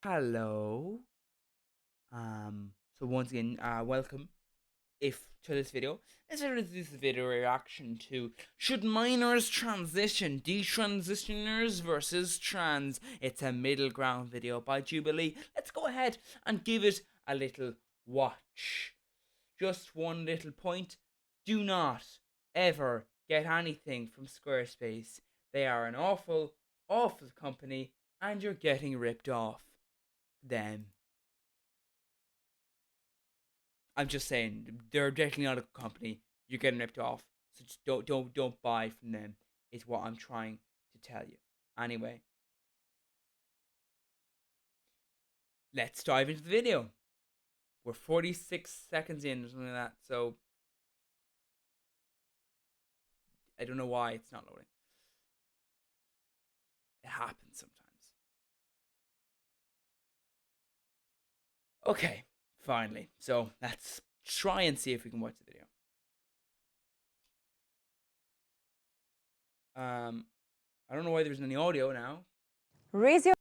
Hello. So once again, welcome if to this video. Let's introduce this video reaction to should minors transition, detransitioners versus trans. It's a middle ground video by Jubilee. Let's go ahead and give it a little watch. Just one little point. Do not ever get anything from Squarespace. They are an awful, awful company and you're getting ripped off them. I'm just saying they're definitely not a company. You're getting ripped off, so just don't buy from them. Is what I'm trying to tell you. Anyway, let's dive into the video. We're 46 seconds in or something like that, so I don't know why it's not loading. It happens sometimes. Okay, finally. So let's try and see if we can watch the video. I don't know why there's any audio now. Raise your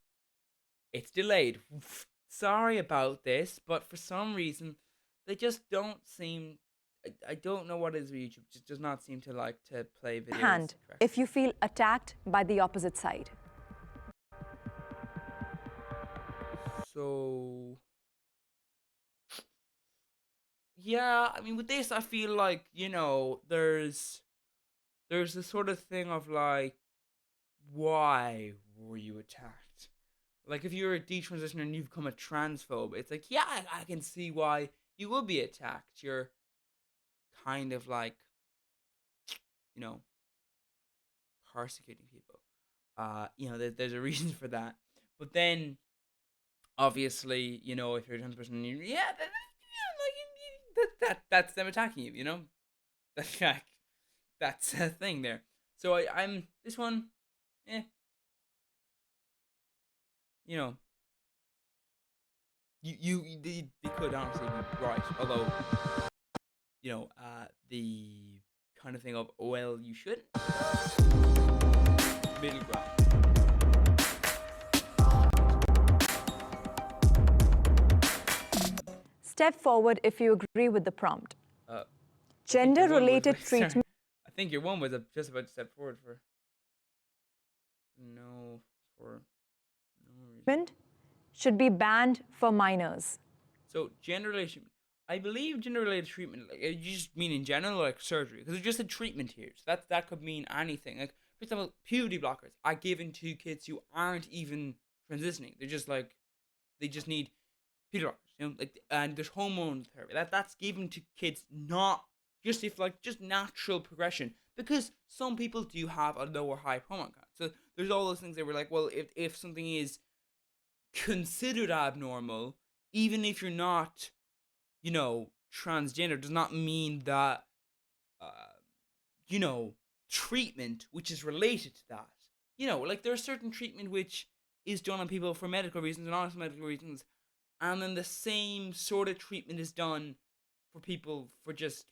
It's delayed. Sorry about this, but for some reason, they just don't seem. I don't know what it is with YouTube. Just does not seem to like to play videos hand correctly. if you feel attacked by the opposite side. So yeah, I mean with this, I feel like there's this sort of thing of like, why were you attacked? Like if you're a detransitioner and you've become a transphobe, it's like yeah, I can see why you would be attacked. You're kind of like you know persecuting people. There's a reason for that. But then, obviously, if you're a trans person, that's them attacking you. That's that's a thing there. So I'm this one, eh, you know, they could honestly be right, although the kind of thing of well, you shouldn't middle ground. Step forward if you agree with the prompt. Uh, Gender-related treatment I think your one was just about to step forward for no for no reason. should be banned for minors. So gender related, I believe gender related treatment. Like you just mean in general, like surgery, because it's just a treatment here. So that could mean anything. Like for example, puberty blockers are given to kids who aren't even transitioning. They're just like they just need puberty blockers. And there's hormone therapy that's given to kids, not just if like just natural progression, because some people do have a lower high hormone count. So there's all those things that were like, well, if something is considered abnormal, even if you're not, transgender, does not mean that, uh, you know, treatment which is related to that. Like there's certain treatment which is done on people for medical reasons and not medical reasons, and then the same sort of treatment is done for people for just,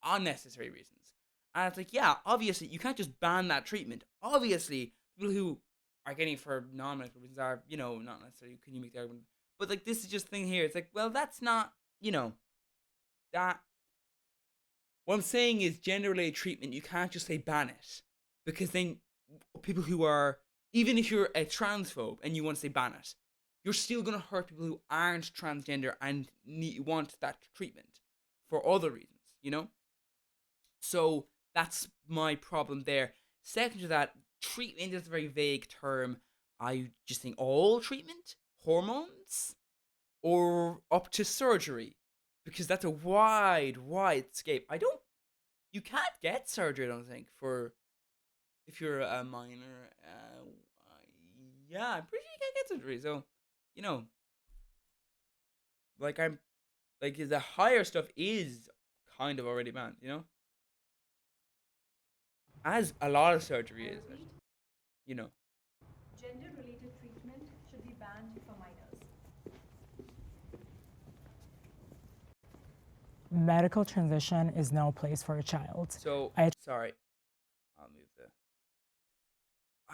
unnecessary reasons. And it's like, yeah, obviously you can't just ban that treatment. Obviously, people who are getting it for non-medical reasons are, not necessarily. Can you make the argument? But like, this is just thing here. It's like, well, that's not, that. What I'm saying is, gender-related treatment. You can't just say ban it, because then people who are, even if you're a transphobe and you want to say ban it, you're still gonna hurt people who aren't transgender and want that treatment for other reasons. So that's my problem there. Second to that, treatment is a very vague term. I just think all treatment, hormones, or up to surgery, because that's a wide scape. You can't get surgery, I don't think, for if you're a minor. Yeah, I'm pretty sure you can't get surgery. So, you know, like I'm, like the higher stuff is kind of already banned. As a lot of surgery is, you know. Gender-related treatment should be banned for minors. Medical transition is no place for a child. So sorry, I'll move the.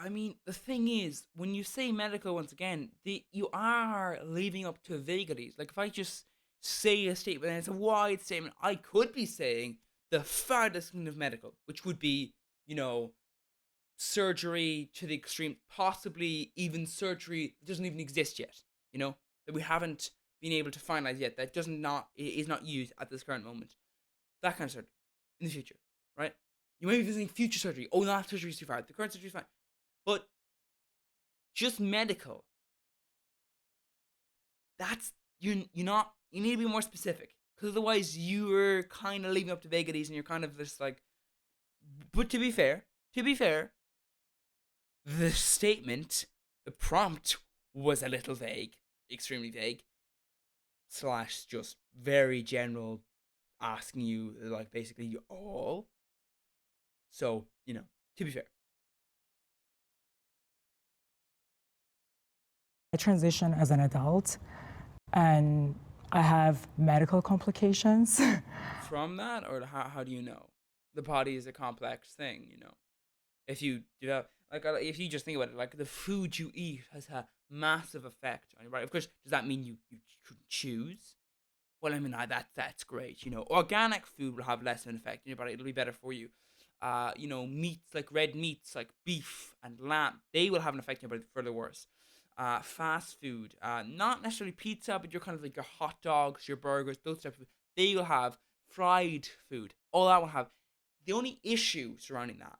I mean, the thing is, when you say medical, once again, you are leaving up to vagaries. Like, if I just say a statement and it's a wide statement, I could be saying the farthest kind of medical, which would be, you know, surgery to the extreme, possibly even surgery that doesn't even exist yet, you know, that we haven't been able to finalize yet, that doesn't not is not used at this current moment. That kind of surgery in the future, right? You might be visiting future surgery. Oh, that surgery is too far. The current surgery is fine. But just medical, that's you're not you need to be more specific. Because otherwise you're kind of leaving up to vagaries and you're kind of just like, but to be fair, the statement, the prompt was a little vague, extremely vague, slash just very general, asking you like basically all. So, to be fair. I transition as an adult and I have medical complications. From that, or how do you know? The body is a complex thing, If you develop, like, if you just think about it, like the food you eat has a massive effect on your body. Of course, does that mean you couldn't choose? Well, I mean, that's great. Organic food will have less of an effect on your body. It'll be better for you. Meats like red meats like beef and lamb, they will have an effect on your body for the worse. Fast food, not necessarily pizza, but your kind of like your hot dogs, your burgers, those types of food, they will have fried food. All that will have. The only issue surrounding that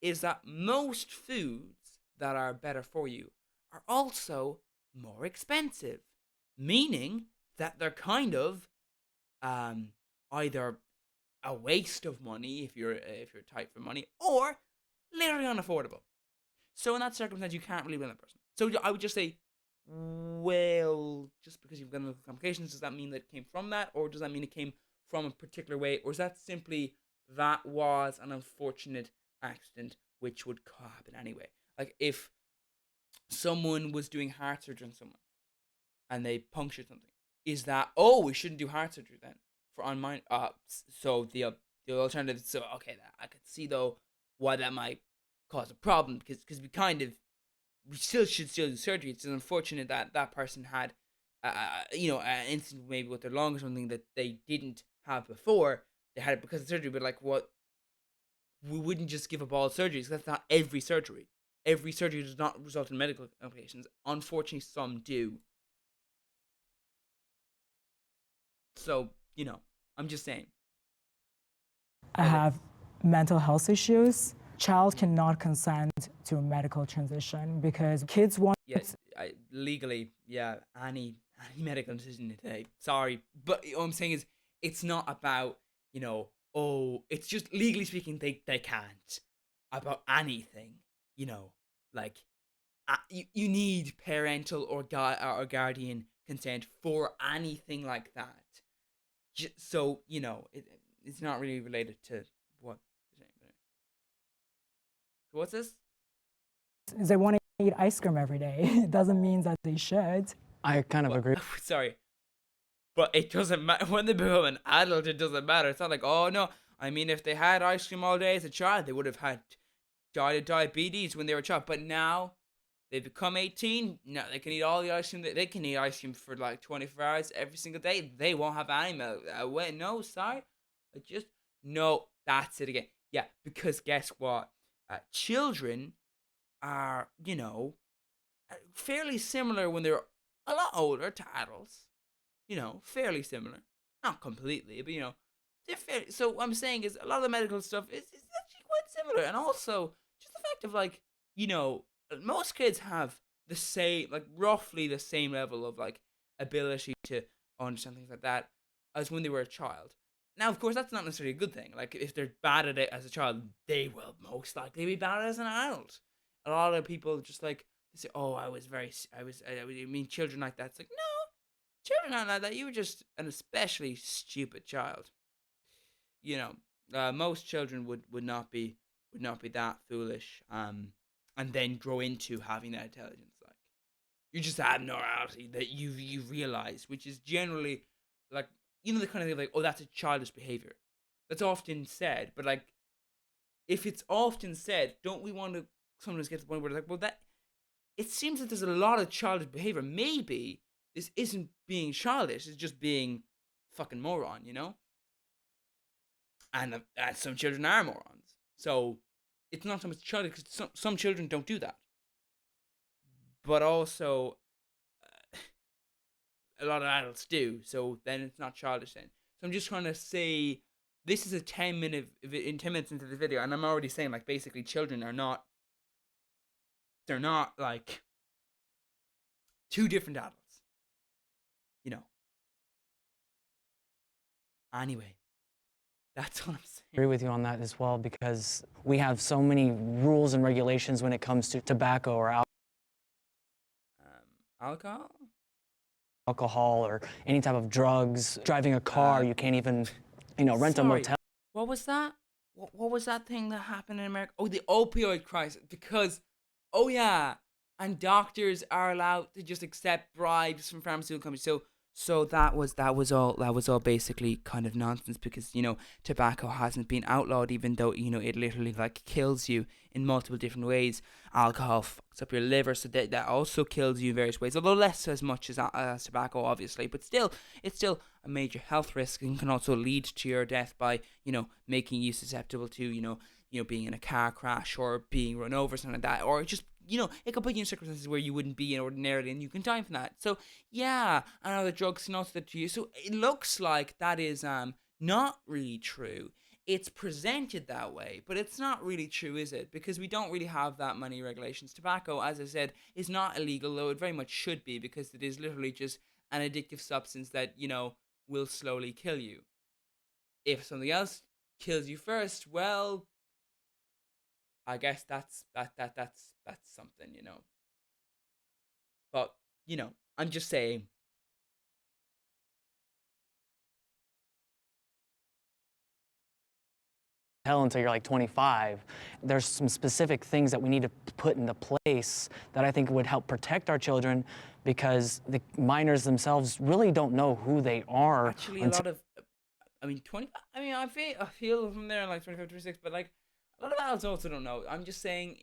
is that most foods that are better for you are also more expensive, meaning that they're kind of um, either a waste of money if you're tight for money, or literally unaffordable. So in that circumstance, you can't really blame that person. So I would just say, well, just because you've got medical complications, does that mean that it came from that, or does that mean it came from a particular way, or is that simply that was an unfortunate accident which would happen anyway? Like if someone was doing heart surgery on someone and they punctured something, is that, oh, we shouldn't do heart surgery then for on mine? So the alternative. So okay, I could see though why that might cause a problem, because we still do surgery. It's unfortunate that that person had, an incident maybe with their lung or something that they didn't have before. They had it because of surgery, but like what? We wouldn't just give up all surgeries. That's not every surgery. Every surgery does not result in medical complications. Unfortunately, some do. So, I'm just saying. I But have mental health issues. Child cannot consent to a medical transition because kids want. yeah, legally, yeah, any medical decision today. Sorry, but what I'm saying is, it's not about, oh, it's just legally speaking, they can't about anything, like, you need parental or guardian consent for anything like that. So it's not really related to what they're saying. So what's this? They want to eat ice cream every day. It doesn't mean that they should. I kind of Well, agree. sorry, but it doesn't matter when they become an adult. It doesn't matter. It's not like, oh no. I mean, if they had ice cream all day as a child, they would have had died of diabetes when they were a child. But now they become 18. Now they can eat all the ice cream. They can eat ice cream for like 24 hours every single day. They won't have any milk. Wait, no, sorry. No. That's it again. Yeah, because guess what? Children are, fairly similar when they're a lot older to adults. Fairly similar. Not completely, but they're fairly. So what I'm saying is a lot of the medical stuff is actually quite similar, and also just the fact of like, most kids have the same, like roughly the same level of like ability to understand things like that as when they were a child. Now, of course, that's not necessarily a good thing. Like, if they're bad at it as a child, they will most likely be bad as an adult. A lot of people just like, they say, "Oh, I mean, children like that." It's like, no, children aren't like that. You were just an especially stupid child. You most children would not be that foolish. And then grow into having that intelligence. Like, you just have abnormality that you realize, which is generally like, the kind of thing like, oh, that's a childish behavior. That's often said, but like, if it's often said, don't we want to sometimes get to the point where they're like, well, that it seems that there's a lot of childish behavior. Maybe this isn't being childish; it's just being fucking moron, you know. And some children are morons, so it's not so much childish because some children don't do that, but also a lot of adults do. So then it's not childish then. So I'm just trying to say this is a 10-minute in 10 minutes into the video, and I'm already saying like basically children are not they're not like two different adults, you know. Anyway, that's what I'm saying. Agree with you on that as well because we have so many rules and regulations when it comes to tobacco or Alcohol? alcohol or any type of drugs. Driving a car, you can't even, rent a Sorry, motel. what was that? What was that thing that happened in America? Oh, the opioid crisis. Because, oh yeah, and doctors are allowed to just accept bribes from pharmaceutical companies. So that was all basically kind of nonsense because tobacco hasn't been outlawed even though it literally like kills you in multiple different ways. Alcohol fucks up your liver, so that also kills you in various ways, although less as much as tobacco obviously, but still it's still a major health risk and can also lead to your death by making you susceptible to being in a car crash or being run over, something like that, or just it could put you in circumstances where you wouldn't be in ordinarily and you can die from that. So yeah, and other drugs can also do you. So it looks like that is not really true. It's presented that way, but it's not really true, is it? Because we don't really have that many regulations. Tobacco, as I said, is not illegal, though it very much should be, because it is literally just an addictive substance that will slowly kill you. If something else kills you first, well, I guess that's something. But I'm just saying. Until you're like 25. There's some specific things that we need to put into place that I think would help protect our children because the minors themselves really don't know who they are. Actually, a lot of, I mean, 20. I mean, I feel from there like 25, 26, but like a lot of adults also don't know. I'm just saying,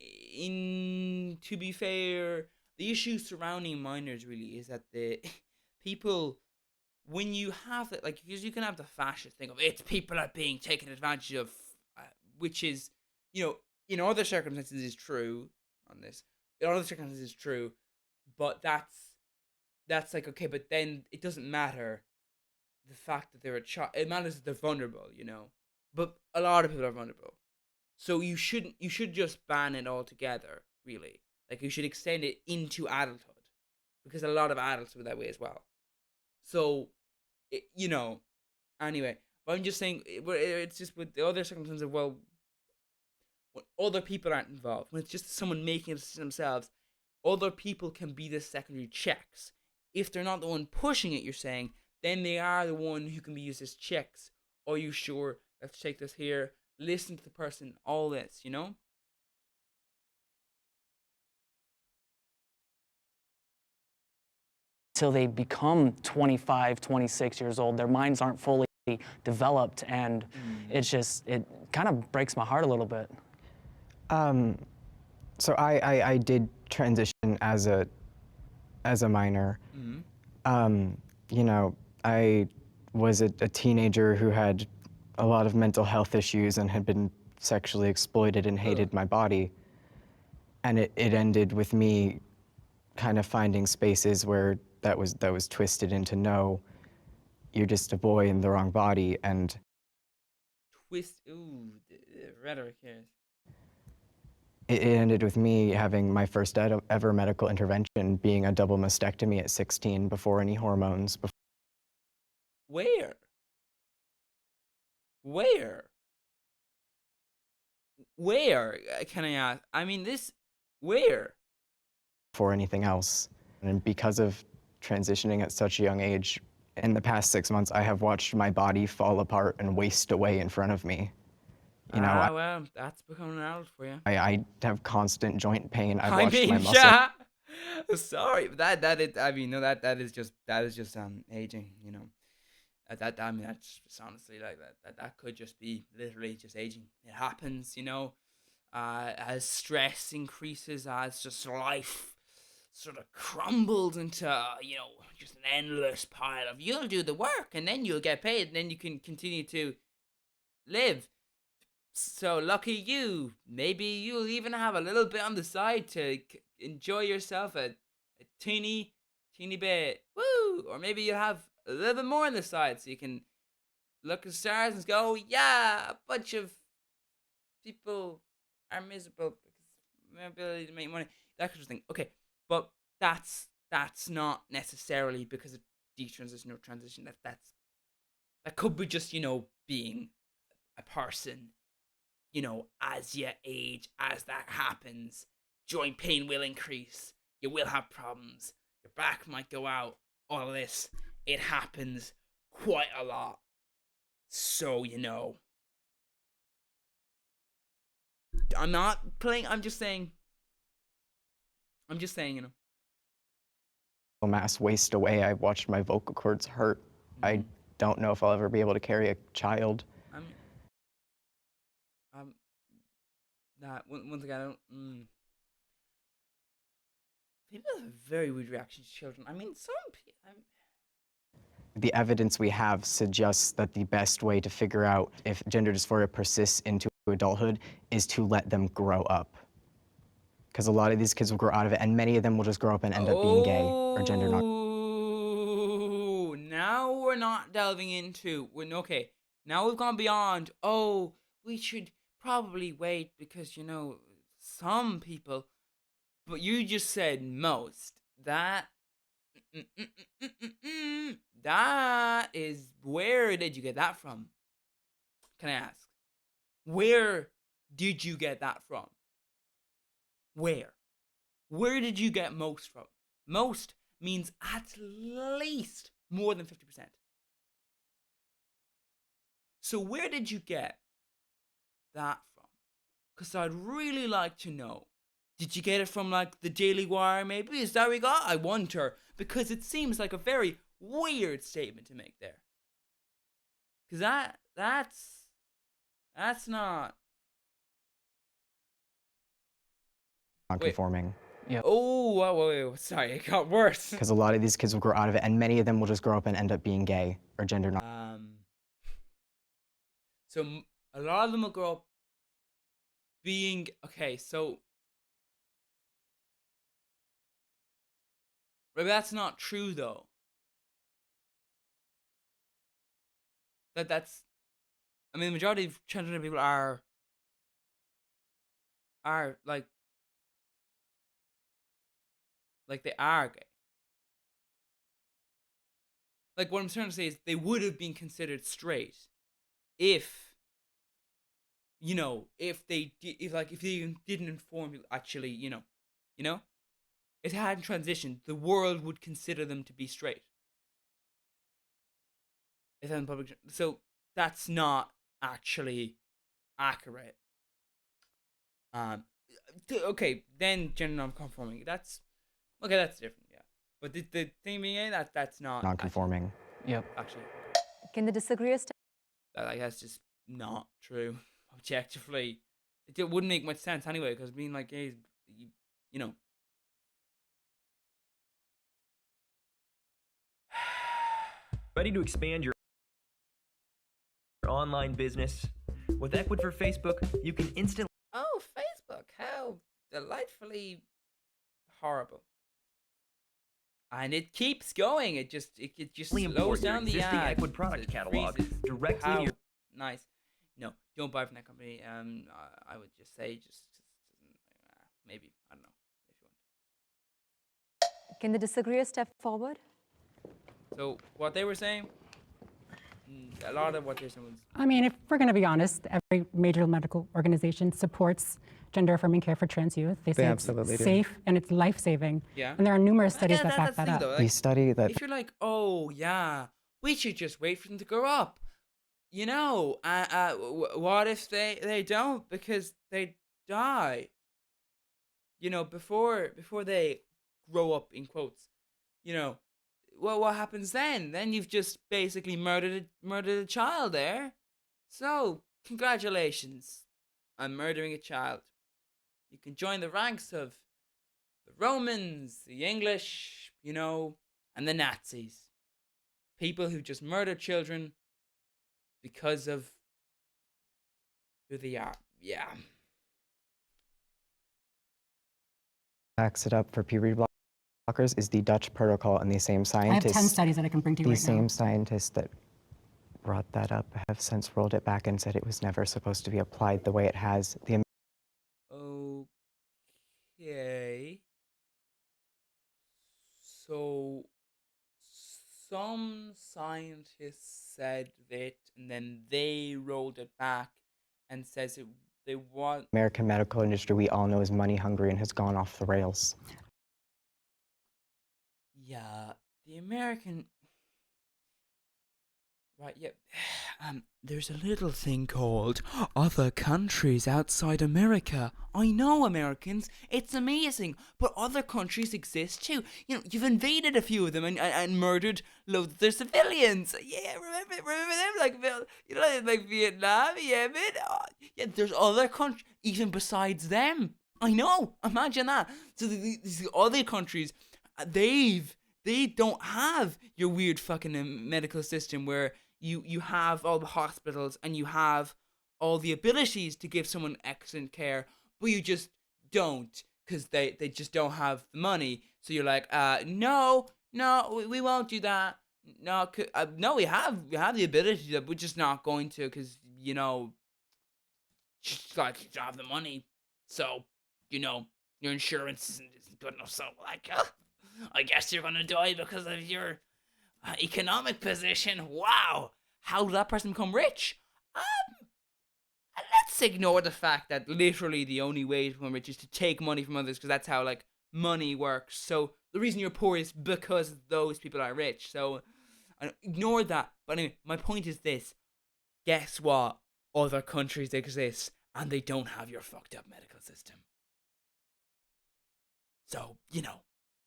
to be fair, the issue surrounding minors really is that the people, when you have it, like, because you can have the fascist thing of it's people are being taken advantage of, which is, in other circumstances is true on this. In other circumstances is true, but that's like okay, but then it doesn't matter the fact that they're a child. It matters that they're vulnerable. But a lot of people are vulnerable, so you should just ban it altogether. Really, like you should extend it into adulthood, because a lot of adults are that way as well. So, anyway, but I'm just saying it's just with the other circumstances of, well, when other people aren't involved, when it's just someone making it themselves, other people can be the secondary checks. If they're not the one pushing it, you're saying, then they are the one who can be used as checks. Are you sure? Let's take this here. Listen to the person. All this. Till they become 25, 26 years old, their minds aren't fully developed, and it kind of breaks my heart a little bit. So I did transition as a minor. I was a teenager who had a lot of mental health issues and had been sexually exploited and hated my body. And it ended with me kind of finding spaces where that was twisted into, no, you're just a boy in the wrong body. And Twist. Ooh, the rhetoric here. it ended with me having my first ever medical intervention being a double mastectomy at 16 before any hormones. Where? Where? Where? Can I ask? I mean, this. Where? Before anything else. And because of transitioning at such a young age, in the past 6 months, I have watched my body fall apart and waste away in front of me. Well, that's becoming an adult for you. I have constant joint pain. I've I watched my mean, muscle. yeah. Sorry, but that is. I mean, no, that is just aging. I mean, that's just honestly like that could just be literally just aging. It happens. as stress increases, as just life sort of crumbles into, just an endless pile of you'll do the work and then you'll get paid and then you can continue to live. So lucky you. Maybe you'll even have a little bit on the side to enjoy yourself a teeny bit. Woo! Or maybe you'll have a little bit more on the side so you can look at the stars and go, yeah, a bunch of people are miserable because my ability to make money, that kind of thing. Okay, but that's not necessarily because of detransition or transition. That could be just being a person. As you age, as that happens, joint pain will increase. You will have problems. Your back might go out. All of this, it happens quite a lot. So I'm not playing. I'm just saying. Mass waste away. I watched my vocal cords hurt. I don't know if I'll ever be able to carry a child. Once again, I don't. People have a very weird reaction to children. I mean, some people. The evidence we have suggests that the best way to figure out if gender dysphoria persists into adulthood is to let them grow up. Because a lot of these kids will grow out of it, and many of them will just grow up and end up being gay or gender non. Oh, now we're not delving into. Okay, now we've gone beyond. Oh, we should probably wait because some people. But you just said most. That is, where did you get that from? Can I ask? Where did you get that from? Where did you get most from? Most means at least more than 50%. So where did you get that from? Because I'd really like to know. Did you get it from like the Daily Wire maybe? Is that what we got? I wonder. Because it seems like a very weird statement to make there. Because that's not... Non-conforming. Yeah. Oh, wait, sorry, it got worse. Because a lot of these kids will grow out of it, and many of them will just grow up and end up being gay or gender non. So a lot of them will grow up being... Okay, so... But that's not true, though. That's... I mean, the majority of transgender people are like they are gay. Like, what I'm trying to say is they would have been considered straight if if they didn't inform you actually, if they hadn't transitioned, the world would consider them to be straight. If they're in public, so that's not actually accurate. Okay, then gender non-conforming. That's different, yeah. But the thing being that's not Non-conforming. Yep. Actually, Can the disagreeers that's just not true. Objectively, it wouldn't make much sense anyway. Because being like gays, you know. Ready to expand your online business? With Equid for Facebook, you can instantly... Oh, Facebook! How delightfully horrible. And it keeps going. It just slows import your down the existing ad. Equid product It catalog freezes. directly How to your... nice. No, don't buy from that company. I would just say maybe, I don't know, if you want. Can the disagreeers step forward? So what they were saying, a lot of what they're saying was... I mean, if we're going to be honest, every major medical organization supports gender-affirming care for trans youth. They say it's absolutely do. safe and it's life-saving. Yeah. And there are numerous studies that back that's the that thing, up. though, The like, study that if you're like, oh yeah, we should just wait for them to grow up. What if they don't because they die? Before they grow up, in quotes. Well, what happens then? Then you've just basically murdered a child there. So congratulations on murdering a child. You can join the ranks of the Romans, the English, and the Nazis. People who just murder children because of who they are. Yeah. Backs it up for puberty blockers is the Dutch protocol, and these same I have 10 scientists, studies that I can bring to you these right now. same scientists that brought that up have since rolled it back and said it was never supposed to be applied the way it has. The Okay. So some scientists said that, and then they rolled it back and says they want. American medical industry we all know is money hungry and has gone off the rails. Yeah, the American. Right, yeah. There's a little thing called other countries outside America. I know, Americans, it's amazing, but other countries exist too. You've invaded a few of them and murdered loads of their civilians. Yeah, remember them? Like Vietnam, Yemen? Yeah, there's other countries, even besides them. I know, imagine that. So these other countries, they don't have your weird fucking medical system where you have all the hospitals and you have all the abilities to give someone excellent care, but you just don't because they just don't have the money. So you're like, no, we won't do that. No, no, we have the ability, that we're just not going to because just like you don't have the money. So your insurance isn't good enough. So I guess you're gonna die because of your economic position. Wow, how did that person become rich? Let's ignore the fact that literally the only way to become rich is to take money from others, because that's how money works. So the reason you're poor is because those people are rich. So ignore that. But anyway, my point is this: guess what? Other countries exist, and they don't have your fucked up medical system. So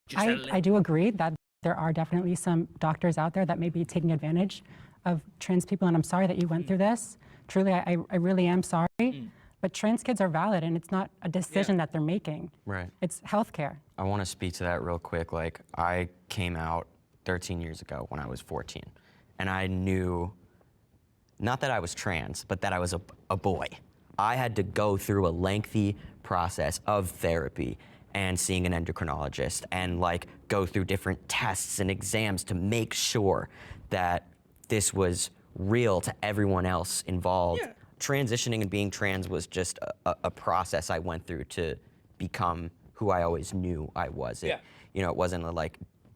just I do agree that there are definitely some doctors out there that may be taking advantage of trans people, and I'm sorry that you went through this. Truly, I really am sorry. But trans kids are valid, and it's not a decision that they're making. Right. It's healthcare. I want to speak to that real quick. Like, I came out 13 years ago when I was 14, and I knew not that I was trans, but that I was a boy. I had to go through a lengthy process of therapy and seeing an endocrinologist and go through different tests and exams to make sure that this was real to everyone else involved. Yeah. Transitioning and being trans was just a process I went through to become who I always knew I was. It wasn't a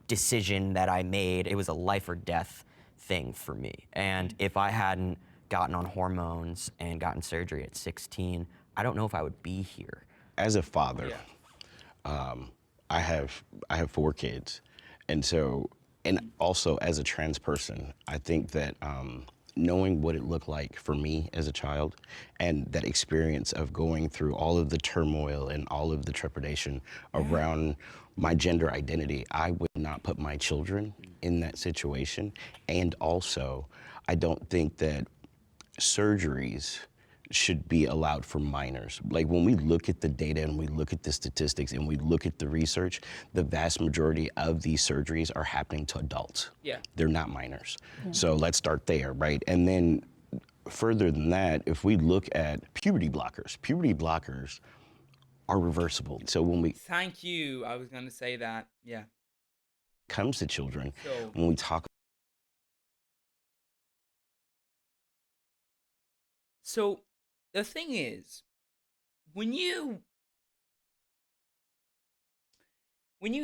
decision that I made. It was a life or death thing for me. And if I hadn't gotten on hormones and gotten surgery at 16, I don't know if I would be here. As a father, I have 4 kids, and also as a trans person, I think that knowing what it looked like for me as a child, and that experience of going through all of the turmoil and all of the trepidation around my gender identity, I would not put my children in that situation. And also, I don't think that surgeries should be allowed for minors. Like, when we look at the data and we look at the statistics and we look at the research, the vast majority of these surgeries are happening to adults. Yeah. They're not minors. So let's start there, right? And then further than that, if we look at puberty blockers are reversible. So when we Thank you. I was gonna say that. Yeah. comes to children, So when we talk So the thing is, when you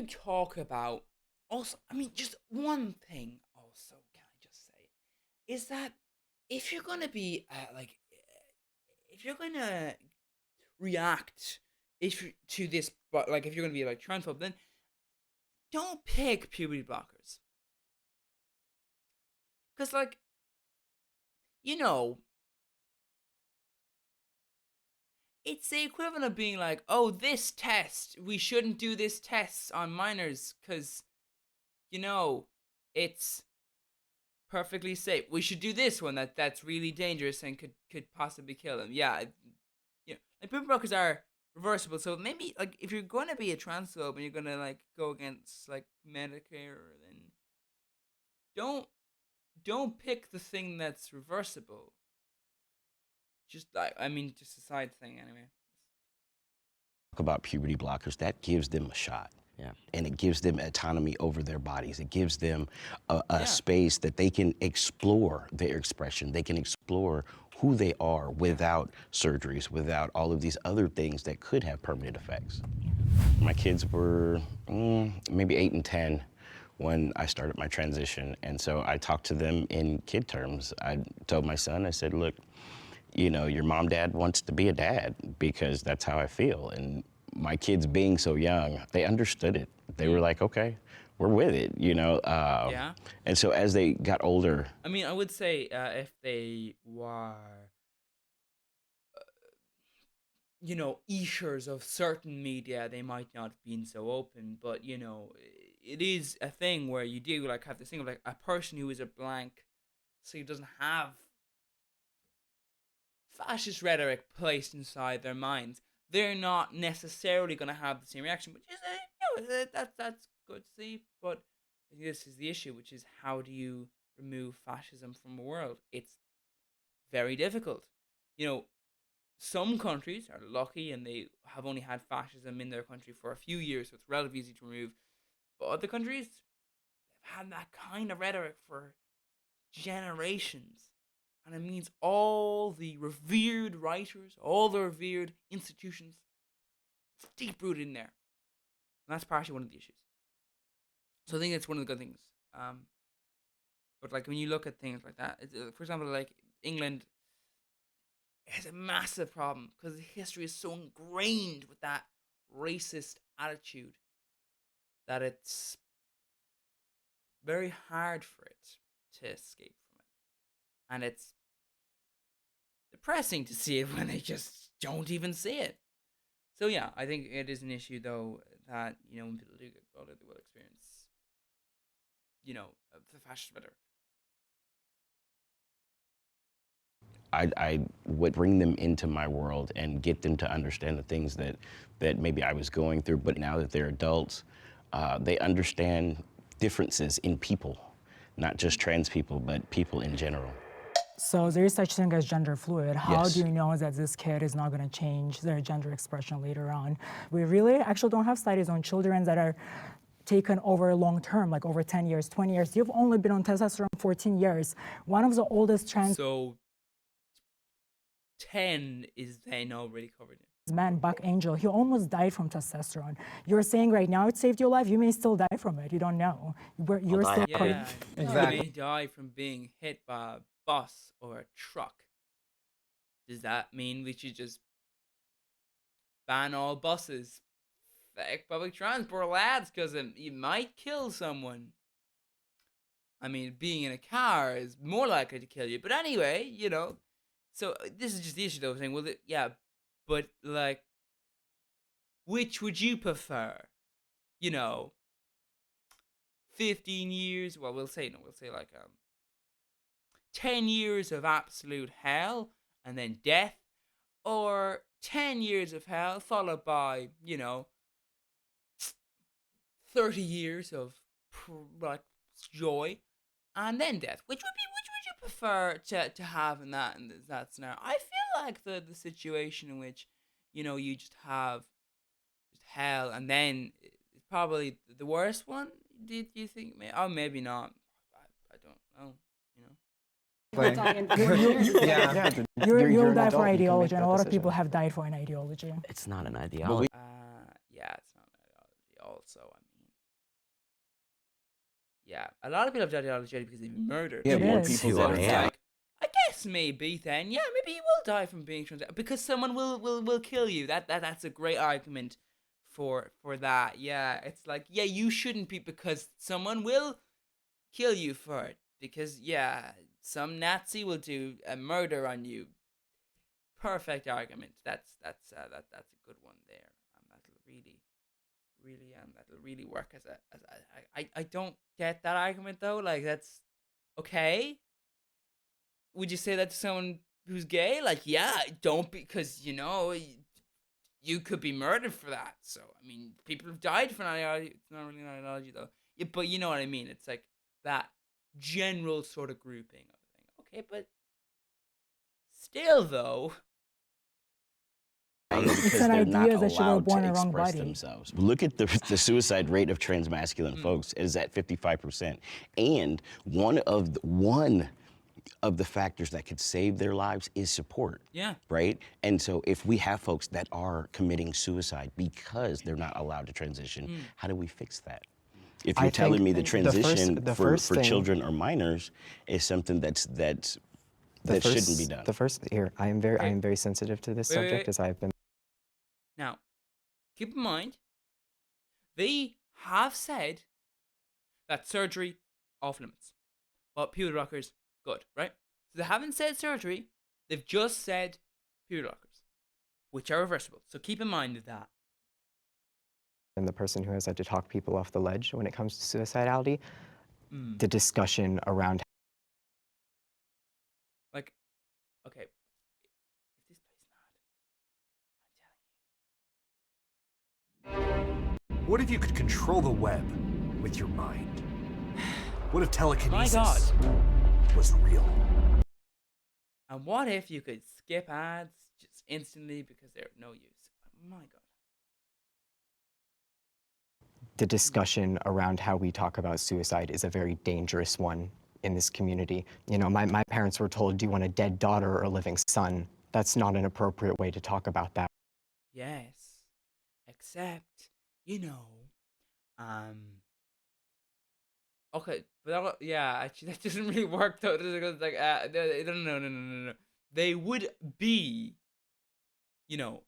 talk about, also, I mean, just one thing also, can I just say, is that if you're gonna be if you're gonna react to this, but if you're gonna be transphobe, then don't pick puberty blockers, because it's the equivalent of being like, oh, this test, we shouldn't do this test on minors because, it's perfectly safe. We should do this one that's really dangerous and could possibly kill them. Yeah, puberty blockers are reversible. So maybe like if you're going to be a transphobe and you're going to like go against like Medicare, then don't don't pick the thing that's reversible. Just like I mean, just a side thing anyway. About puberty blockers, that gives them a shot. Yeah. And it gives them autonomy over their bodies. It gives them a Yeah. space that they can explore their expression. They can explore who they are without surgeries, without all of these other things that could have permanent effects. My kids were maybe 8 and 10 when I started my transition. And so I talked to them in kid terms. I told my son, I said, look, you know, your mom, dad wants to be a dad because that's how I feel. And my kids being so young, they understood it. They were like, okay, we're with it, you know? Yeah. And so as they got older, I mean, I would say if they were, you know, eaters of certain media, they might not have been so open. But, you know, it is a thing where you do like have this thing of like a person who is a blank, so he doesn't have fascist rhetoric placed inside their minds. They're not necessarily going to have the same reaction, which is, you know, that's good to see. But I think this is the issue, which is how do you remove fascism from the world? It's very difficult. You know, some countries are lucky and they have only had fascism in their country for a few years, so it's relatively easy to remove. But other countries, they've had that kind of rhetoric for generations. And it means all the revered writers, all the revered institutions, it's deep rooted in there. And that's partially one of the issues. So I think that's one of the good things. But like when you look at things like that, for example, like England has a massive problem because history is so ingrained with that racist attitude that it's very hard for it to escape from it. And it's depressing to see it when they just don't even see it. So yeah, I think it is an issue though that, you know, when people do get older, they will experience, you know, the fascist rhetoric. I would bring them into my world and get them to understand the things that maybe I was going through, but now that they're adults, they understand differences in people, not just trans people, but people in general. So there is such thing as gender fluid. How Yes. do you know that this kid is not going to change their gender expression later on? We really actually don't have studies on children that are taken over long term, like over 10 years, 20 years. You've only been on testosterone 14 years. One of the oldest trans So 10 is then already covered in. man, Buck Angel, he almost died from testosterone. You're saying right now it saved your life, you may still die from it. You don't know. You're die still happy. Yeah, Exactly. you may die from being hit by a bus or a truck. Does that mean we should just ban all buses? Fuck public transport, lads, because you might kill someone. I mean, being in a car is more likely to kill you. But anyway, you know. So this is just the issue, though. Saying, well, yeah, but like, which would you prefer? You know, 15 years. Well, we'll say like 10 years of absolute hell and then death, or 10 years of hell followed by, you know, 30 years of like joy and then death. Which would you prefer to have in that scenario? I feel like the situation in which, you know, you just have just hell and then it's probably the worst one. Do you think? Oh, maybe not. I don't know. You know. Yeah. You'll an die adult, for you can make ideology, and that a lot of decision. people have died for an ideology. It's not an ideology. Yeah, it's not an ideology. Also, I mean, yeah, a lot of people have ideology because they've been murdered. Yeah, It more is. people So that are yeah. Like, I guess maybe then, yeah, maybe you will die from being trans because someone will kill you. That's a great argument for that. Yeah, it's like, yeah, you shouldn't be because someone will kill you for it because yeah, some Nazi will do a murder on you. Perfect argument. That's a good one there. That'll really work as I don't get that argument though. Like that's okay. Would you say that to someone who's gay? Like, yeah, don't because you know you could be murdered for that. So, I mean, people have died for an ideology. It's not really an ideology, though. Yeah, but you know what I mean. It's like that general sort of grouping of a thing. Okay, but still, though. Because an they're idea not that you were allowed born to in the wrong express body. themselves. Look at the suicide rate of transmasculine folks is at 55%. And one of the factors that could save their lives is support. Yeah. Right? And so if we have folks that are committing suicide because they're not allowed to transition, how do we fix that? If you're telling me the transition for children or minors is something that shouldn't be done. The first here, I am very sensitive to this subject as I've been. Now, keep in mind, they have said that surgery off limits, but puberty blockers good, right? So they haven't said surgery; they've just said puberty blockers, which are reversible. So keep in mind that. And the person who has had to talk people off the ledge when it comes to suicidality, the discussion around. Like, okay, if this plays not, I'm telling you. What if you could control the web with your mind? What if telekinesis My God. was real? And what if you could skip ads just instantly because they're of no use? My God. The discussion around how we talk about suicide is a very dangerous one in this community. You know, my parents were told, do you want a dead daughter or a living son? That's not an appropriate way to talk about that. Yes, except, you know, okay, but yeah, actually, that doesn't really work though. It's like, no. They would be, you know,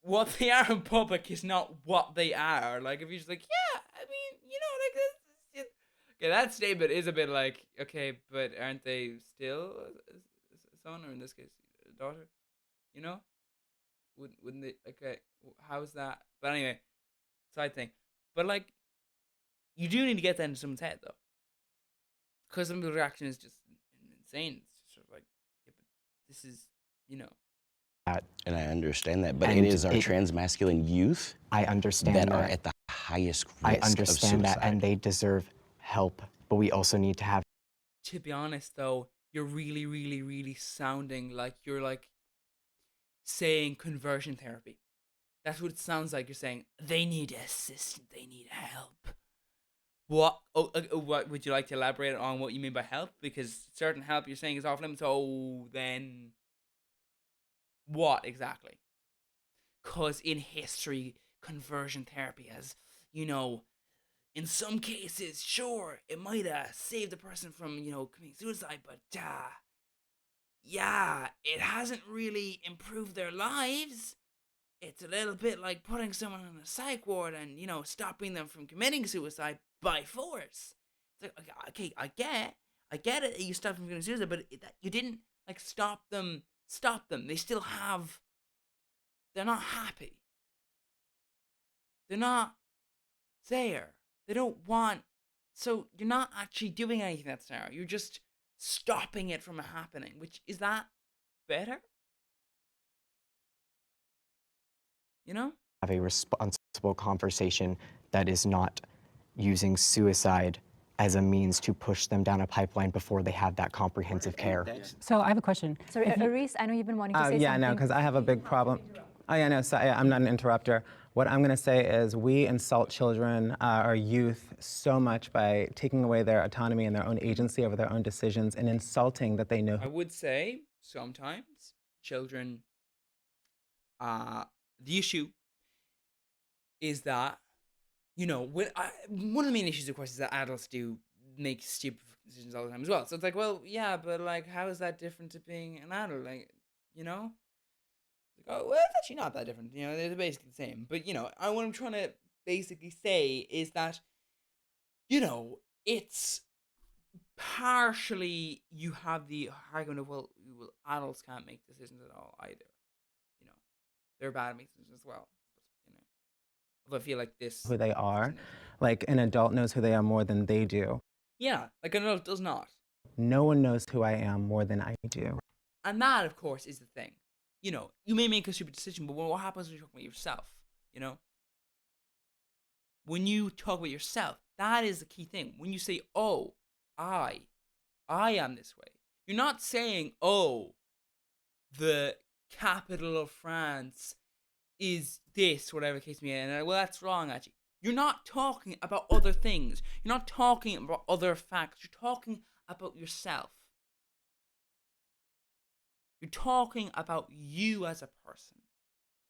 what they are in public is not what they are. Like, if you're just like, yeah, I mean, you know, like, this, okay, that statement is a bit like, okay, but aren't they still a son, or in this case, a daughter? You know? Wouldn't they, okay, how's that? But anyway, side thing. But, like, you do need to get that into someone's head, though. Because some people's reaction is just insane. It's just sort of like, yeah, but this is, you know. And I understand that, but it is our transmasculine youth I understand that are at the highest risk I of understand that, suicide. and they deserve help, but we also need to have. To be honest, though, you're really, really, really sounding like you're, like, saying conversion therapy. That's what it sounds like. You're saying they need assistance, they need help. What? What would you like to elaborate on what you mean by help? Because certain help you're saying is off limits. So then, what exactly? Because in history, conversion therapy has, you know, in some cases, sure, it might save the person from, you know, committing suicide, but yeah, it hasn't really improved their lives. It's a little bit like putting someone in a psych ward and, you know, stopping them from committing suicide by force. It's like, okay, I get it. You stopped them from committing suicide, but you didn't, like, stop them. They still have. They're not happy. They're not there. They don't want. So you're not actually doing anything in that scenario. You're just stopping it from happening. Which, is that better? You know? Have a responsible conversation that is not using suicide as a means to push them down a pipeline before they have that comprehensive care. So I have a question. So, Aris, I know you've been wanting to say Yeah, something. no, because I have a big problem. Oh, yeah, no, so I'm not an interrupter. What I'm going to say is we insult children, our youth, so much by taking away their autonomy and their own agency over their own decisions and insulting that they know. I would say sometimes children, the issue is that, you know, one of the main issues, of course, is that adults do make stupid decisions all the time as well. So it's like, well, yeah, but, like, how is that different to being an adult? Like, you know? Like, oh, well, it's actually not that different. You know, they're basically the same. But, you know, what I'm trying to basically say is that, you know, it's partially you have the argument of, well, adults can't make decisions at all either. You know, they're bad at making decisions as well. But, you know, although I feel like this. Who they are. Like an adult knows who they are more than they do. Yeah, like an adult does not. No one knows who I am more than I do. And that, of course, is the thing. you know, you may make a stupid decision, but what happens when you talk about yourself? You know, when you talk about yourself, that is the key thing. When you say, "Oh, I, I am this way," you're not saying, "Oh, the capital of France is this," whatever the case may be, and well, that's wrong, actually. You're not talking about other things. You're not talking about other facts. You're talking about yourself. You're talking about you as a person,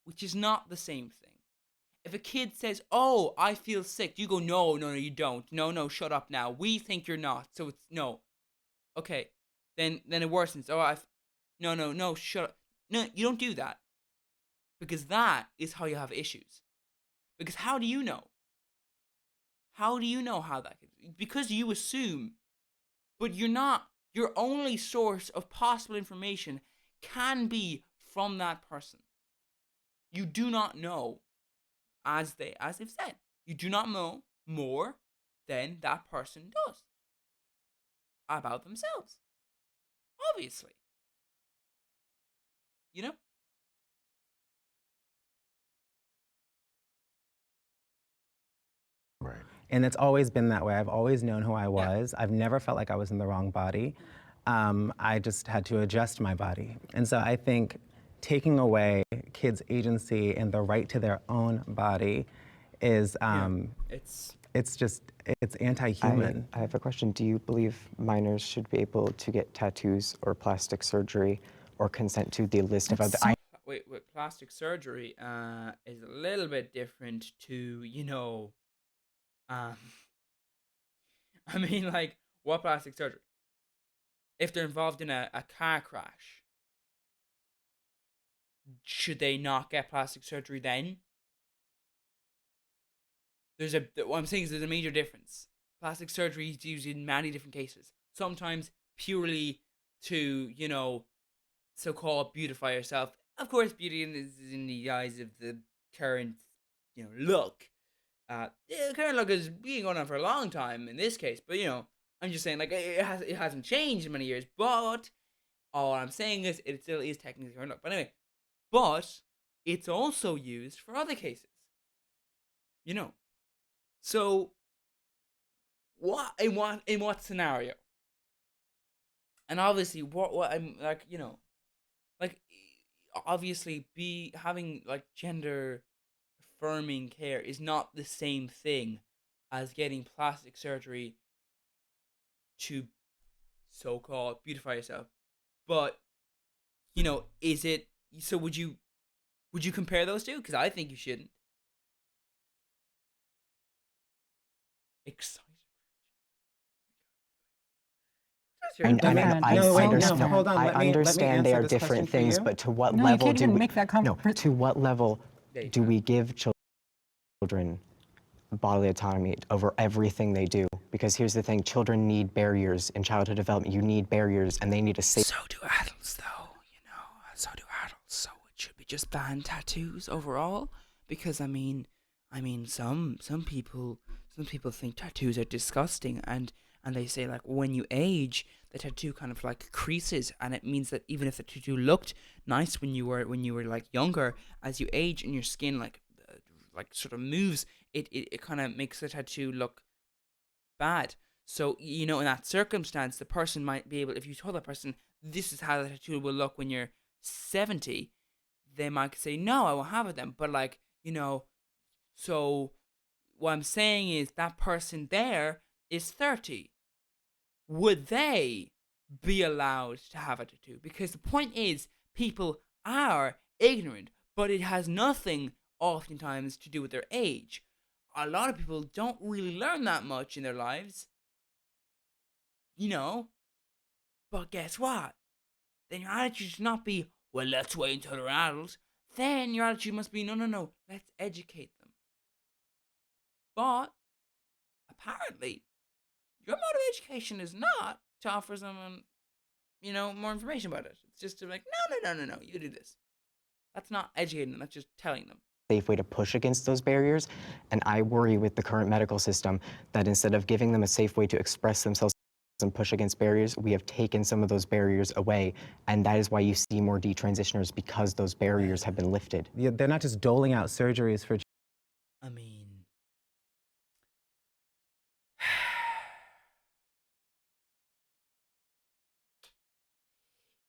which is not the same thing. If a kid says, "Oh, I feel sick," you go, "No, no, no, you don't. No, no, shut up now. We think you're not." So it's no. Okay, then it worsens. Oh, no, no, no, shut up. No, you don't do that, because that is how you have issues. Because how do you know? How do you know how that could? Because you assume, but you're not. Your only source of possible information can be from that person. You do not know, as they've said, you do not know more than that person does about themselves. Obviously. You know? Right. And it's always been that way. I've always known who I was. I've never felt like I was in the wrong body. I just had to adjust my body. And so I think taking away kids' agency and the right to their own body is, it's anti-human. I have a question. Do you believe minors should be able to get tattoos or plastic surgery or consent to the list of other... Wait, plastic surgery is a little bit different to, you know, I mean, like, what plastic surgery? If they're involved in a car crash, should they not get plastic surgery then? What I'm saying is there's a major difference. Plastic surgery is used in many different cases. Sometimes purely to, you know, so-called beautify yourself. Of course, beauty is in the eyes of the current, you know, look. The current look is being going on for a long time in this case, but you know, I'm just saying, like, it hasn't changed in many years. But all I'm saying is it still is technically current look. But anyway, but it's also used for other cases. You know, so in what scenario? And obviously, what I'm like, you know, like, obviously, having like gender affirming care is not the same thing as getting plastic surgery to so-called beautify yourself. But you know, is it so? Would you compare those two? Because I think you shouldn't. Excited. I Hold on, let me understand they answer are this different question for things, you. but to what No, you level can't do even we... make that to what level do we give children bodily autonomy over everything they do? Because here's the thing, children need barriers in childhood development. You need barriers, and they need a safe... So do adults, though, you know. So do adults. So should we just ban tattoos overall? Because I mean, some people think tattoos are disgusting, and they say, like, when you age, the tattoo kind of like creases, and it means that even if the tattoo looked nice when you were like younger, as you age and your skin like sort of moves, it kind of makes the tattoo look bad. So, you know, in that circumstance, the person might be able, if you told that person, this is how the tattoo will look when you're 70, they might say, no, I won't have it then. But, like, you know, so what I'm saying is that person there is 30. Would they be allowed to have a tattoo? Because the point is, people are ignorant, but it has nothing oftentimes to do with their age. A lot of people don't really learn that much in their lives, you know. But guess what? Then your attitude should not be, well, let's wait until they're adults. Then your attitude must be, no, no, no, let's educate them. But apparently, your mode of education is not to offer someone, you know, more information about it. It's just to be like, no, you do this. That's not educating them, that's just telling them. Safe way to push against those barriers, and I worry with the current medical system that instead of giving them a safe way to express themselves and push against barriers, we have taken some of those barriers away. And that is why you see more detransitioners, because those barriers have been lifted. Yeah, they're not just doling out surgeries for I mean,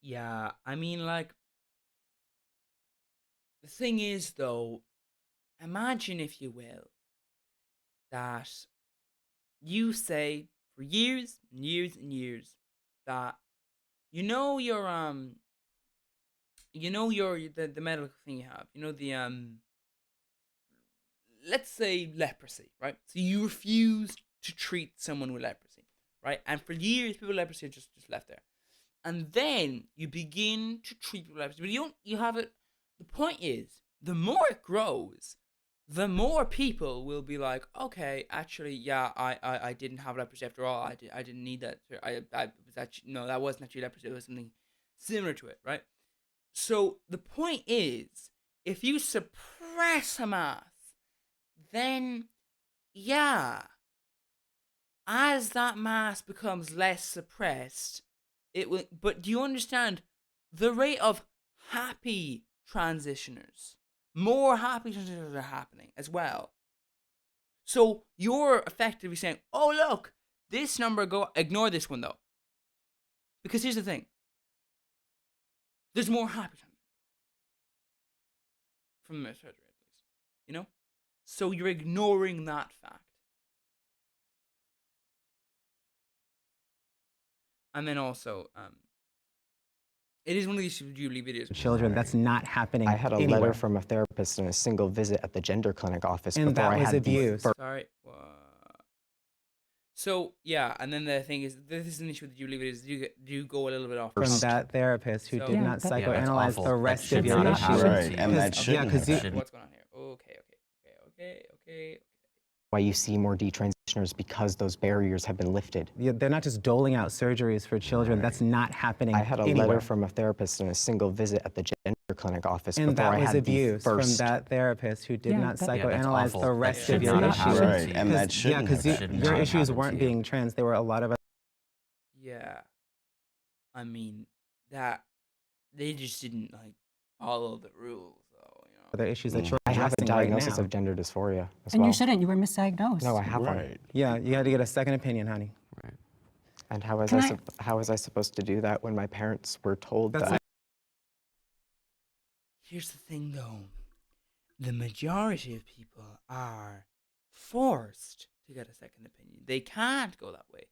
yeah, I mean, like, the thing is, though, imagine, if you will, that you say for years and years and years that the medical thing you have, let's say leprosy, right? So you refuse to treat someone with leprosy, right? And for years, people with leprosy are just left there. And then you begin to treat people with leprosy, but you have it. The point is, the more it grows, the more people will be like, okay, actually, yeah, I didn't have leprosy after all. I didn't need that. I was actually, no, that wasn't actually leprosy. It was something similar to it, right? So the point is, if you suppress a mass, then yeah, as that mass becomes less suppressed, it will. But do you understand the rate of happy transitioners? More happy transitioners are happening as well. So you're effectively saying, "Oh look, this number go. Ignore this one though, because here's the thing: there's more happy transitioners from the surgery, at least, you know. So you're ignoring that fact." And then also, it is one of these YouTube videos. children. That's not happening I had a anywhere. letter from a therapist in a single visit at the gender clinic office And before that I was had the abuse. first. Sorry. So yeah, and then the thing is, this is an issue with YouTube videos. Do you go a little bit off From topic. that therapist who So- did Yeah, not that- Yeah, that's psychoanalyze awful. the That rest of should your not issues. happen. Right, and that Yeah, shouldn't because happen. What's going on here? Okay. Why you see more detransitioners, because those barriers have been lifted. yeah, they're not just doling out surgeries for children. That's not happening I had a anywhere. letter from a therapist in a single visit at the gender clinic office And before that I was had abuse the from first. that therapist who did Yeah, not that- Yeah, that's psychoanalyze awful. the That rest of should your not issues. happen. Right, and that Yeah, shouldn't because have happened. your not issues happen weren't to you. being trans. There were a lot of Yeah. I mean, that they just didn't like follow the rules, though. other issues that you're I have a addressing right diagnosis now. of gender dysphoria as And well. you shouldn't. You were misdiagnosed. No, I have one. Right. Yeah, you had to get a second opinion, honey. Right. And how was Can I, I- sup- how was I supposed to do that when my parents were told That's that? Here's the thing, though. The majority of people are forced to get a second opinion. They can't go that way.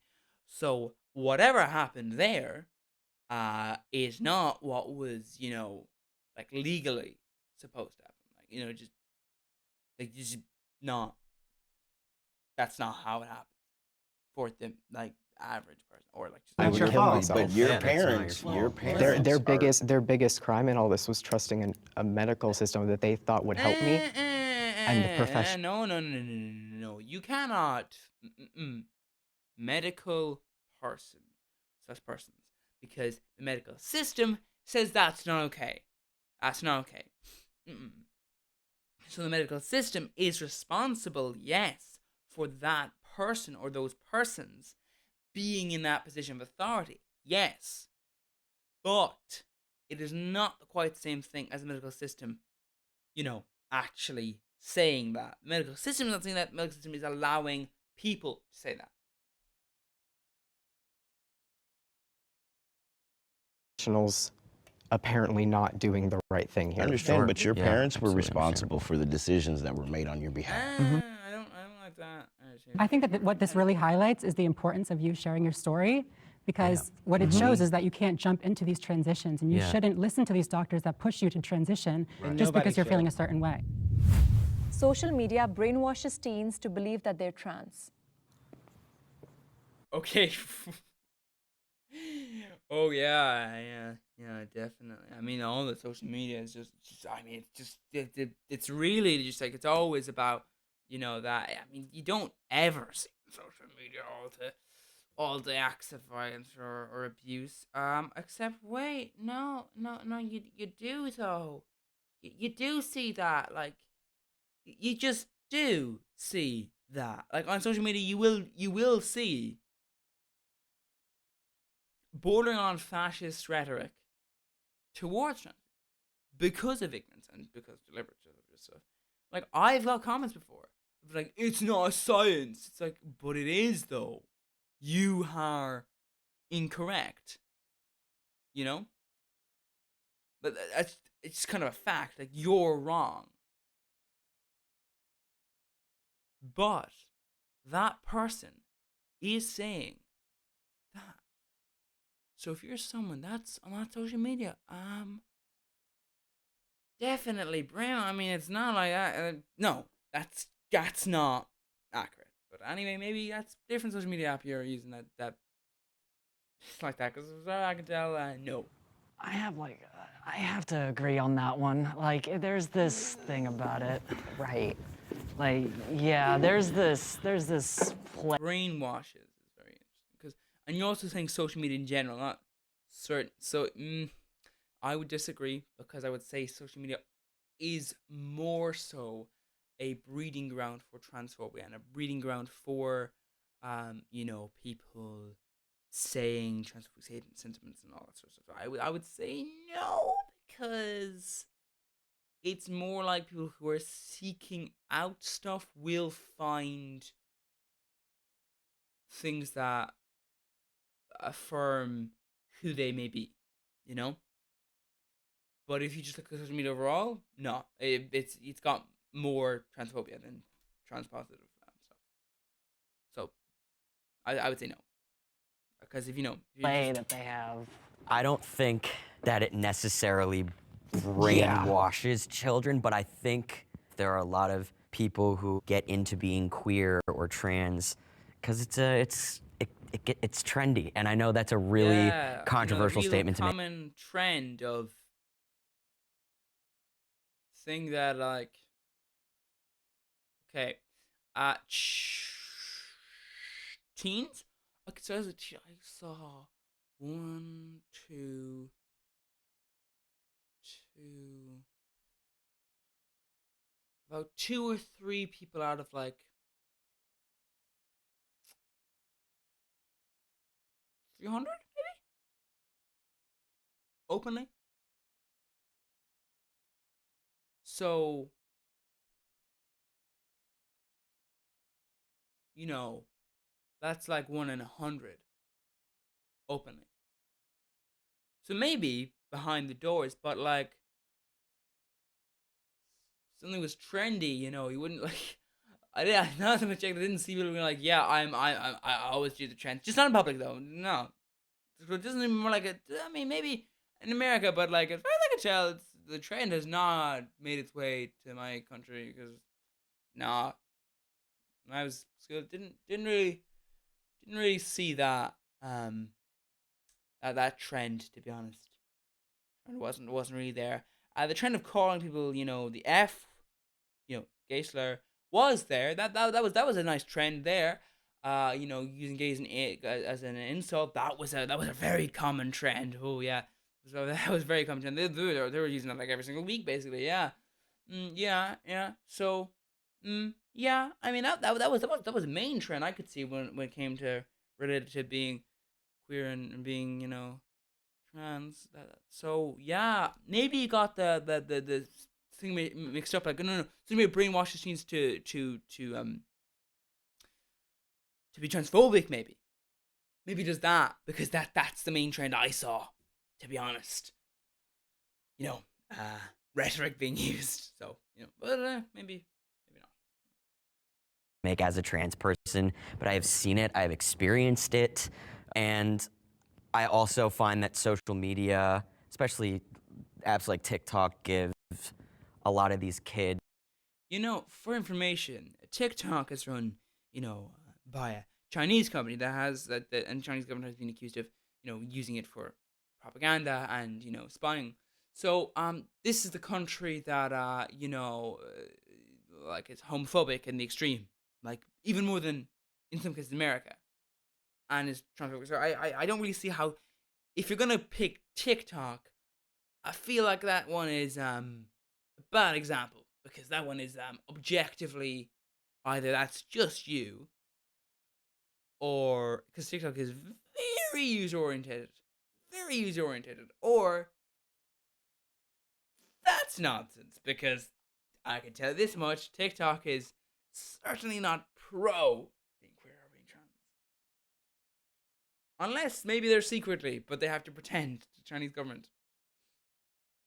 So whatever happened there, is not what was, like legally supposed to happen. Like, just not. That's not how it happens for the average person, or like just. I That's would your kill fault. myself. But your Yeah, that's not your parents, fault. your Yeah. parents, Their biggest crime in all this was trusting a medical system that they thought would help me. And the profession- No. You cannot medical person, such persons, because the medical system says that's not okay. That's not okay. So the medical system is responsible, yes, for that person or those persons being in that position of authority, yes, but it is not quite the same thing as the medical system, actually saying that. The medical system is not saying that. The medical system is allowing people to say that. Professionals apparently not doing the right thing I here. understand, Sure. but your Yeah, parents were absolutely responsible for the decisions that were made on your behalf. I don't like that. I think that what this really highlights is the importance of you sharing your story, because what it shows is that you can't jump into these transitions, and you Yeah. shouldn't listen to these doctors that push you to transition just Nobody because you're feeling a should. certain way. Social media brainwashes teens to believe that they're trans. Okay. Oh yeah, definitely. I mean, all the social media is just I mean, it's really just like, it's always about, that. I mean, you don't ever see on social media all the acts of violence or abuse. Except, wait, no, you do though. You do see that, like, you just do see that. Like, on social media, you will see bordering on fascist rhetoric towards trans because of ignorance and because deliberate stuff. Like, I've got comments before. It's like, it's not a science. It's like, but it is, though. You are incorrect. You know? But it's kind of a fact. Like, you're wrong. But that person is saying that. So if you're someone that's on that social media, definitely brain. I mean, it's not like that. No, that's not accurate. But anyway, maybe that's different social media app you're using that it's like that. Because as far as I can tell, no. I have to agree on that one. Like, there's this thing about it. Right. Like, yeah, there's this Brainwashes is very interesting because, and you're also saying social media in general, not certain. So, I would disagree because I would say social media is more so a breeding ground for transphobia and a breeding ground for, people saying transphobic sentiments and all that sort of stuff. So I would say no because it's more like people who are seeking out stuff will find things that affirm who they may be, you know. But if you just look at social media overall, no, it's got more transphobia than transpositive stuff. So I would say no, because if play that they have. I don't think that it necessarily Yeah. brainwashes children, but I think there are a lot of people who get into being queer or trans because it's trendy, and I know that's a really controversial the real statement to make. common trend of thing that like okay, teens. Okay, so as a teen, I saw one, two, about two or three people out of like 300 maybe openly. So that's like 1 in 100 openly. So maybe behind the doors, but like something was trendy, you wouldn't like. I didn't. Not so much. I didn't see people being like, "Yeah, I always do the trend." Just not in public though. No, it doesn't even more like a. I mean, maybe in America, but like as far as I can tell, the trend has not made its way to my country because, nah, when I was school, didn't really see that that trend, to be honest. It wasn't really there. The trend of calling people, the F, gay slur was there. That was a nice trend there. Using gays as an insult. That was a very common trend. Oh yeah, so that was very common trend. They were using it like every single week, basically. Yeah, yeah. So, yeah. I mean that was the main trend I could see when it came to related to being queer and being trans. So yeah, maybe you got the thing mixed up. Like no, somebody brainwashes teens to be transphobic. Maybe does that because that's the main trend I saw. To be honest, you know, rhetoric being used. So but maybe not. Make as a trans person, but I have seen it, I have experienced it, and I also find that social media, especially apps like TikTok, give a lot of these kids. For information, TikTok is run, by a Chinese company and the Chinese government has been accused of, using it for propaganda and, spying. So, this is the country that, like is homophobic in the extreme, like even more than in some cases America, and is transphobic. So I don't really see how, if you're gonna pick TikTok, I feel like that one is a bad example because that one is objectively either that's just you or because TikTok is very user oriented very user oriented, or that's nonsense, because I can tell you this much: TikTok is certainly not pro being queer or being trans. Unless maybe they're secretly, but they have to pretend to the Chinese government.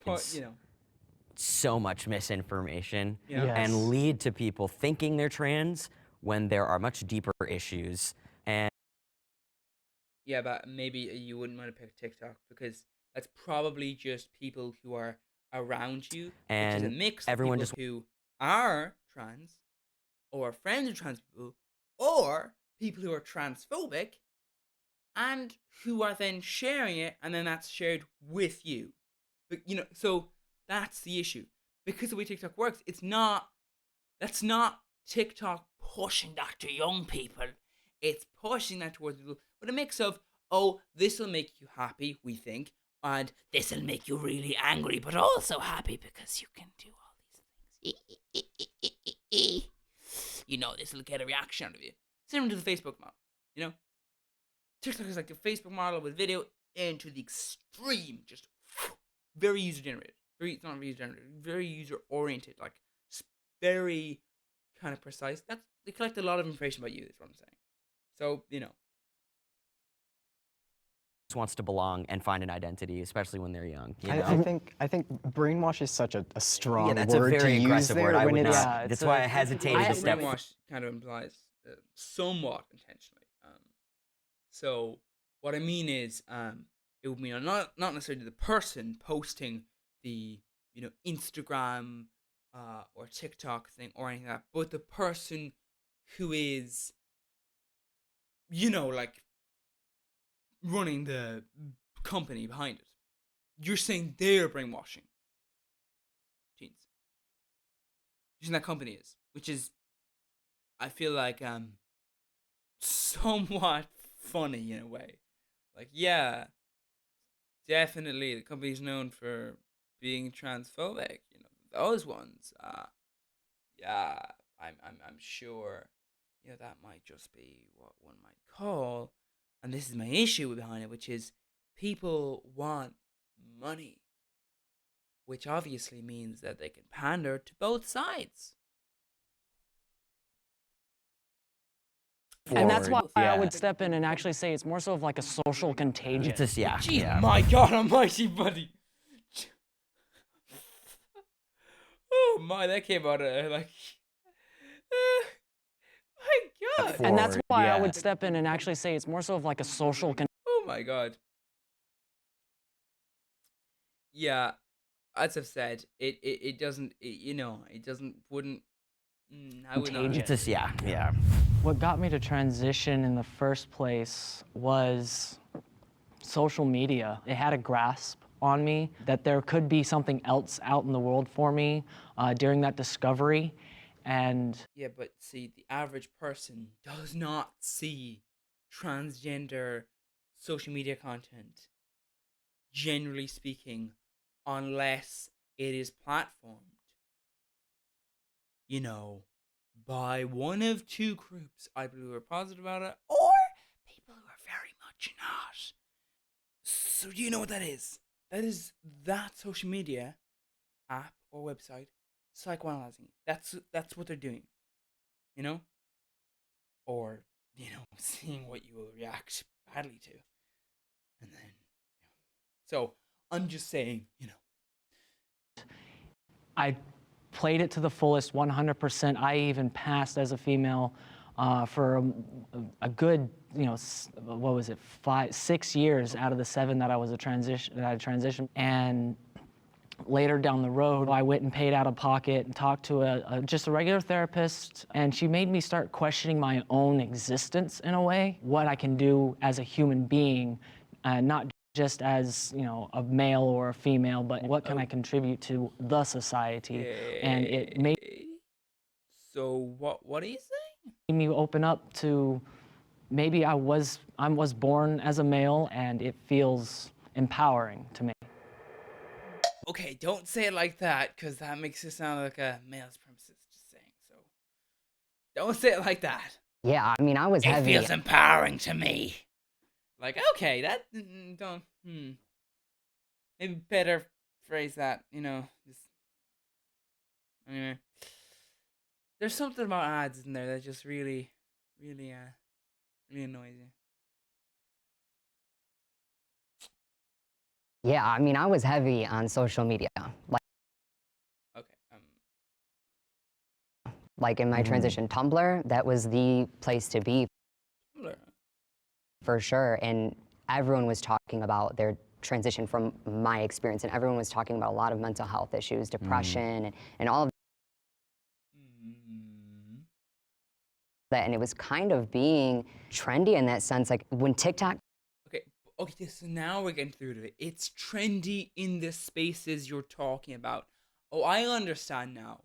But, It's you know. so much misinformation Yeah. Yes. and lead to people thinking they're trans when there are much deeper issues. And Yeah, but maybe you wouldn't want to pick TikTok because that's probably just people who are around you, which is a And mix of everyone people just who are trans, or friends of trans people, or people who are transphobic, and who are then sharing it, and then that's shared with you. But, you know, so that's the issue. Because the way TikTok works, that's not TikTok pushing that to young people. It's pushing that towards people with a mix of, oh, this will make you happy, we think, and this will make you really angry, but also happy because you can do all these things. You know, this will get a reaction out of you. Similar to the Facebook model, you know? TikTok is like the Facebook model with video into the extreme, just very user generated. It's not user generated, very user oriented, like very kind of precise. They collect a lot of information about you. Is what I'm saying. So, you know, wants to belong and find an identity, especially when they're young. You know? I think brainwash is such a strong yeah, that's a word to very use aggressive there word. I when would it's not. That's why I hesitated to step. brainwash kind of implies somewhat intentionally. So what I mean is, it would mean not necessarily the person posting the, you know, Instagram or TikTok thing or anything like that, but the person who is, you know, like running the company behind it. You're saying they're brainwashing teens. You're saying that company is, which is, I feel like, somewhat funny in a way. Like, yeah, definitely the company's known for being transphobic. You know, those ones. Yeah, I'm sure. You know, that might just be what one might call, and this is my issue behind it, which is people want money, which obviously means that they can pander to both sides. And that's why Forward, I yeah. would step in and actually say it's more so of like a social contagion. It's just, yeah, Jeez, yeah. my God almighty, buddy. Oh my, that came out of like... my God. And that's why I yeah. would step in and actually say it's more so of like a social contagion. Oh my God. Yeah, as I've said, it doesn't, you know, it doesn't, wouldn't, I would not. It's just, yeah, yeah. What got me to transition in the first place was social media. It had a grasp on me that there could be something else out in the world for me during that discovery. And Yeah, but see, the average person does not see transgender social media content, generally speaking, unless it is platformed, you know, by one of two groups, either who are positive about it or people who are very much not. So do you know what that is? That social media app or website psychoanalyzing. That's what they're doing. You know? Or, you know, seeing what you will react badly to. And then, you know. So, I'm just saying, you know. I played it to the fullest, 100%. I even passed as a female for a good, you know, what was it, 6 years out of the 7 that I was transitioned. And later down the road, I went and paid out of pocket and talked to just a regular therapist, and she made me start questioning my own existence in a way, what I can do as a human being, not just as, you know, a male or a female, but what can I contribute to the society? And it made So what are you saying? me open up to maybe I was born as a male, and it feels empowering to me. Okay, don't say it like that, because that makes it sound like a male supremacist. Just saying. So don't say it like that. Yeah, I mean, I was It heavy. feels empowering to me. Like, okay, that don't maybe better phrase that. Just anyway. There's something about ads in there that just really, really, really annoys you. Yeah, I mean, I was heavy on social media. Okay. Like in my transition, Tumblr, that was the place to be Tumblr. for sure. And everyone was talking about their transition from my experience, and everyone was talking about a lot of mental health issues, depression, and all of that. And it was kind of being trendy in that sense. Like when TikTok Okay. Okay. So now we're getting through to it. It's trendy in the spaces you're talking about. Oh, I understand now.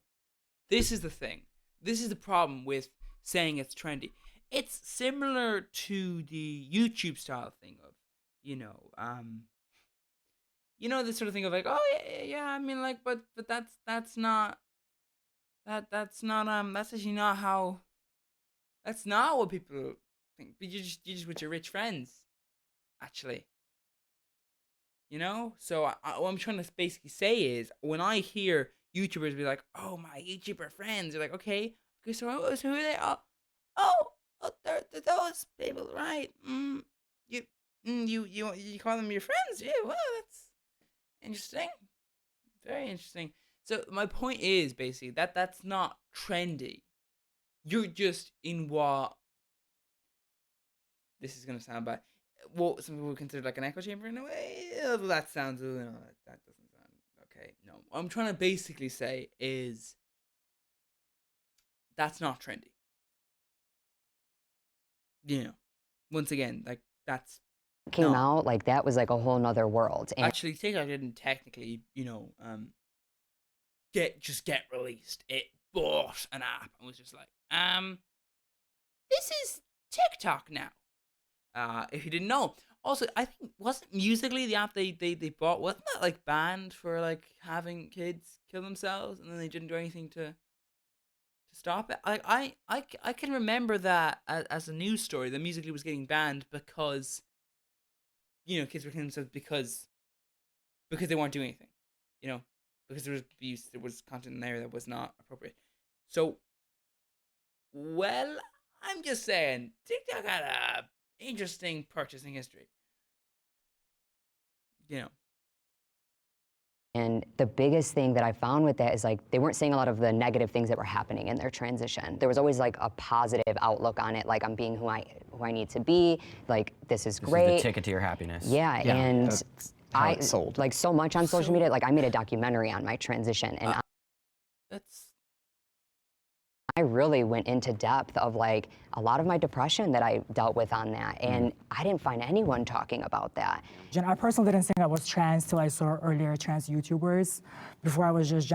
This is the thing. This is the problem with saying it's trendy. It's similar to the YouTube style thing of, this sort of thing of like, oh yeah. I mean, like, but that's not that's actually not how. That's not what people think. But you just with your rich friends, actually. So what I'm trying to basically say is when I hear YouTubers be like, "Oh, my YouTuber friends," you're like, okay, so who are they? Oh, they're those people, right? You, you call them your friends? Yeah, well, that's interesting, very interesting. So my point is basically that's not trendy. You're just in what this is gonna sound bad. What some people would consider like an echo chamber in a way. That sounds that doesn't sound okay. No, what I'm trying to basically say is that's not trendy. Once again, like that's came no. out, like that was like a whole nother world. And Actually, TikTok didn't technically, get released. It bought an app and was just like, this is TikTok now. If you didn't know. Also, I think wasn't Musically the app they bought, wasn't that like banned for like having kids kill themselves, and then they didn't do anything to stop it? Like I can remember that as a news story that Musically was getting banned because kids were killing themselves because they weren't doing anything, because there was abuse, there was content in there that was not appropriate. So, well, I'm just saying TikTok had a interesting purchasing history. And the biggest thing that I found with that is like they weren't saying a lot of the negative things that were happening in their transition. There was always like a positive outlook on it, like I'm being who I need to be, like this is great. This is the ticket to your happiness. Yeah, and how it's sold. like so much on social media. Like I made a documentary on my transition, and I really went into depth of like a lot of my depression that I dealt with on that, and I didn't find anyone talking about that. I personally didn't think I was trans till I saw earlier trans YouTubers. Before I was just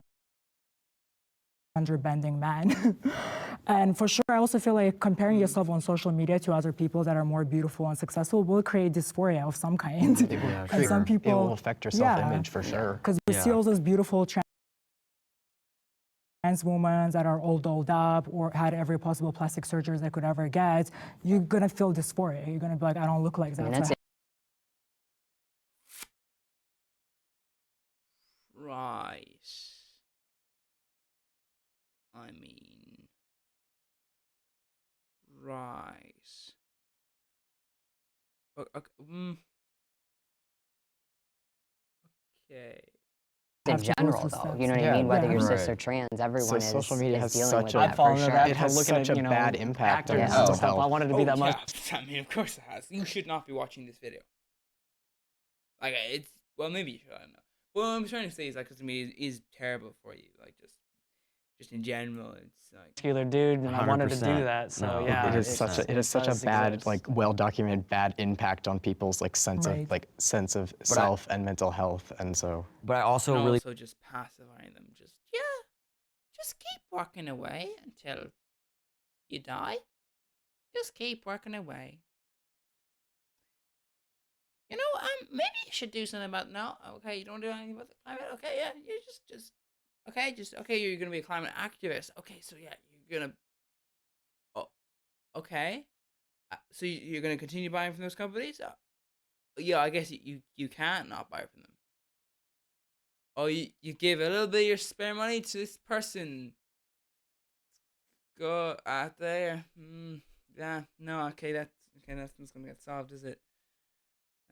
gender bending man. And for sure, I also feel like comparing yourself on social media to other people that are more beautiful and successful will create dysphoria of some kind. And some people, it will affect your self-image for sure. Because we see all those beautiful trans women that are all dolled up or had every possible plastic surgery they could ever get, you're gonna feel dysphoria. You're gonna be like, I don't look like that. And that's it. Right. I mean, right. Okay. In general, though, you know what I mean? Whether you're cis or trans, everyone so social media has dealing such with a that for sure. it has such a bad impact on mental health. I wanted to be that much. Yeah. I mean, of course it has. You should not be watching this video. Like, it's, well, maybe you should, I don't know. What I'm trying to say is, like, because to me, it is terrible for you. Like, just in general, it's like... Muscular dude, and I wanted to do 100%. that, so No, yeah. It is such a bad, like, well-documented bad impact on people's like sense of self and mental health, and so. But I also and really also just pacifying them. Just keep working away until you die. Just keep working away. Maybe you should do something about no. Okay, you don't do anything about the climate. Okay, yeah, you okay. You're gonna be a climate activist. Okay, so yeah, you're gonna. Oh, okay. So you're gonna continue buying from those companies? yeah, I guess you can't not buy from them. Oh, you give a little bit of your spare money to this person. Go out there. Yeah, no, okay, that's not gonna get solved, is it?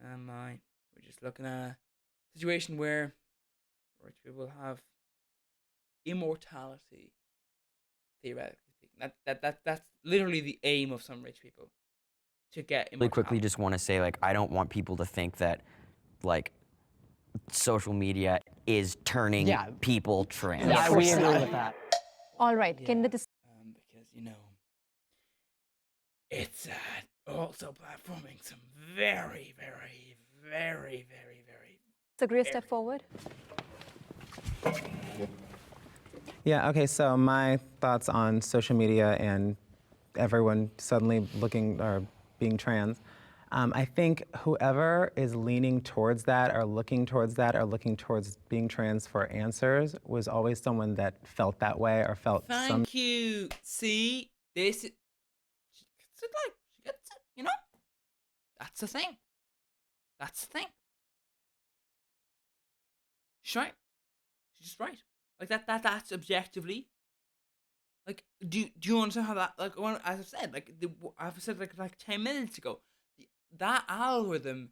We're just looking at a situation where rich people have immortality, theoretically speaking. That's literally the aim of some rich people, to get Really quickly, immortality. just want to say, like, I don't want people to think that, like, social media is turning Yeah. people trans. Yeah, we agree with that. All right, Yeah, can the because it's also platforming some very, very, very, very, very. disagree step forward? Yeah, okay, so my thoughts on social media and everyone suddenly looking or being trans. I think whoever is leaning towards that or looking towards being trans for answers was always someone that felt that way or felt some. Thank you. See, this is, she gets it, like, she gets it, you know? That's the thing. That's the thing. She's right. She's just right. Like, that's objectively. Like, do you understand how that, like, when, as I've said, I've said, like 10 minutes ago, that algorithm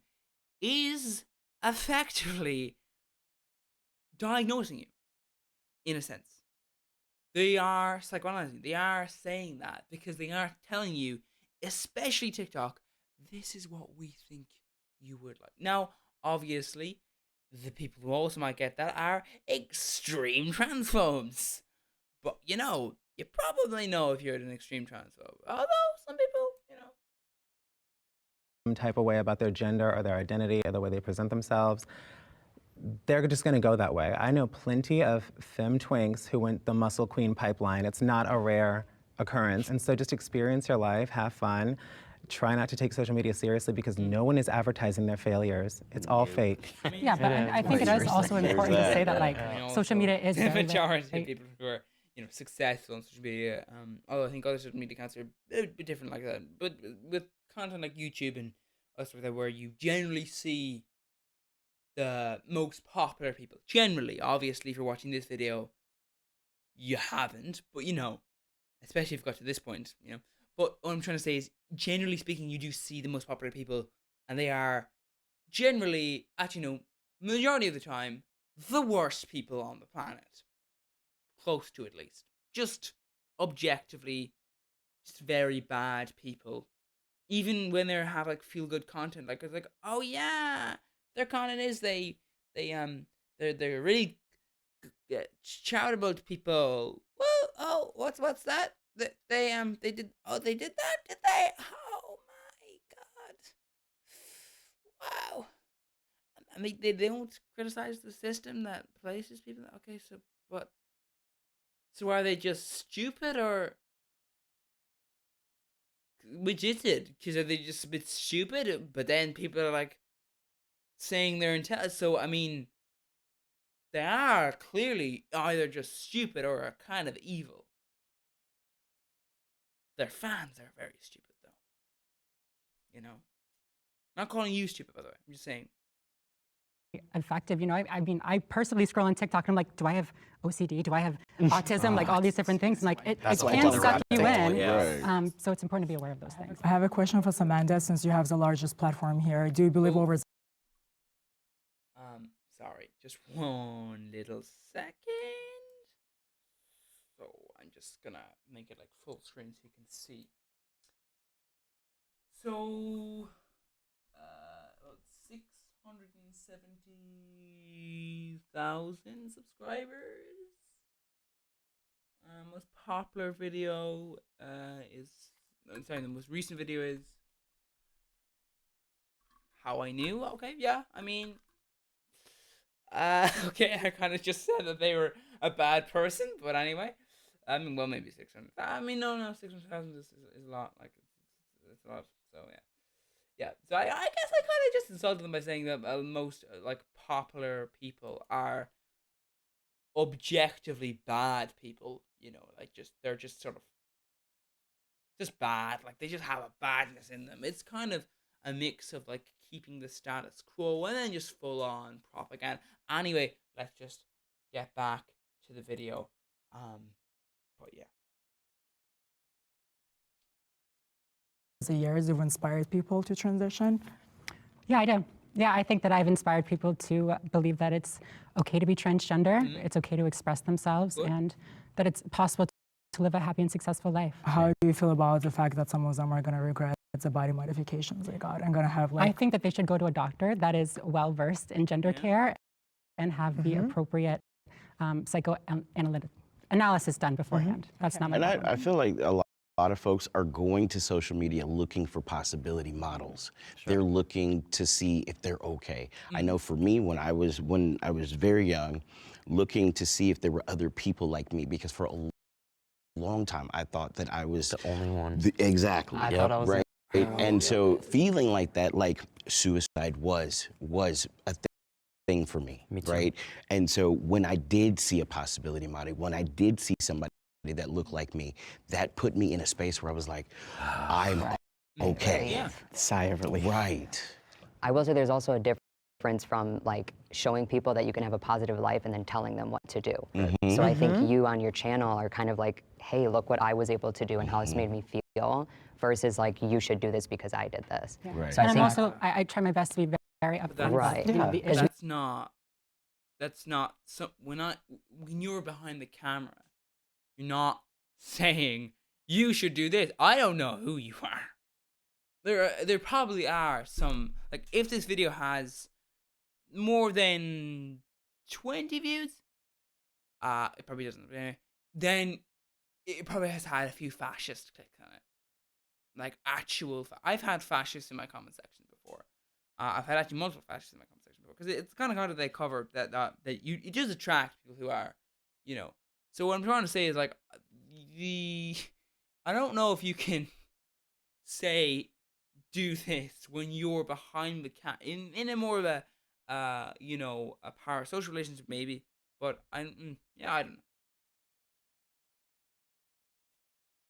is effectively diagnosing you, in a sense. They are psychoanalyzing. They are saying that because they are telling you, especially TikTok, this is what we think you would like. Now, obviously, the people who also might get that are extreme transphobes. But, you probably know if you're an extreme transphobe. Although, some people, Some type of way about their gender or their identity or the way they present themselves. They're just going to go that way. I know plenty of femme twinks who went the muscle queen pipeline. It's not a rare occurrence. And so just experience your life, have fun. Try not to take social media seriously because no one is advertising their failures. It's all fake. Yeah, but I think it is also important to say that, like, social media is the very, majority very, of people who are, successful on social media. Although I think other social media accounts are a bit different like that. But with content like YouTube and stuff like that, where you generally see the most popular people. Generally, obviously, if you're watching this video, you haven't. But especially if you've got to this point, But what I'm trying to say is, generally speaking, you do see the most popular people, and they are generally, actually, no, majority of the time, the worst people on the planet. Close to, at least. Just objectively, just very bad people. Even when they have like feel good content, like it's like, oh yeah, their content is they're really charitable to people. Well, oh, what's that? They did that, did they? Oh my god, wow. I mean, they don't criticize the system that places people. Okay, so what? So are they just stupid, or which is it? Because are they just a bit stupid? But then people are like saying they're intelligent. So I mean, they are clearly either just stupid or are kind of evil. Their fans are very stupid, though. Not calling you stupid, by the way. I'm just saying. effective. I mean, I personally scroll on TikTok and I'm like, do I have OCD? Do I have autism? Like all these different things. And like, it can suck you in. So it's important to be aware of those things. I have a question for Samantha, since you have the largest platform here. Do you believe over? Sorry, just one little second. So I'm just gonna make it like full screen so you can see. So, about 670,000 subscribers. Most popular video is. I'm sorry, the most recent video is How I Knew. Okay, yeah, I mean. Okay, I kind of just said that they were a bad person, but anyway. I mean, well, maybe 600. I mean, no, 600,000 is a lot. Like, it's a lot. So, yeah. Yeah, so I guess I kind of just insulted them by saying that most, like, popular people are objectively bad people, like, they're just sort of, just bad. Like, they just have a badness in them. It's kind of, a mix of like keeping the status quo and then just full on propaganda. Anyway, let's just get back to the video. But yeah. The years you've inspired people to transition? Yeah, I do. Yeah, I think that I've inspired people to believe that it's okay to be transgender, it's okay to express themselves, and that it's possible to live a happy and successful life. How do you feel about the fact that some of them are going to regret the body modifications they got and going to have like... I think that they should go to a doctor that is well-versed in gender care and have the appropriate psychoanalytic analysis done beforehand. That's not my And problem. I feel like a lot of folks are going to social media looking for possibility models. They're looking to see if they're okay. I know for me, when I was very young, looking to see if there were other people like me, because for a long time I thought that I was The only one. Exactly. I thought I was right. And so feeling like that, like suicide was a thing for me, right? And so when I did see a possibility model, when I did see somebody that looked like me, that put me in a space where I was like, I'm okay. Yeah. Sigh of relief. Right. I will say there's also a difference from like showing people that you can have a positive life and then telling them what to do. So I think you on your channel are kind of like, hey, look what I was able to do and how this made me feel, versus like, you should do this because I did this. Right. So And I I'm think also, I try my best to be very upfront. Right. You know, the issue. That's not so when you're behind the camera, you're not saying you should do this. I don't know who you are. There probably are some, like, if this video has more than 20 views, it probably doesn't, then it probably has had a few fascist clicks on it. Like actual, I've had fascists in my comment section before. I've had actually multiple fascists in my comment section before, because it's kind of hard that they cover that it does attract people who are, you know. So what I'm trying to say is like I don't know if you can say do this when you're behind the in a more of a a parasocial relationship maybe, but I don't know.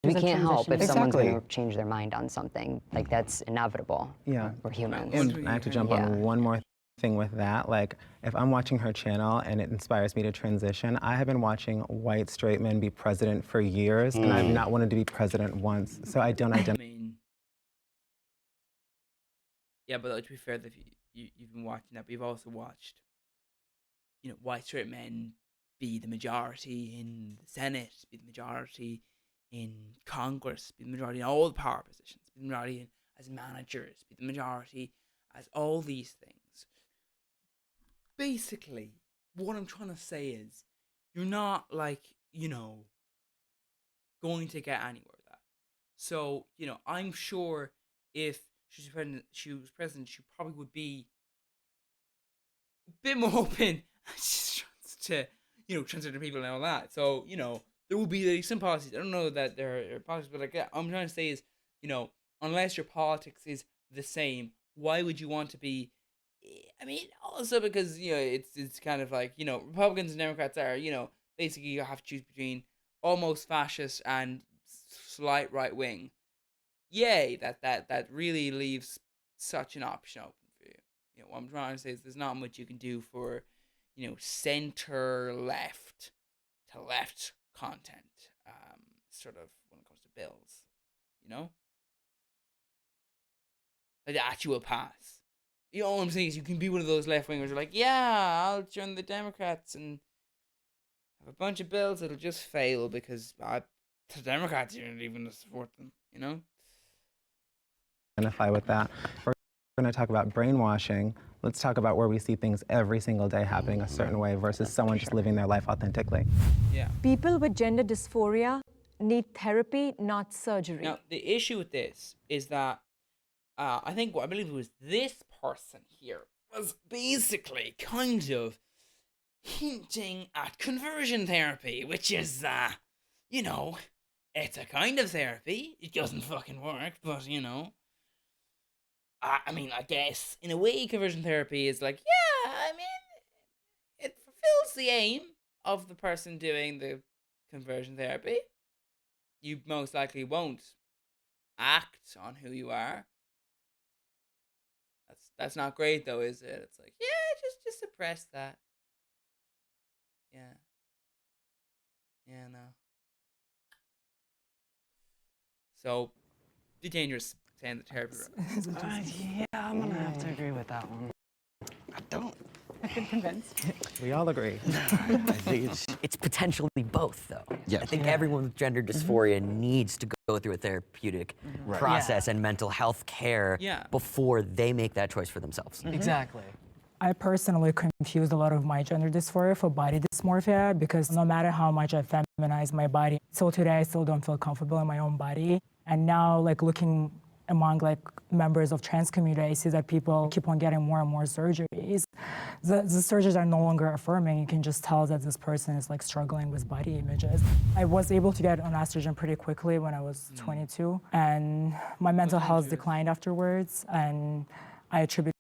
we can't help if someone's Exactly. going to change their mind on something. Like, that's inevitable. Yeah. We're humans. And I have to jump on one more thing with that. Like, if I'm watching her channel and it inspires me to transition, I have been watching white straight men be president for years, and I've not wanted to be president once. So I don't identify. Yeah, but to be fair, if you've been watching that, but you've also watched, white straight men be the majority in the Senate, be the majority in Congress, be the majority in all the power positions, be the majority as managers, be the majority as all these things. Basically, what I'm trying to say is, you're not like, going to get anywhere with that. So, I'm sure if she was president, she probably would be a bit more open to, transgender people and all that. So, there will be some policies. I don't know that there are policies, but like, I'm trying to say is, unless your politics is the same, why would you want to be? I mean, also because it's kind of like Republicans and Democrats are basically you have to choose between almost fascist and slight right wing. Yay, that really leaves such an option open for you. What I'm trying to say is there's not much you can do for center left to left content, sort of when it comes to bills, like the actual pass. All I'm saying is you can be one of those left wingers who are like, yeah, I'll join the Democrats and have a bunch of bills that'll just fail because the Democrats aren't even to support them, Identify with that. We're going to talk about brainwashing. Let's talk about where we see things every single day happening a certain way versus someone just living their life authentically. Yeah. People with gender dysphoria need therapy, not surgery. Now, the issue with this is that I believe it was this person here was basically kind of hinting at conversion therapy, which is, it's a kind of therapy. It doesn't fucking work, but, I guess, in a way, conversion therapy is like, it fulfills the aim of the person doing the conversion therapy. You most likely won't act on who you are. That's not great though, is it? It's like, yeah, just suppress that. Yeah. Yeah, no. So, the dangerous saying the therapy. Yeah, I'm gonna have to agree with that one. I don't. I've been convinced. We all agree. I think It's potentially both, though. Yes. I think Yeah. everyone with gender dysphoria needs to go through a therapeutic process Yeah. and mental health care Yeah. before they make that choice for themselves. Exactly. I personally confused a lot of my gender dysphoria for body dysmorphia because no matter how much I feminize my body, till today I still don't feel comfortable in my own body. And now, like looking among like members of trans community, I see that people keep on getting more and more surgeries. The surgeries are no longer affirming. You can just tell that this person is like struggling with body images. I was able to get on estrogen pretty quickly when I was 22, and my mental health declined afterwards. And I attribute.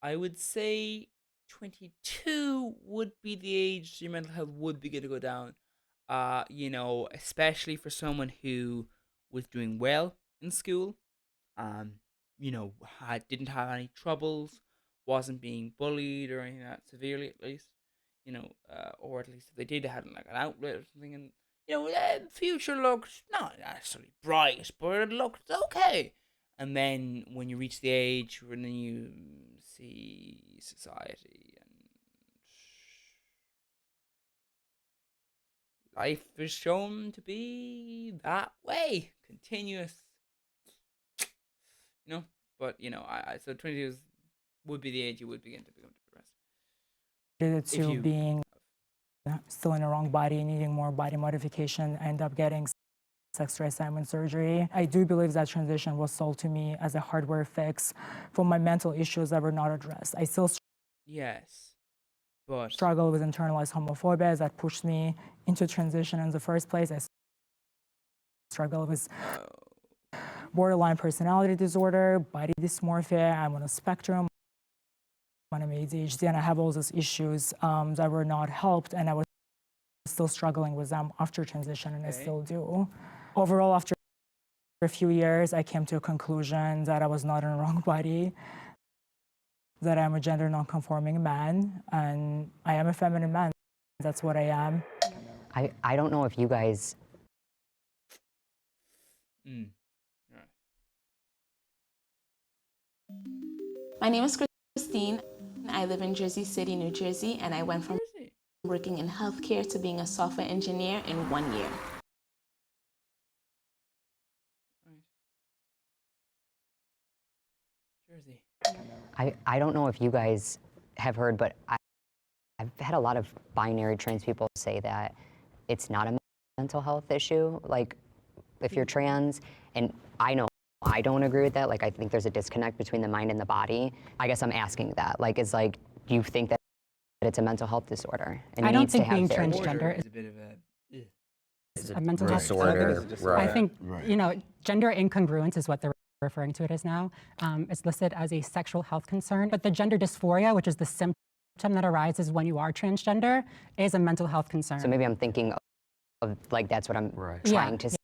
I would say 22 would be the age your mental health would begin to go down. Especially for someone who was doing well in school, um, didn't have any troubles, wasn't being bullied or anything that severely at least, or at least if they did, they had like an outlet or something, and future looked not necessarily bright, but it looked okay. And then when you reach the age when you see society and life is shown to be that way, continuous. But I so 22 would be the age you would begin to become depressed. Related to being still in the wrong body, needing more body modification, end up getting sex reassignment surgery. I do believe that transition was sold to me as a hardware fix for my mental issues that were not addressed. I still Yes, but struggle with internalized homophobia that pushed me into transition in the first place. I struggle with borderline personality disorder, body dysmorphia. I'm on a spectrum. I'm on ADHD, and I have all those issues that were not helped, and I was still struggling with them after transition, and I still do. Overall, after a few years, I came to a conclusion that I was not in the wrong body, that I'm a gender non-conforming man, and I am a feminine man. That's what I am. I don't know if you guys. My name is Christine. I live in Jersey City, New Jersey, and I went from working in healthcare to being a software engineer in 1 year. Jersey. I don't know if you guys have heard, but I've had a lot of binary trans people say that it's not a mental health issue. Like, if you're trans, and I know I don't agree with that. Like, I think there's a disconnect between the mind and the body. I guess I'm asking that. Like, do you think that it's a mental health disorder? And I it don't needs think to have being therapy? transgender is a bit of a a mental health disorder. I think, gender incongruence is what they're referring to it as now. It's listed as a sexual health concern, but the gender dysphoria, which is the symptom that arises when you are transgender, is a mental health concern. So maybe I'm thinking of like, that's what I'm trying to say.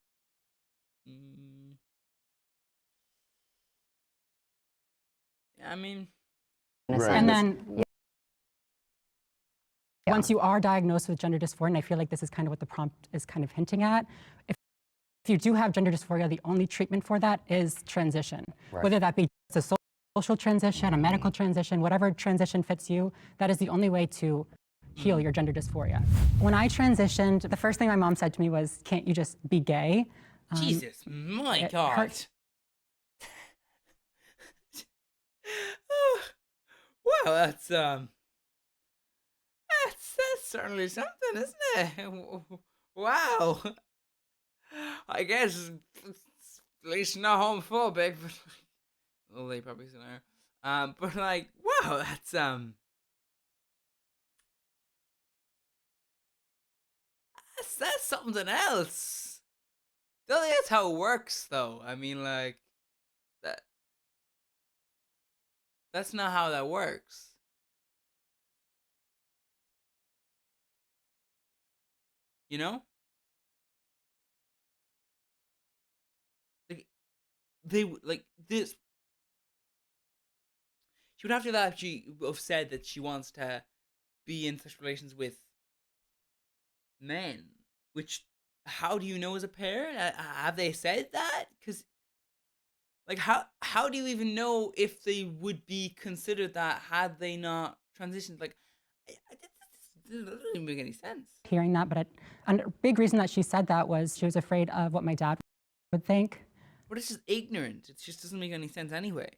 I mean, And then once you are diagnosed with gender dysphoria, and I feel like this is kind of what the prompt is kind of hinting at, if you do have gender dysphoria, the only treatment for that is transition. Whether that be a social transition, a medical transition, whatever transition fits you, that is the only way to heal your gender dysphoria. When I transitioned, the first thing my mom said to me was, "Can't you just be gay?" Jesus, my it God. hurt. Well, that's certainly something, isn't it? Wow. I guess it's at least not homophobic, but well, they probably still are. But like, wow, that's something else. That's how it works, though. I mean, like that's not how that works. You know? Like, they like this She would have to have said that she wants to be in such relations with men, which, how do you know as a parent? Have they said that? Because, like, how do you even know if they would be considered that had they not transitioned? Like, that doesn't even make any sense. Hearing that, but and a big reason that she said that was she was afraid of what my dad would think. But it's just ignorant. It just doesn't make any sense anyway.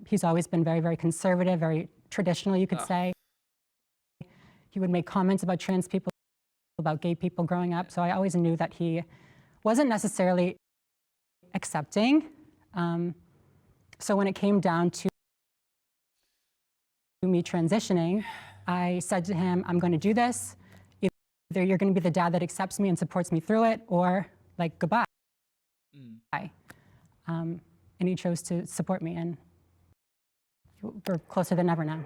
He's always been very, very conservative, very traditional, you could say. He would make comments about trans people, about gay people growing up. So I always knew that he wasn't necessarily accepting. So when it came down to me transitioning, I said to him, I'm going to do this. Either you're going to be the dad that accepts me and supports me through it, or like, goodbye. And he chose to support me, and we're closer than ever now.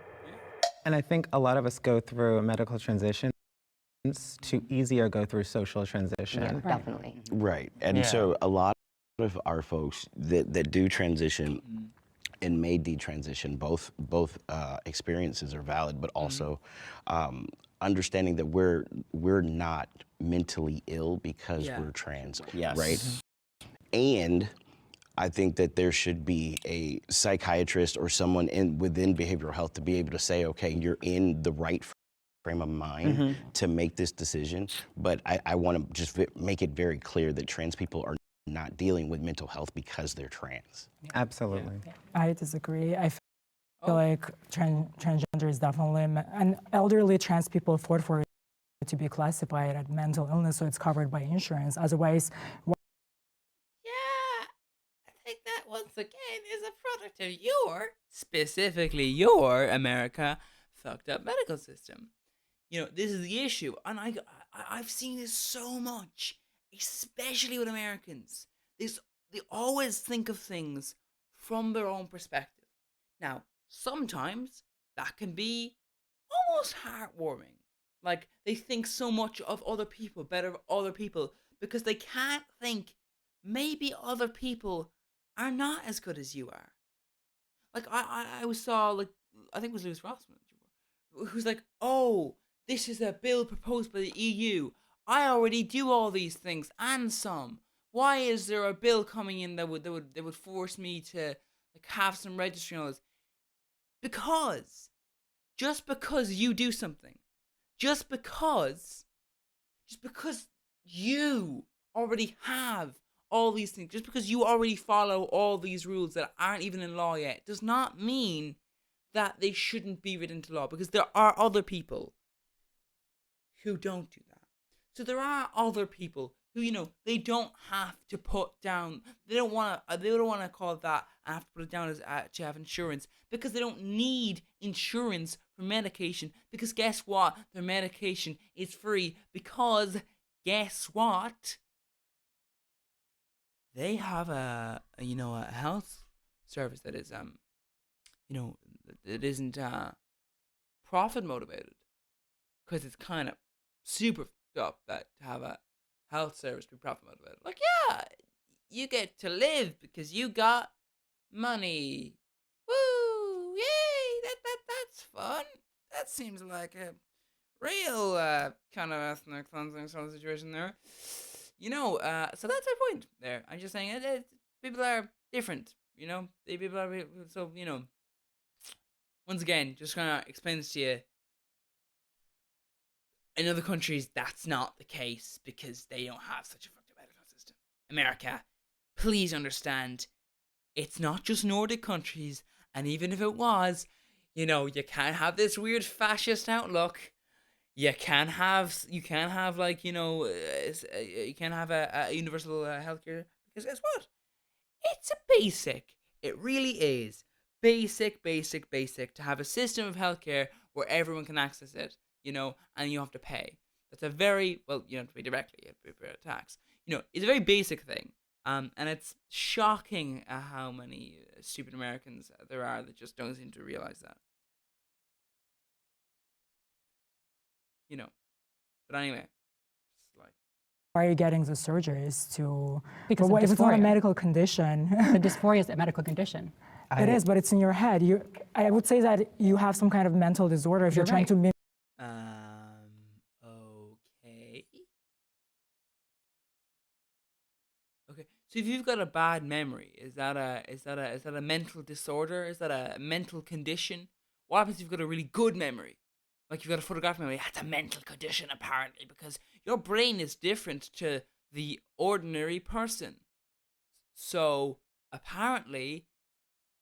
And I think a lot of us go through medical transitions to easier go through social transition. Yeah, definitely. Right. And so a lot of our folks that do transition and may detransition, both experiences are valid, but also understanding that we're not mentally ill because we're trans. Yes. Right? And I think that there should be a psychiatrist or someone within behavioral health to be able to say, okay, you're in the right frame of mind to make this decision. But I want to just make it very clear that trans people are not dealing with mental health because they're trans. Absolutely. I disagree. I feel like transgender is definitely, and elderly trans people afford for it to be classified as mental illness, so it's covered by insurance. Otherwise, I think that once again is a product of specifically your America, fucked up medical system. You know, this is the issue, and I've seen this so much, especially with Americans. They always think of things from their own perspective. Now, sometimes that can be almost heartwarming. Like, they think so much of other people, better of other people, because they can't think maybe other people are not as good as you are. Like, I saw, like, I think it was Lewis Rossman, who's like, oh, this is a bill proposed by the EU. I already do all these things and some. Why is there a bill coming in that would force me to, like, have some registry on this? Because just because you do something, just because you already have all these things, just because you already follow all these rules that aren't even in law yet, does not mean that they shouldn't be written into law, because there are other people who don't do that. So there are other people who, you know, they don't have to put down, they don't want to call it that, and have to put it down as to have insurance, because they don't need insurance for medication, because guess what? Their medication is free, because guess what? They have a health service that is it isn't profit motivated, because it's kind of super up that to have a health service be profit motivated. Like, yeah, you get to live because you got money. Woo! Yay! That's fun. That seems like a real kind of ethnic cleansing sort of situation there. You know, so that's my point there. I'm just saying people are different. You know, people are, so, you know. Once again, just gonna explain this to you. In other countries, that's not the case because they don't have such a fucked up medical system. America, please understand, it's not just Nordic countries, and even if it was, you know, you can't have this weird fascist outlook. You can have like, you know, you can have a universal healthcare, because guess what? It's a basic. It really is basic to have a system of healthcare where everyone can access it, you know, and you have to pay. That's a very, well, you don't have to pay directly, you have to pay a tax. You know, it's a very basic thing. And it's shocking how many stupid Americans there are that just don't seem to realize that. You know. But anyway, just like, why are you getting the surgeries to? Because but of if it's not a dysphoria. medical condition. The dysphoria is a medical condition. It is, but it's in your head. I would say that you have some kind of mental disorder if you're trying to mimic. Okay. Okay. So if you've got a bad memory, is that a mental disorder? Is that a mental condition? What happens if you've got a really good memory? Like you've got a photographic memory, that's a mental condition apparently, because your brain is different to the ordinary person. So apparently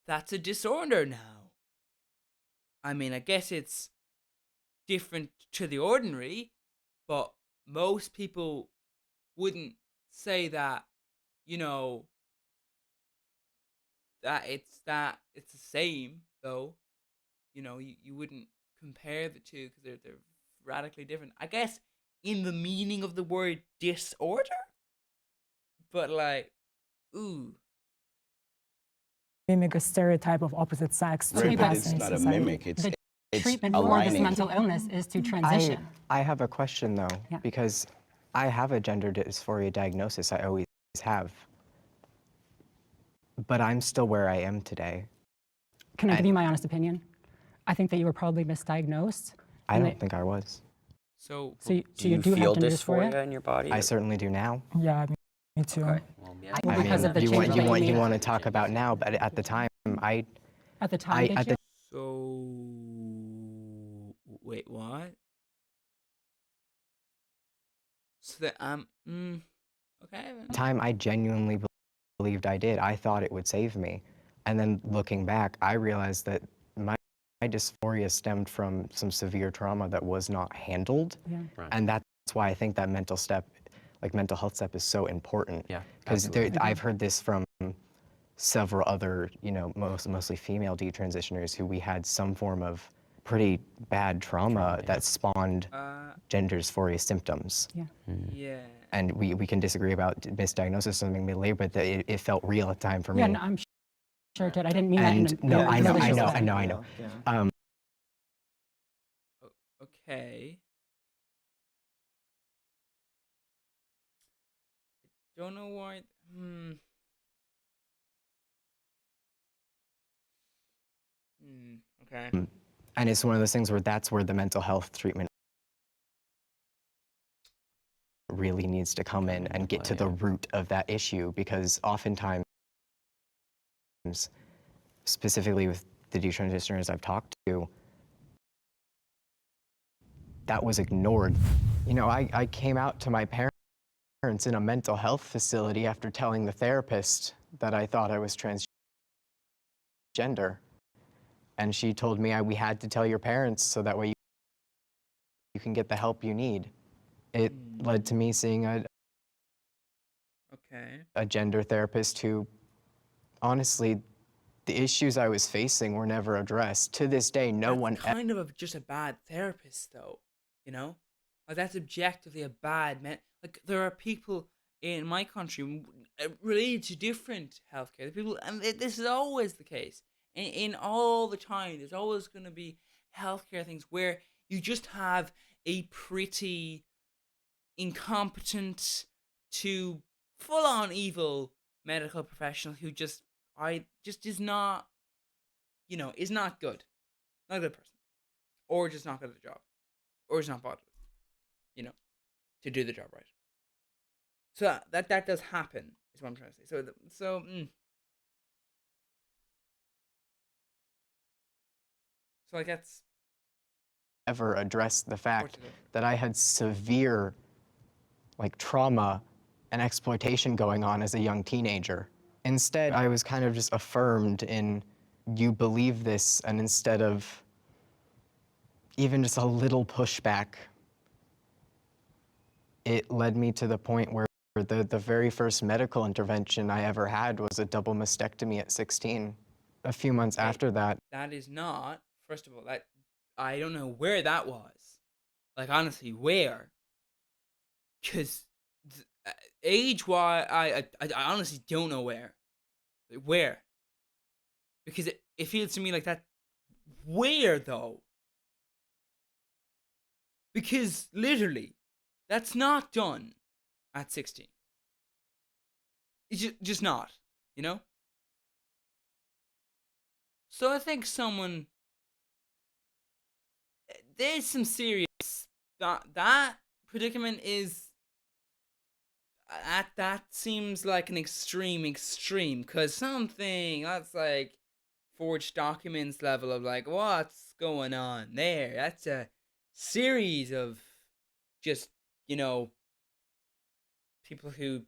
that's a disorder now. I mean, I guess it's different to the ordinary, but most people wouldn't say that, you know, that it's the same though. You know, you wouldn't compare the two because they're radically different. I guess in the meaning of the word disorder, but like, ooh, Mimic a stereotype of opposite sex to Right, but pass it's in not a society. mimic. It's Treatment for this aligning. mental illness is to transition. I have a question though, because I have a gender dysphoria diagnosis. I always have. But I'm still where I am today. Can I give you my honest opinion? I think that you were probably misdiagnosed. I don't think I was. So you Do you do feel have gender dysphoria? dysphoria in your body? I certainly do now. Yeah, me too. Well, I Because mean, of the you changes that you made. want to talk about now, but at the time, At the time, did you? So wait, what? So that okay. time I genuinely believed I did. I thought it would save me. And then looking back, I realized that my dysphoria stemmed from some severe trauma that was not handled. Yeah. Right. And that's why I think that mental health step is so important. Yeah, Because I've heard this from several other, mostly female detransitioners who we had some form of pretty bad trauma that spawned gender dysphoria symptoms. Yeah. Yeah. And we can disagree about misdiagnosis or something later, but it felt real at the time for me. Yeah, no, I'm sure it did. I didn't mean that in And a no, I know. Yeah. Okay. Don't know why. Okay. And it's one of those things where that's where the mental health treatment really needs to come in and get to the root of that issue, because oftentimes, specifically with the detransitioners I've talked to, that was ignored. I came out to my parents in a mental health facility after telling the therapist that I thought I was transgender. And she told me we had to tell your parents so that way you can get the help you need. It led to me seeing a gender therapist who, honestly, the issues I was facing were never addressed. To this day, no one. Kind of just a bad therapist, though. Like that's objectively a bad man. Like there are people in my country related to different healthcare people, and this is always the case. In all the time, there's always going to be healthcare things where you just have a pretty incompetent to full-on evil medical professional who just is not, is not good, not a good person, or just not good at the job, or is not bothered, to do the job right. So that does happen, is what I'm trying to say. So like that's ever addressed the fact that I had severe trauma and exploitation going on as a young teenager. Instead, I was kind of just affirmed in, you believe this, and instead of even just a little pushback, it led me to the point where the very first medical intervention I ever had was a double mastectomy at 16. A few months after that. That is not, first of all, that I don't know where that was. Like honestly, where? Because age-wise, I honestly don't know where. Where? Because it feels to me like that. Where though? Because literally, that's not done at 16. It's just not, So I think there's some serious that predicament is that seems like an extreme because something that's like forged documents level of like what's going on there. That's a series of just people who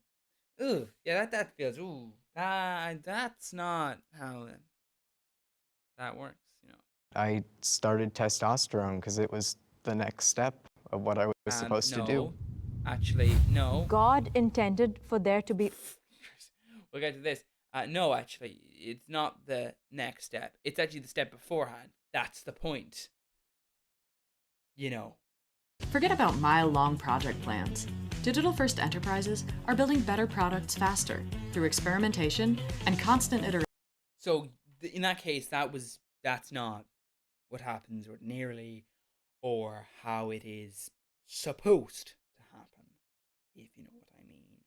ooh yeah that feels ooh that's not how that works. I started testosterone because it was the next step of what I was supposed to do. No, actually no. God intended for there to be. We'll get to this. No, actually, it's not the next step. It's actually the step beforehand. That's the point. Forget about mile-long project plans. Digital-first enterprises are building better products faster through experimentation and constant iteration. So in that case, that's not what happens ordinarily, or how it is supposed to happen, if you know what I mean.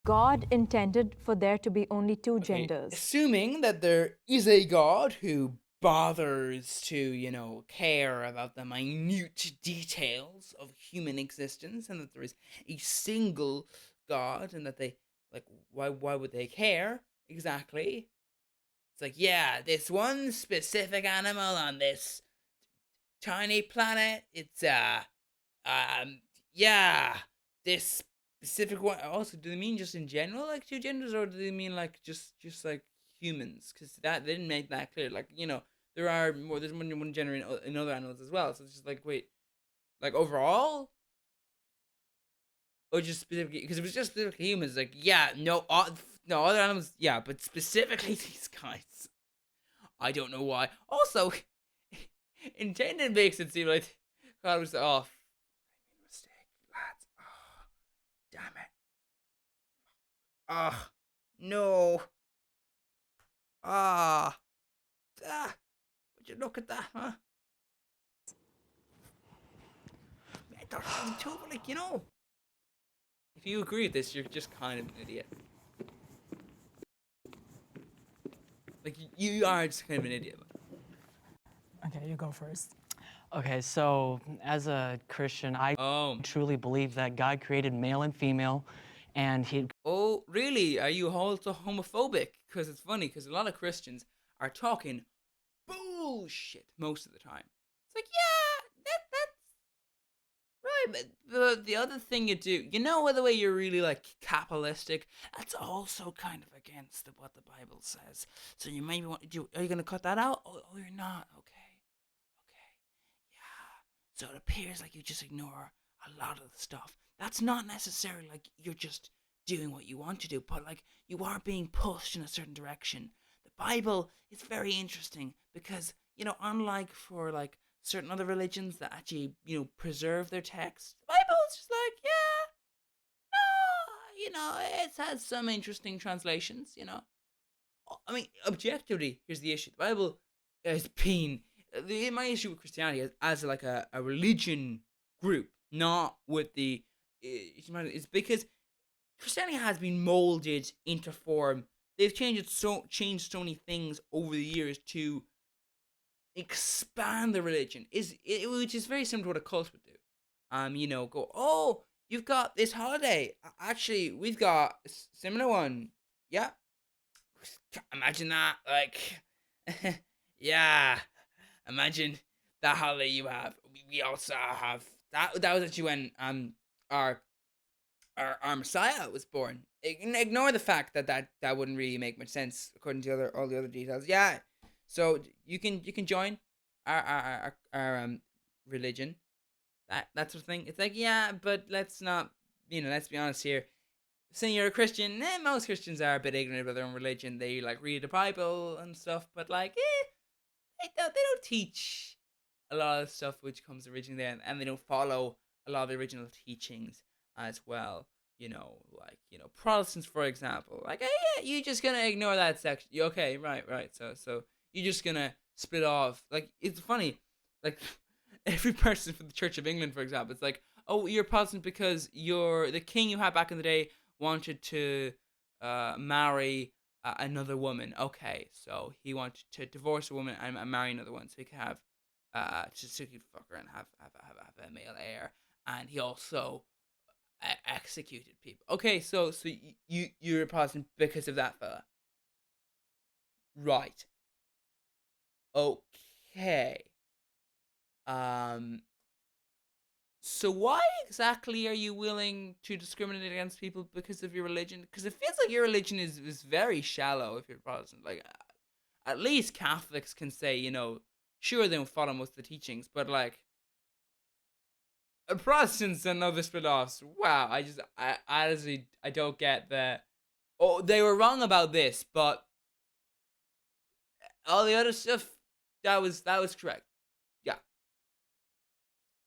God intended for there to be only two Okay, genders. assuming that there is a God who bothers to, care about the minute details of human existence, and that there is a single God, and that they, like, why would they care exactly? It's like, yeah, this one specific animal on this tiny planet, it's, yeah, this specific one. Also, do they mean just in general, like two genders, or do they mean like just like humans? Because that they didn't make that clear. Like there's more than one gender in other animals as well. So it's just like wait, like overall, or just specifically? Because if it's just specifically humans, like yeah, no, no other animals, yeah, but specifically these guys, I don't know why. Also, intended makes it seem like God was off. I made a mistake, lads. Oh, damn it. Ah, no. Would you look at that, huh? I thought it was too, but if you agree with this, you're just kind of an idiot. Like, you are just kind of an idiot. Okay, you go first. Okay, so as a Christian, I truly believe that God created male and female, and He. Oh, really? Are you also homophobic? Because it's funny, because a lot of Christians are talking bullshit most of the time. It's like, yeah, that's right, but the other thing you do, the way you're really like capitalistic, that's also kind of against what the Bible says. So you maybe want to do. Are you gonna cut that out? Oh, you're not. Okay, yeah. So it appears like you just ignore a lot of the stuff. That's not necessarily like you're just doing what you want to do, but like you are being pushed in a certain direction. The Bible is very interesting because unlike for like certain other religions that actually preserve their text, the Bible is just like it has some interesting translations. I mean, objectively, here's the issue: the Bible has been my issue with Christianity as like a religion group, not with the humanity, is because Christianity has been molded into form. They've changed so many things over the years to expand the religion, which is very similar to what a cult would do. Go, oh, you've got this holiday. Actually, we've got a similar one. Yeah, imagine that. Like, yeah, imagine that holiday you have. We also have that. That was actually when our Messiah was born. Ignore the fact that wouldn't really make much sense according to all the other details. Yeah, so you can join our religion, that sort of thing. It's like yeah, but let's not let's be honest here. Saying you're a Christian, most Christians are a bit ignorant about their own religion. They like read the Bible and stuff, but like they don't teach a lot of stuff which comes originally there, and they don't follow a lot of the original teachings as well. Protestants, for example, like, hey, yeah, you're just gonna ignore that section. Okay, right. So you're just gonna split off. Like, it's funny, like, every person from the Church of England, for example, it's like, oh, you're Protestant because the king you had back in the day wanted to marry another woman. Okay, so he wanted to divorce a woman and marry another one, so he could have, just so he could fuck her and have a male heir. And he also executed people. Okay, so you're a Protestant because of that fella, right? Okay. Um. So why exactly are you willing to discriminate against people because of your religion? Because it feels like your religion is very shallow if you're Protestant. Like, at least Catholics can say, sure, they don't follow most of the teachings, but like, Protestants and other split-offs, wow, I honestly, I don't get that. Oh, they were wrong about this, but all the other stuff, that was correct. Yeah.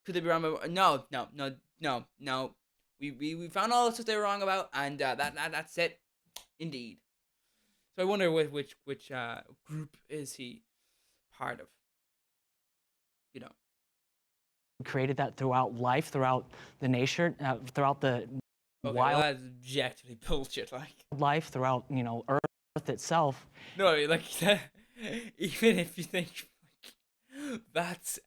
Could they be wrong about? No, no, no, no, no. We found all the stuff they were wrong about, and that's it. Indeed. So I wonder which group is he part of? Created that throughout life, throughout the nation, throughout the Okay, wild well, that's objectively bullshit. Like, life, throughout Earth itself. no, like even if you think that's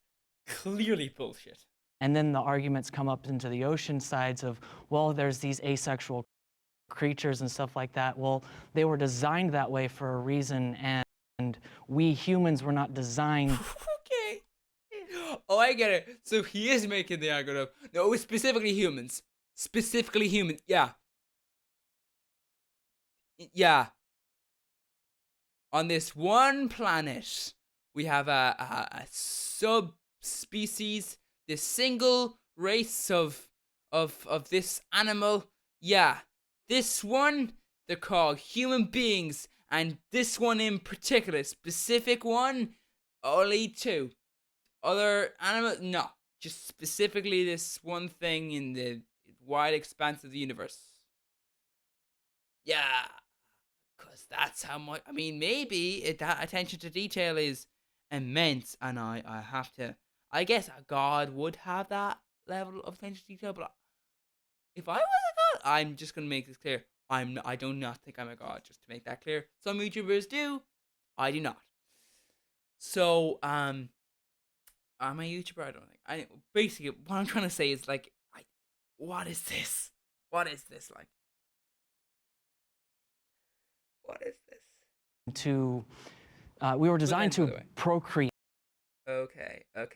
clearly bullshit. And then the arguments come up into the ocean sides of, well, there's these asexual creatures and stuff like that. Well, they were designed that way for a reason, and we humans were not designed. Okay. Oh, I get it. So he is making the argument of, no, it's specifically humans. Specifically human. Yeah. Yeah. On this one planet, we have a subspecies, this single race of this animal. Yeah. This one, they're called human beings. And this one in particular, specific one, only two. Other animals, no. Just specifically this one thing in the wide expanse of the universe. Yeah. Because that's how much, I mean, maybe that attention to detail is immense. And I have to, I guess a god would have that level of attention to detail. But if I was a god, I'm just going to make this clear. I do not think I'm a god, just to make that clear. Some YouTubers do. I do not. So, I'm a YouTuber. I don't think. Basically what I'm trying to say is like, what is this? What is this like? What is this? We were designed to procreate. Okay. So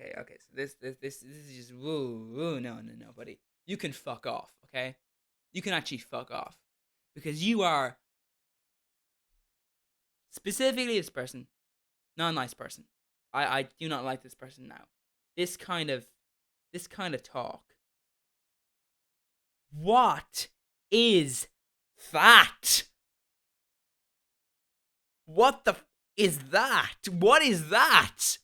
this is just woo, no, buddy. You can fuck off, okay? You can actually fuck off because you are specifically this person, not a nice person. I do not like this person now. This kind of talk. What is that? What the is that? What is that?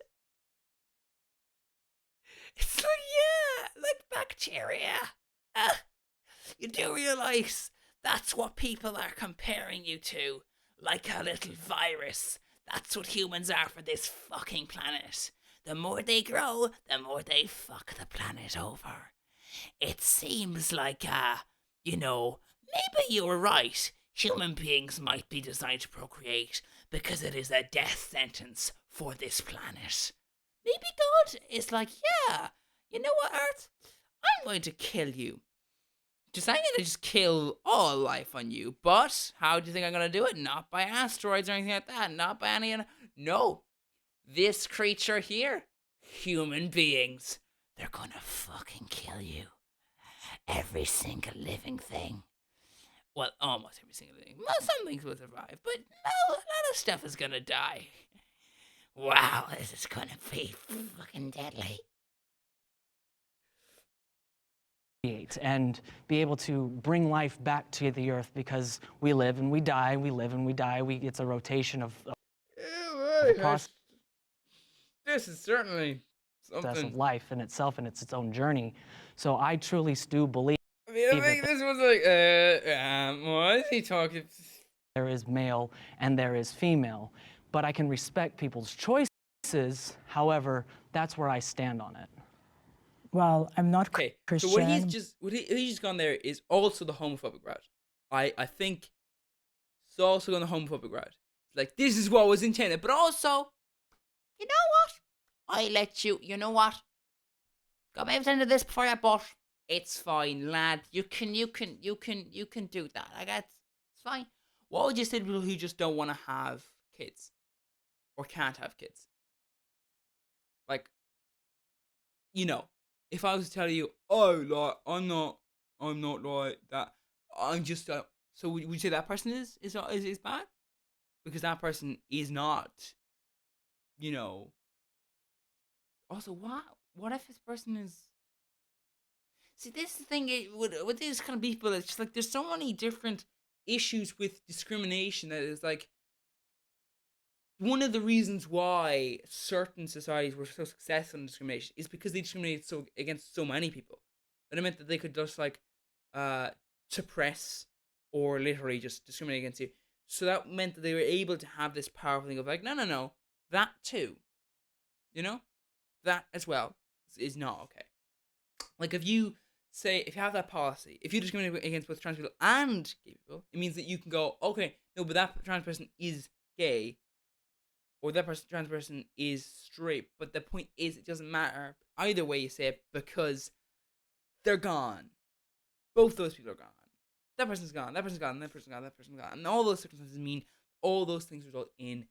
It's like, yeah, like bacteria. You do realize that's what people are comparing you to, like a little virus. That's what humans are for this fucking planet. The more they grow, the more they fuck the planet over. It seems like, maybe you were right. Human beings might be designed to procreate because it is a death sentence for this planet. Maybe God is like, yeah, you know what, Earth? I'm going to kill you. I'm going to just kill all life on you. But how do you think I'm going to do it? Not by asteroids or anything like that. Not by any... No. This creature here. Human beings. They're going to fucking kill you. Every single living thing. Well, almost every single thing. Well, some things will survive, but no, a lot of stuff is going to die. Wow, this is going to be fucking deadly. And be able to bring life back to the earth because we live and we die, we live and we die. It's a rotation of process. This is certainly something of life in itself, and it's its own journey. So I truly do believe. I mean, I think this was like, what is he talking? There is male and there is female, but I can respect people's choices. However, that's where I stand on it. Well, I'm not Christian. So what he's just gone there is also the homophobic route. I think it's also going the homophobic route. Like, this is what was intended, but also, you know what? I let you. You know what? Got my into this before you, but it's fine, lad. You can do that. I guess it's fine. What would you say to people who just don't want to have kids or can't have kids? Like, if I was to tell you, oh, like, I'm not like that. I'm just so would you say that person is bad? Because that person is not, you know. Also, what if this person is? See, this is the thing with these kind of people. It's just like there's so many different issues with discrimination that is like one of the reasons why certain societies were so successful in discrimination is because they discriminated so against so many people. That it meant that they could just like suppress or literally just discriminate against you. So that meant that they were able to have this powerful thing of like, no, that too, that as well is not okay. Like if you have that policy, if you discriminate against both trans people and gay people, it means that you can go, okay, no, but that trans person is gay, or that trans person is straight. But the point is, it doesn't matter either way you say it because they're gone. Both those people are gone. That person's gone. That person's gone. That person's gone. That person's gone. And all those circumstances mean all those things result in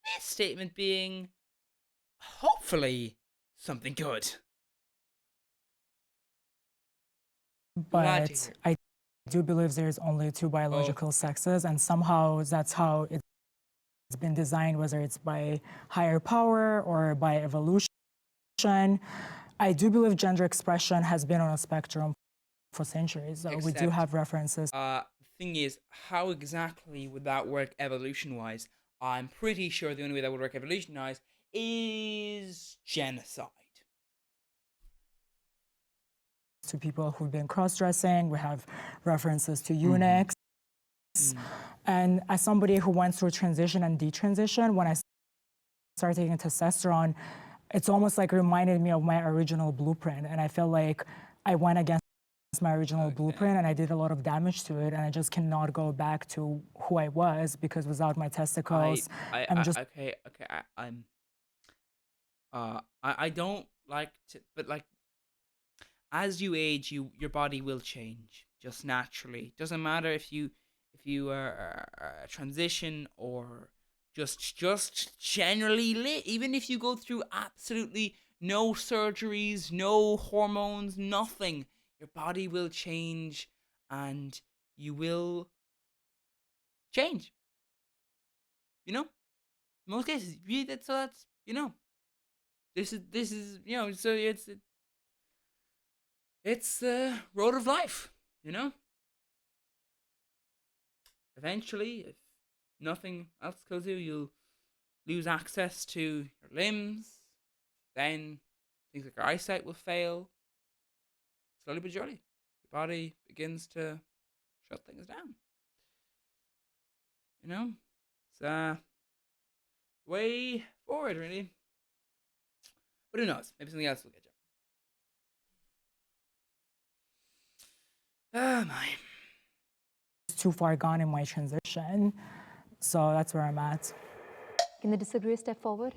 this statement being hopefully something good. But I do believe there's only two biological sexes, and somehow that's how it's been designed, whether it's by higher power or by evolution. I do believe gender expression has been on a spectrum for centuries. So we do have references. The thing is, how exactly would that work evolution-wise? I'm pretty sure the only way that would work evolution-wise is genocide. To people who've been cross-dressing, we have references to eunuchs. And as somebody who went through transition and detransition, when I started taking testosterone, it's almost like reminded me of my original blueprint. And I feel like I went against my original blueprint and I did a lot of damage to it, and I just cannot go back to who I was, because without my testicles, I'm just... I don't like to, but like, as you age, your body will change just naturally. Doesn't matter if you transition or just generally even if you go through absolutely no surgeries, no hormones, nothing, your body will change and you will change. In most cases, that's this is so it's the road of life, Eventually, if nothing else kills you, you'll lose access to your limbs. Then things like your eyesight will fail. Slowly but surely, your body begins to shut things down. It's way forward, really. But who knows? Maybe something else will get you. Oh my. Too far gone in my transition. So that's where I'm at. Can the disagree step forward?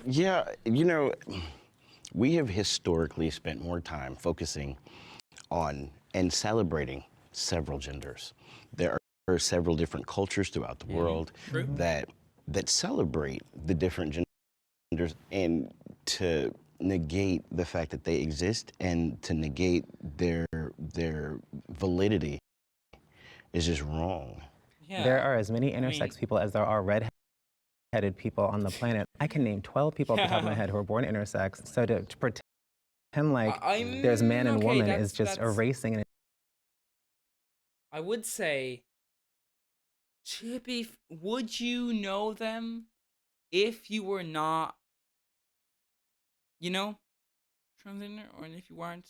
Yeah, we have historically spent more time focusing on and celebrating several genders. There are several different cultures throughout the world that celebrate the different genders, and to negate the fact that they exist and to negate their validity is just wrong. Yeah. There are as many intersex people as there are red-headed people on the planet. I can name 12 people off the top of my head who are born intersex. So to pretend like there's man and woman is just erasing it. I would say, would you know them if you were not, transgender, or if you weren't,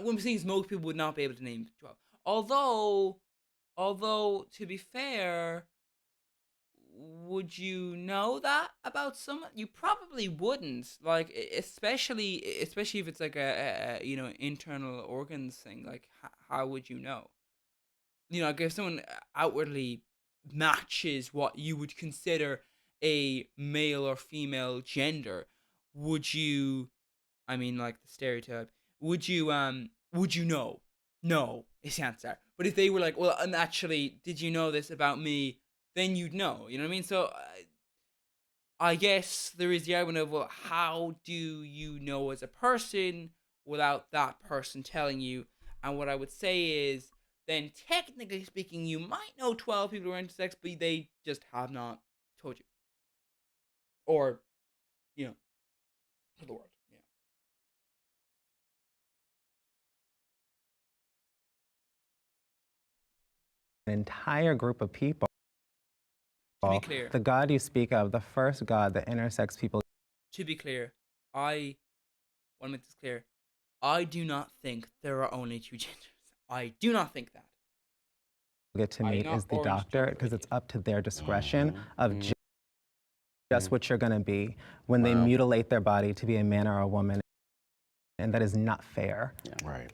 what I'm saying is most people would not be able to name 12. Although, to be fair, would you know that about someone? You probably wouldn't. Like, especially if it's like a internal organs thing. Like, how would you know? Like if someone outwardly matches what you would consider a male or female gender, would you? I mean, like the stereotype. Would you know? No, is the answer. But if they were like, well, and actually, did you know this about me? Then you'd know. You know what I mean? So I guess there is the argument of, well, how do you know as a person without that person telling you? And what I would say is, then technically speaking, you might know 12 people who are intersex, but they just have not told you. Or, to the world. Yeah. An entire group of people. To be clear. The God you speak of, the first God that intersex people. To be clear, I want to make this clear. I do not think there are only two genders. I do not think that. Get to meet is the doctor, because it's up to their discretion of just what you're going to be when they mutilate their body to be a man or a woman, and that is not fair. Right.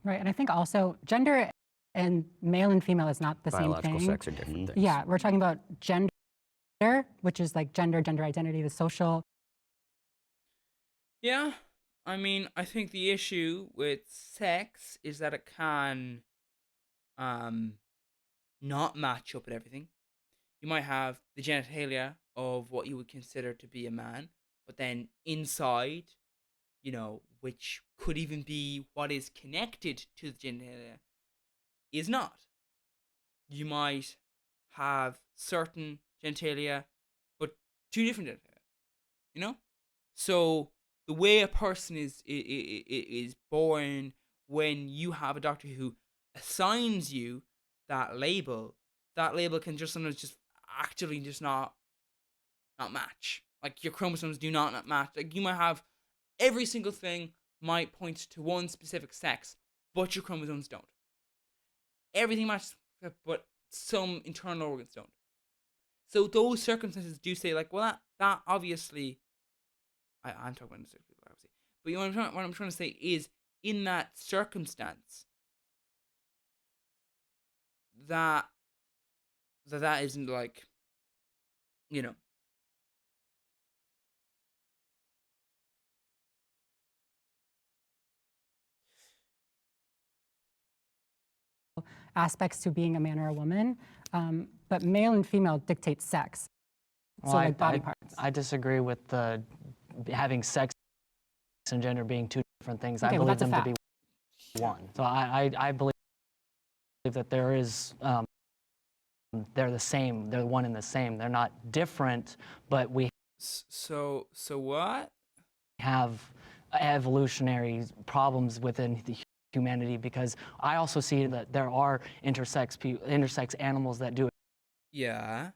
Right, and I think also gender and male and female is not the same thing. Biological sex are different things. Yeah, we're talking about gender, which is like gender identity, the social. Yeah, I mean, I think the issue with sex is that it can not match up with everything. You might have the genitalia of what you would consider to be a man, but then inside, which could even be what is connected to the genitalia, is not. You might have certain genitalia, but two different genitalia, So the way a person is born, when you have a doctor who assigns you that label can just sometimes just actually just not match. Like your chromosomes do not match. Like you might have every single thing might point to one specific sex, but your chromosomes don't. Everything matches, but some internal organs don't. So those circumstances do say, like, well, that obviously, I'm talking about certain people, obviously, but what I'm trying to say is, in that circumstance, that isn't like, aspects to being a man or a woman, but male and female dictate sex. Well, so like body parts. I disagree with the having sex and gender being two different things. Okay, I well, believe that's a them to fact. be one. So I believe that there is, they're the same. They're one and the same. They're not different, but we So what? have evolutionary problems within the humanity, because I also see that there are intersex animals that do Yeah.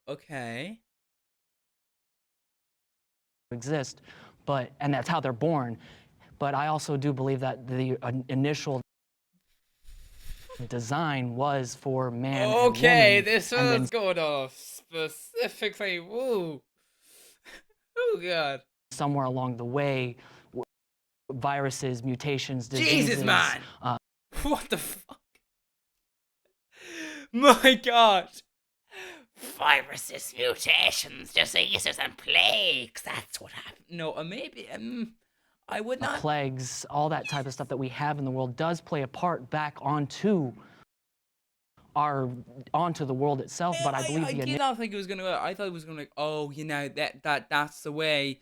Okay. exist, and that's how they're born. But I also do believe that the initial design was for man and woman. Okay, this and then was going off specifically. Woo. Oh God. somewhere along the way, viruses, mutations, diseases. Jesus, man. What the fuck? My God. Viruses, mutations, diseases, and plagues. That's what happened. No, maybe. I would not. Plagues, all that type of stuff that we have in the world does play a part back onto the world itself. But I believe I did not think it was gonna. I thought it was gonna like, oh, that's the way.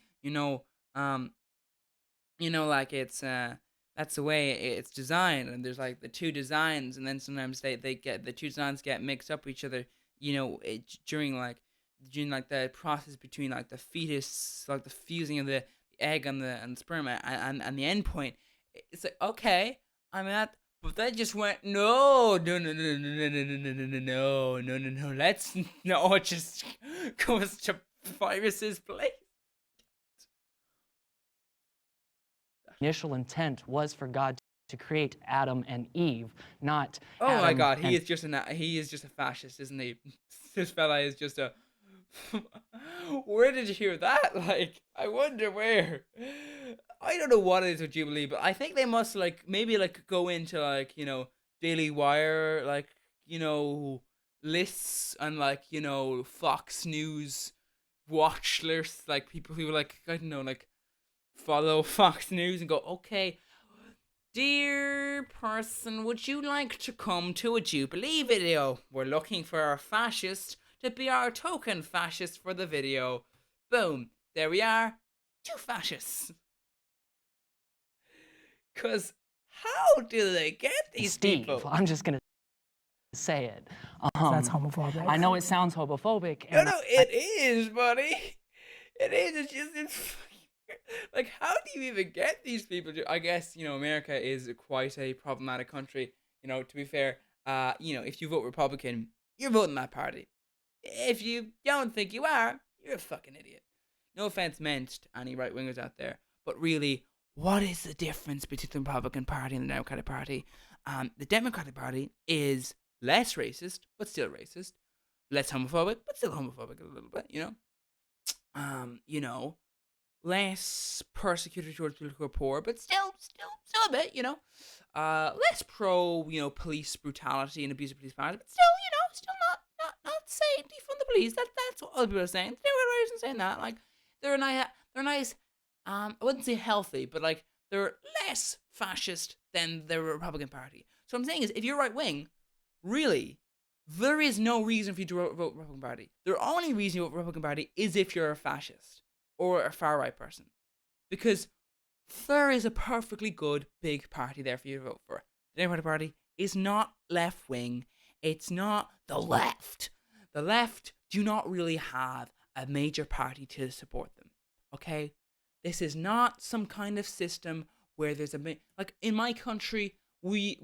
Like it's that's the way it's designed, and there's like the two designs, and then sometimes the two designs get mixed up with each other. During the process between like the fetus, like the fusing of the egg and the sperm and the end point. It's like, okay, I'm at, but that just went no. Let's no. It just goes to viruses place. initial intent was for God to create Adam and Eve, not Oh Adam my God, and he is just a fascist, isn't he? This fella is just a. Where did you hear that? Like, I wonder where. I don't know what it is with Jubilee, but I think they must like maybe like go into like Daily Wire lists and like Fox News watch lists, like people who like I don't know like follow Fox News and go, okay, dear person, would you like to come to a Jubilee video? We're looking for a fascist to be our token fascist for the video. Boom. There we are. 2 fascists. Because how do they get these Steve. people? I'm just going to say it. That's homophobic. I know it sounds homophobic. No, And it is, buddy. It is. It's like, how do you even get these people to? I guess, America is quite a problematic country. To be fair, if you vote Republican, you're voting that party. If you don't think you are, you're a fucking idiot. No offense meant to any right wingers out there, but really, what is the difference between the Republican Party and the Democratic Party? The Democratic Party is less racist, but still racist. Less homophobic, but still homophobic a little bit. Less persecuted towards people who are poor, but still a bit. Less pro, police brutality and abuse of police powers, but still not saying defund the police. That's what other people are saying. There are reasons saying that. Like they're nice. I wouldn't say healthy, but like they're less fascist than the Republican Party. So what I'm saying is, if you're right wing, really, there is no reason for you to vote Republican Party. The only reason you vote Republican Party is if you're a fascist or a far right person, because there is a perfectly good big party there for you to vote for. The Democratic Party is not left wing. It's not the left. The left do not really have a major party to support them. Okay? This is not some kind of system where there's like in my country, we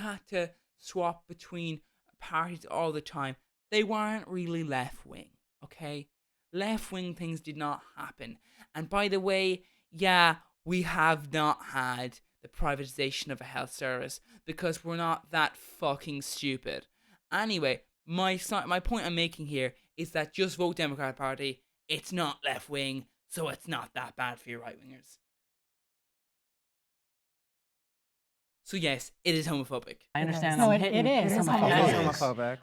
had to swap between parties all the time. They weren't really left wing. Okay? Left wing things did not happen. And by the way, yeah, we have not had the privatization of a health service because we're not that fucking stupid. Anyway, my point I'm making here is that just vote Democratic Party. It's not left wing, so it's not that bad for your right wingers. So yes, it is homophobic. I understand. No, I'm it hitting- is It is homophobic.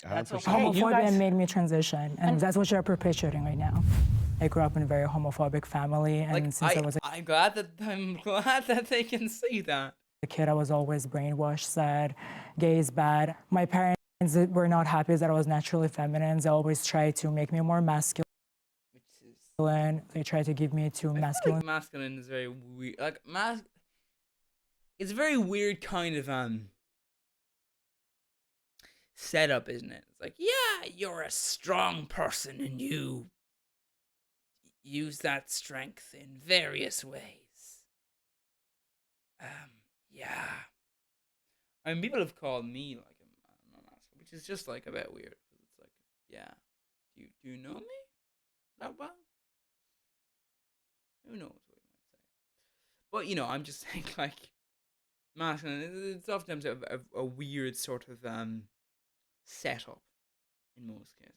That's okay. Homophobia made me transition, and that's what you're perpetuating right now. I grew up in a very homophobic family, and since I was I'm glad that they can see that. a kid, I was always brainwashed, said gay is bad. My parents were not happy that I was naturally feminine. They always tried to make me more masculine. They tried to give me too masculine. Like masculine is very weird. Like it's a very weird kind of setup, isn't it? It's like, yeah, you're a strong person and you use that strength in various ways. Yeah. I mean, people have called me like a masculine, which is just like a bit weird. It's like, yeah, do you know me that well? Who knows what you might say? But I'm just saying, like, masculine. It's oftentimes a weird sort of setup in most cases.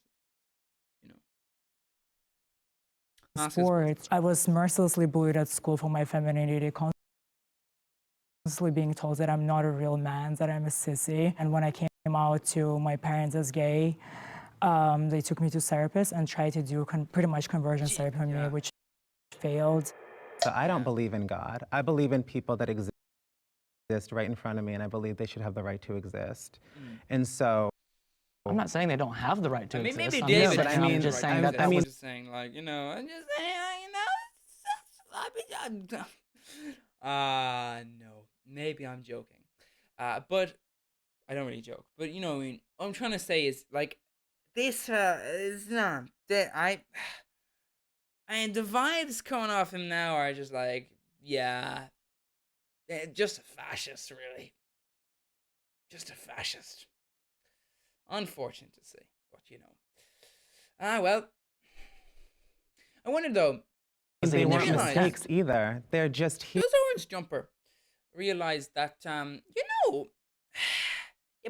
Sports. I was mercilessly bullied at school for my femininity, constantly being told that I'm not a real man, that I'm a sissy. And when I came out to my parents as gay, they took me to therapists and tried to do pretty much conversion therapy for me, which failed. So I don't believe in God. I believe in people that exist right in front of me, and I believe they should have the right to exist. And so I'm not saying they don't have the right to I mean, exist. maybe I'm David. just saying, I'm just saying that I'm was. just saying, like, I'm just saying, no, maybe I'm joking, but I don't really joke. But what I mean, what I'm trying to say is like this is not that and the vibes coming off him now are just like, yeah, just a fascist, really, just a fascist. Unfortunate to say, but well. I wonder though. they weren't realize- mistakes either. They're just This orange jumper. realize that you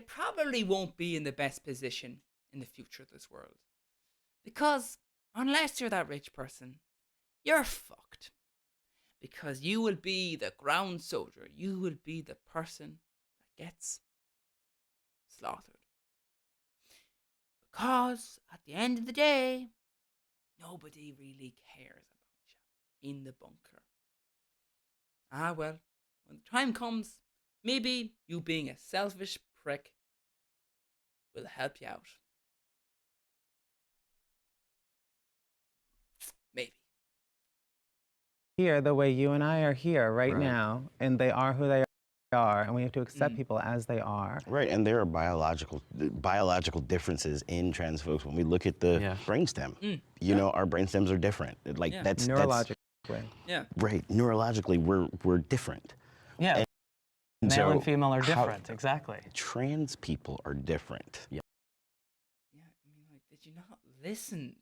probably won't be in the best position in the future of this world, because unless you're that rich person, you're fucked. Because you will be the ground soldier. You will be the person that gets slaughtered. Because at the end of the day, nobody really cares about you in the bunker. Ah, well, when the time comes, maybe you being a selfish prick will help you out. Maybe. Here, the way you and I are here right Right. now, and they are who they are, and we have to accept people as they are. Right, and there are biological differences in trans folks. When we look at the brainstem, you know, our brainstems are different. Like that's neurologically. Yeah. Right, neurologically, we're different. Yeah. And Male and so female are how- different, exactly. Trans people are different. Yeah, I mean, like, did you not listen to,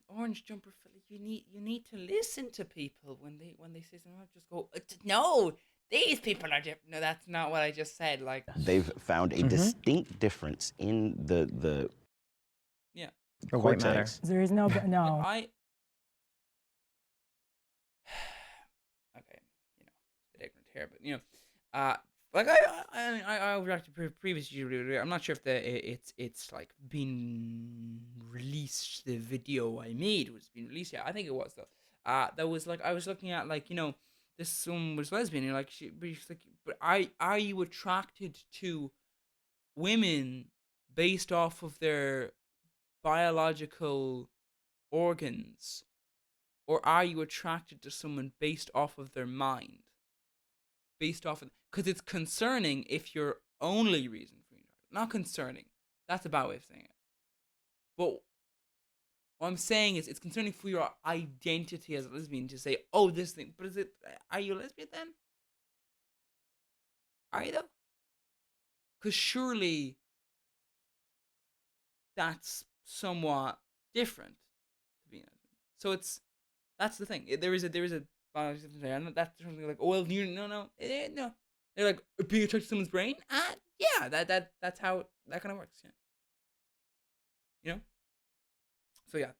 like Orange Jumper fella? You need to listen to people when they say something. Not just go, no, these people are different. No, that's not what I just said. Like, They've found a distinct difference in the yeah, The white matter. cortex. There is no. Okay, you know, bit ignorant here, but you know, like I reacted previously. I'm not sure if it's like been released. The video I made was being released. Yeah, I think it was though. That was like I was looking at, like, you know, this woman was lesbian, and like she's like, but are you attracted to women based off of their biological organs, or are you attracted to someone based off of their mind? Based off of, because it's concerning if your only reason for being attracted. Not concerning. That's a bad way of saying it. But what I'm saying is, it's concerning for your identity as a lesbian to say, oh, this thing. But are you a lesbian then? Are you though? Because surely that's somewhat different to being a lesbian. So that's the thing. There is a biological difference there, and that's something like, oh well, no. They're like, being attracted to someone's brain. Yeah, that's how that kind of works. Yeah, you know. So yeah,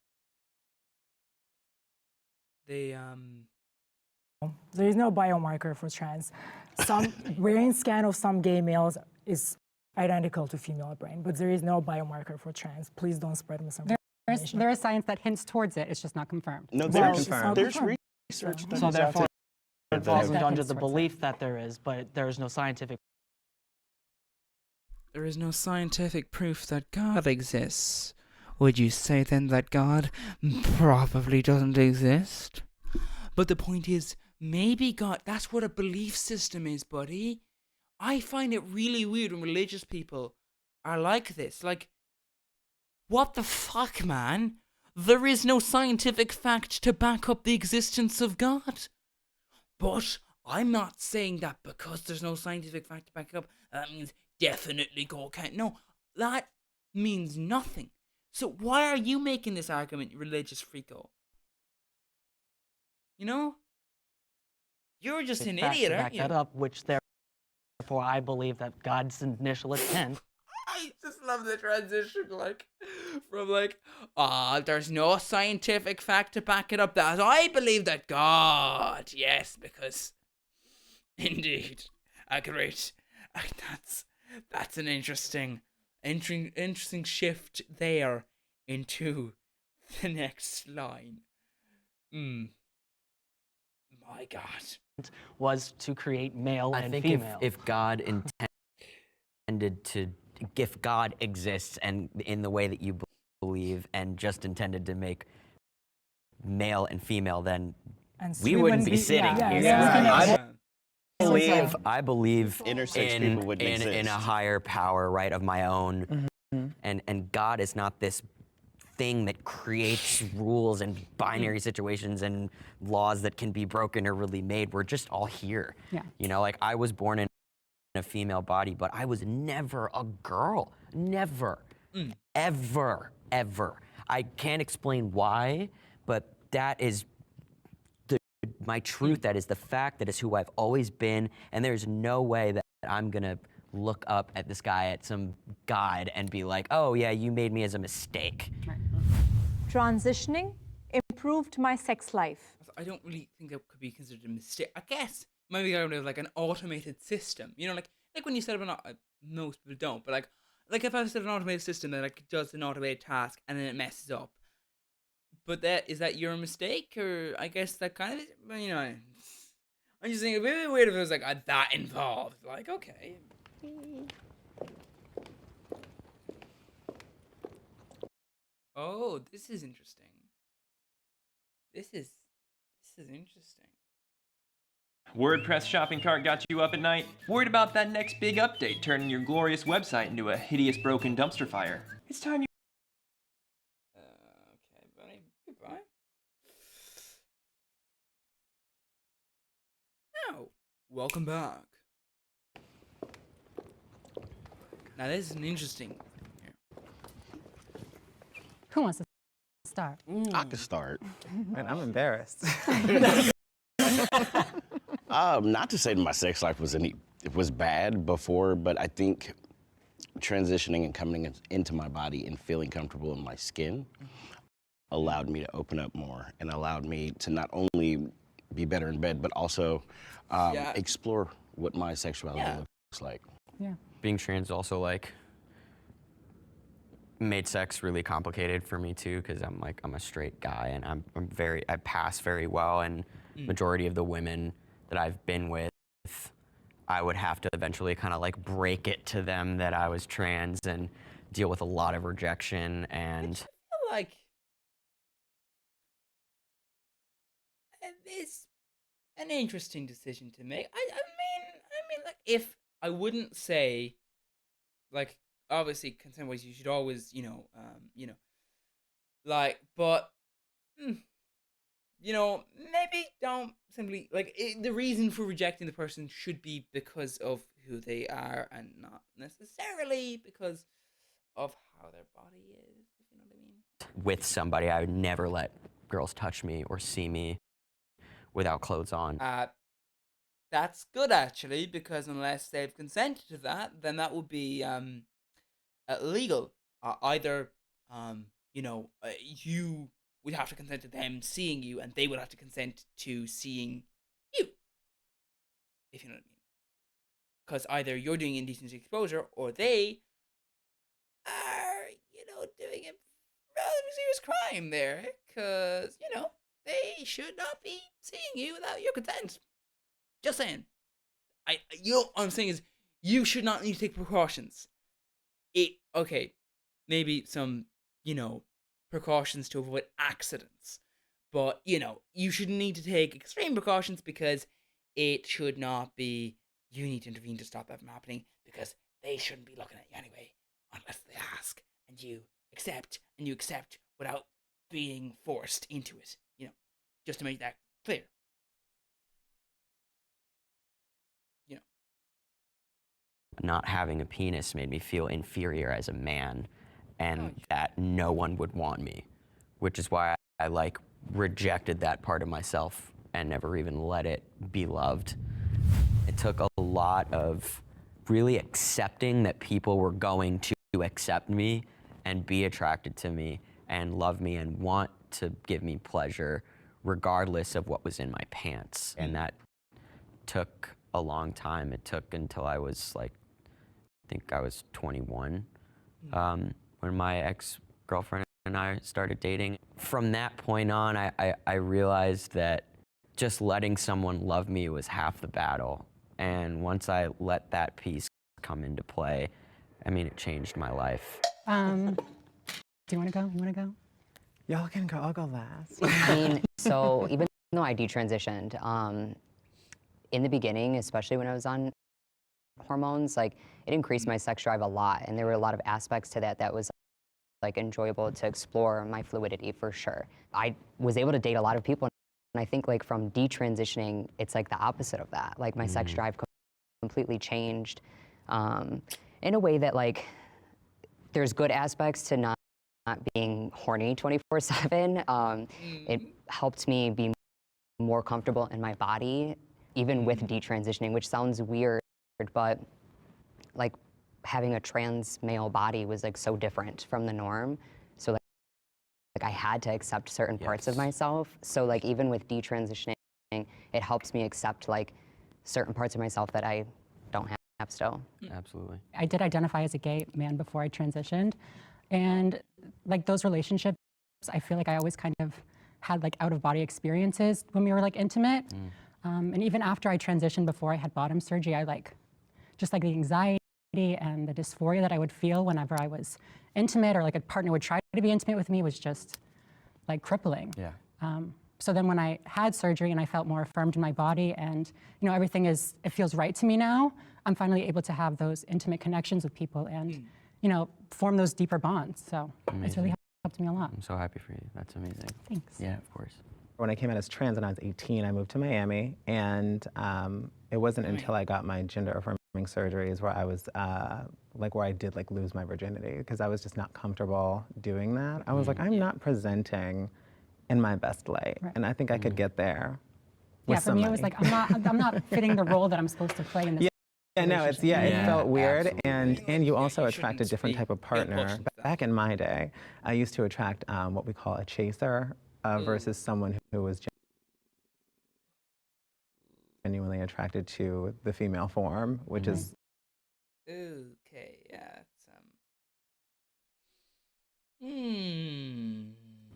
they There is no biomarker for trans. Some brain scan of some gay males is identical to female brain, but there is no biomarker for trans. Please don't spread misinformation. There is science that hints towards it. It's just not confirmed. No, Well, there's confirmed. research. that So is out therefore, there it falls that- under the belief that there is, but there is no scientific. There is no scientific proof that God exists. Would you say then that God probably doesn't exist? But the point is, maybe God, that's what a belief system is, buddy. I find it really weird when religious people are like this. Like, what the fuck, man? There is no scientific fact to back up the existence of God. But I'm not saying that because there's no scientific fact to back it up, that means definitely God can't. No, that means nothing. So why are you making this argument, you religious freako? You know? You're just an fact idiot, to aren't back you? that up, which therefore I believe that God's initial intent. I just love the transition, like, from like, there's no scientific fact to back it up. That I believe that God, yes, because indeed, agreed. That's an interesting shift there into the next line. My God. Was to create male I and think female. if God intended to, if God exists and in the way that you believe and just intended to make male and female, then we wouldn't be sitting here. I believe Intersex people wouldn't in a exist. higher power, right, of my own, and God is not this thing that creates rules and binary situations and laws that can be broken or really made. We're just all here. Yeah. You know, like I was born in a female body, but I was never a girl. Never. Ever. I can't explain why, but that is the my truth, that is the fact, that is who I've always been, and there's no way that I'm gonna look up at this guy at some guide and be like, oh yeah, you made me as a mistake. Transitioning improved my sex life. I don't really think that could be considered a mistake. I guess maybe I would have like an automated system. You know, like when you set up an most people don't, but like if I set up an automated system that like does an automated task and then it messes up. But is that your mistake, or I guess that kind of, you know, I'm just thinking it'd be weird if it was like that involved. Like, okay. Oh, this is interesting. This is interesting. WordPress shopping cart got you up at night? Worried about that next big update turning your glorious website into a hideous broken dumpster fire? It's time you... Okay, buddy. Goodbye. Now, welcome back. Now, this is an interesting... Who wants to start? I could start. Man, I'm embarrassed. Not to say that my sex life was bad before, but I think transitioning and coming into my body and feeling comfortable in my skin allowed me to open up more and allowed me to not only be better in bed, but also explore what my sexuality looks like. Yeah. Being trans also like made sex really complicated for me too, because I'm a straight guy and I pass very well, and majority of the women that I've been with, I would have to eventually kind of like break it to them that I was trans and deal with a lot of rejection. And I feel like it's an interesting decision to make. I mean, like, if I wouldn't say, like, obviously, consent-wise, you should always, like, but, maybe don't simply, like, the reason for rejecting the person should be because of who they are and not necessarily because of how their body is, if you know what I mean. With somebody, I would never let girls touch me or see me without clothes on. That's good, actually, because unless they've consented to that, then that would be, illegal. Either, you would have to consent to them seeing you, and they would have to consent to seeing you, if you know what I mean. Because either you're doing indecent exposure, or they are, doing a rather serious crime there. Because, they should not be seeing you without your consent. Just saying. What I'm saying is, you should not need to take precautions. Okay, maybe some, precautions to avoid accidents. But, you shouldn't need to take extreme precautions because it should not be, you need to intervene to stop that from happening because they shouldn't be looking at you anyway unless they ask and you accept without being forced into it, just to make that clear. Not having a penis made me feel inferior as a man, and that no one would want me, which is why I like rejected that part of myself and never even let it be loved. It took a lot of really accepting that people were going to accept me and be attracted to me and love me and want to give me pleasure regardless of what was in my pants. And that took a long time. It took until I was like, I think I was 21, when my ex-girlfriend and I started dating. From that point on, I realized that just letting someone love me was half the battle. And once I let that piece come into play, I mean, it changed my life. Do you want to go? You want to go? Y'all can go. I'll go last. I mean, so even though I detransitioned, in the beginning, especially when I was on hormones, like, it increased my sex drive a lot, and there were a lot of aspects to that that was like enjoyable to explore my fluidity for sure. I was able to date a lot of people, and I think like from detransitioning, it's like the opposite of that. Like my sex drive completely changed in a way that like there's good aspects to not being horny 24/7. It helped me be more comfortable in my body, even with detransitioning, which sounds weird, but like having a trans male body was like so different from the norm. So like I had to accept certain parts of myself. So like even with detransitioning, it helps me accept like certain parts of myself that I don't have still. Absolutely. I did identify as a gay man before I transitioned, and like those relationships, I feel like I always kind of had like out-of-body experiences when we were like intimate. And even after I transitioned, before I had bottom surgery, I like, just like the anxiety and the dysphoria that I would feel whenever I was intimate, or like a partner would try to be intimate with me, was just like crippling. Yeah. So then when I had surgery and I felt more affirmed in my body, and everything it feels right to me now, I'm finally able to have those intimate connections with people and form those deeper bonds. So it's really helped me a lot. I'm so happy for you. That's amazing. Thanks. Yeah, of course. When I came out as trans when I was 18, I moved to Miami, and it wasn't until I got my gender affirming surgeries where I was where I did like lose my virginity, because I was just not comfortable doing that. I was like, I'm not presenting in my best light, and I think I could get there. Yeah, for me it was like I'm not fitting the role that I'm supposed to play in this. Yeah, no, it felt weird, absolutely. and you also attract a different type of partner. Back in my day, I used to attract what we call a chaser versus someone who was genuinely attracted to the female form, which is Okay, yeah,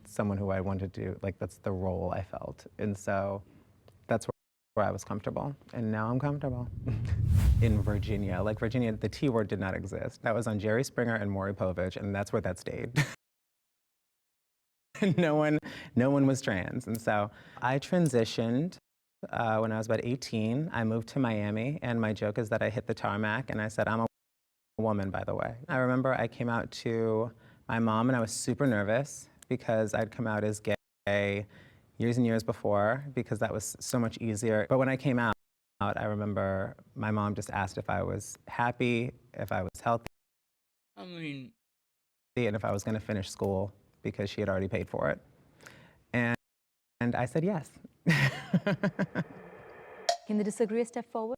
someone who I wanted to, like, that's the role I felt. And so that's where I was comfortable. And now I'm comfortable. In Virginia, like Virginia, the T word did not exist. That was on Jerry Springer and Maury Povich, and that's where that stayed. No one was trans. And so I transitioned when I was about 18. I moved to Miami, and my joke is that I hit the tarmac and I said, I'm a woman, by the way. I remember I came out to my mom, and I was super nervous because I'd come out as gay years and years before, because that was so much easier. But when I came out, I remember my mom just asked if I was happy, if I was healthy, I mean, and if I was going to finish school, because she had already paid for it. And I said yes. Can the disagreeers step forward?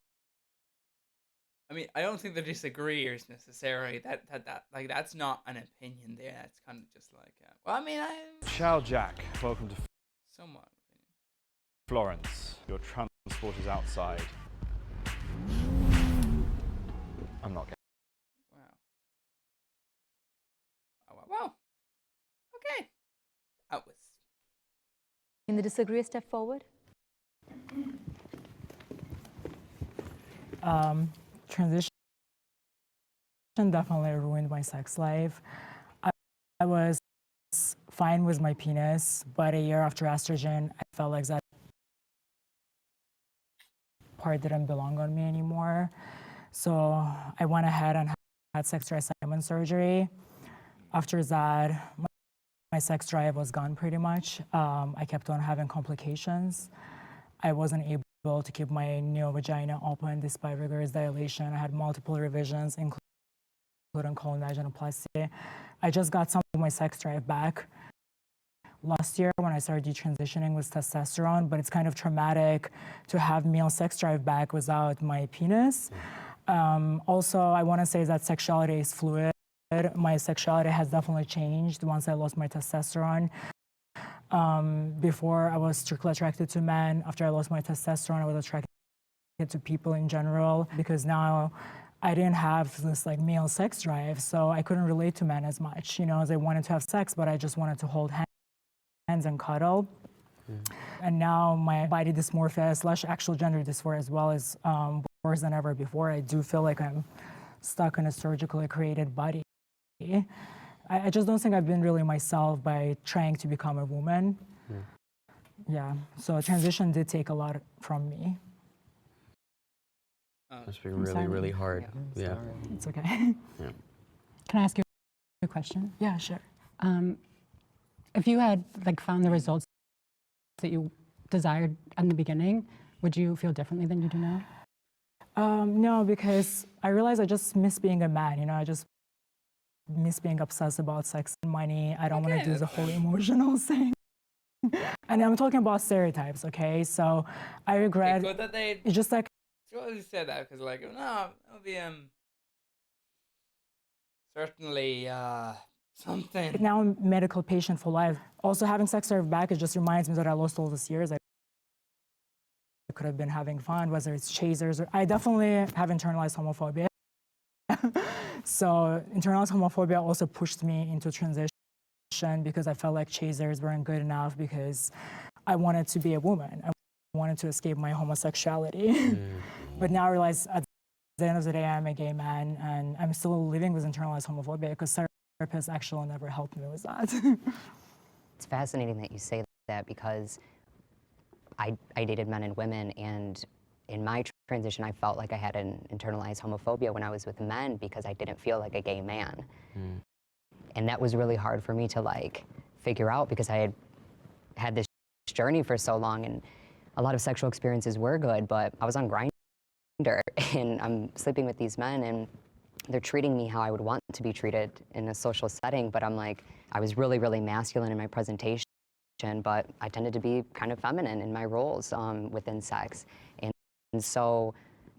I mean, I don't think the disagreeers necessarily. That's not an opinion there. That's kind of just like, well, I mean, Ciao, Jack. Welcome to somewhat. Florence. Your transport is outside. I'm not getting. Wow. Okay. That was. Can the disagreeers step forward? Transition definitely ruined my sex life. I was fine with my penis, but a year after estrogen, I felt like that part didn't belong on me anymore. So I went ahead and had sex reassignment surgery. After that, my sex drive was gone pretty much. I kept on having complications. I wasn't able to keep my neo-vagina open despite rigorous dilation. I had multiple revisions, including colon vaginoplasty. I just got some of my sex drive back last year when I started detransitioning with testosterone, but it's kind of traumatic to have male sex drive back without my penis. Also, I want to say that sexuality is fluid. My sexuality has definitely changed once I lost my testosterone. Before, I was strictly attracted to men. After I lost my testosterone, I was attracted to people in general, because now I didn't have this like male sex drive, so I couldn't relate to men as much. As I wanted to have sex, but I just wanted to hold hands and cuddle. And now my body dysmorphia / actual gender dysphoria as well is worse than ever before. I do feel like I'm stuck in a surgically created body. I just don't think I've been really myself by trying to become a woman. Yeah, so transition did take a lot from me. Must be really, really hard. Yeah. It's okay. Yeah. Can I ask you a question? Yeah, sure. If you had found the results that you desired in the beginning, would you feel differently than you do now? No, because I realized I just miss being a man. I just miss being obsessed about sex and money. I don't want to do the whole emotional thing. And I'm talking about stereotypes, okay? So I regret, Good that they. it's just like, It's good that you said that because, like, no, it'll be certainly something. now I'm a medical patient for life. Also having sex drive back, it just reminds me that I lost all these years. I could have been having fun, whether it's chasers or, I definitely have internalized homophobia. So internalized homophobia also pushed me into transition because I felt like chasers weren't good enough because I wanted to be a woman. I wanted to escape my homosexuality. But now I realize at the end of the day, I'm a gay man and I'm still living with internalized homophobia because therapists actually never helped me with that. It's fascinating that you say that because I dated men and women, and in my transition, I felt like I had an internalized homophobia when I was with men because I didn't feel like a gay man. And that was really hard for me to like figure out because I had this journey for so long, and a lot of sexual experiences were good, but I was on Grindr and I'm sleeping with these men and they're treating me how I would want to be treated in a social setting, but I'm like, I was really, really masculine in my presentation, but I tended to be kind of feminine in my roles within sex. And so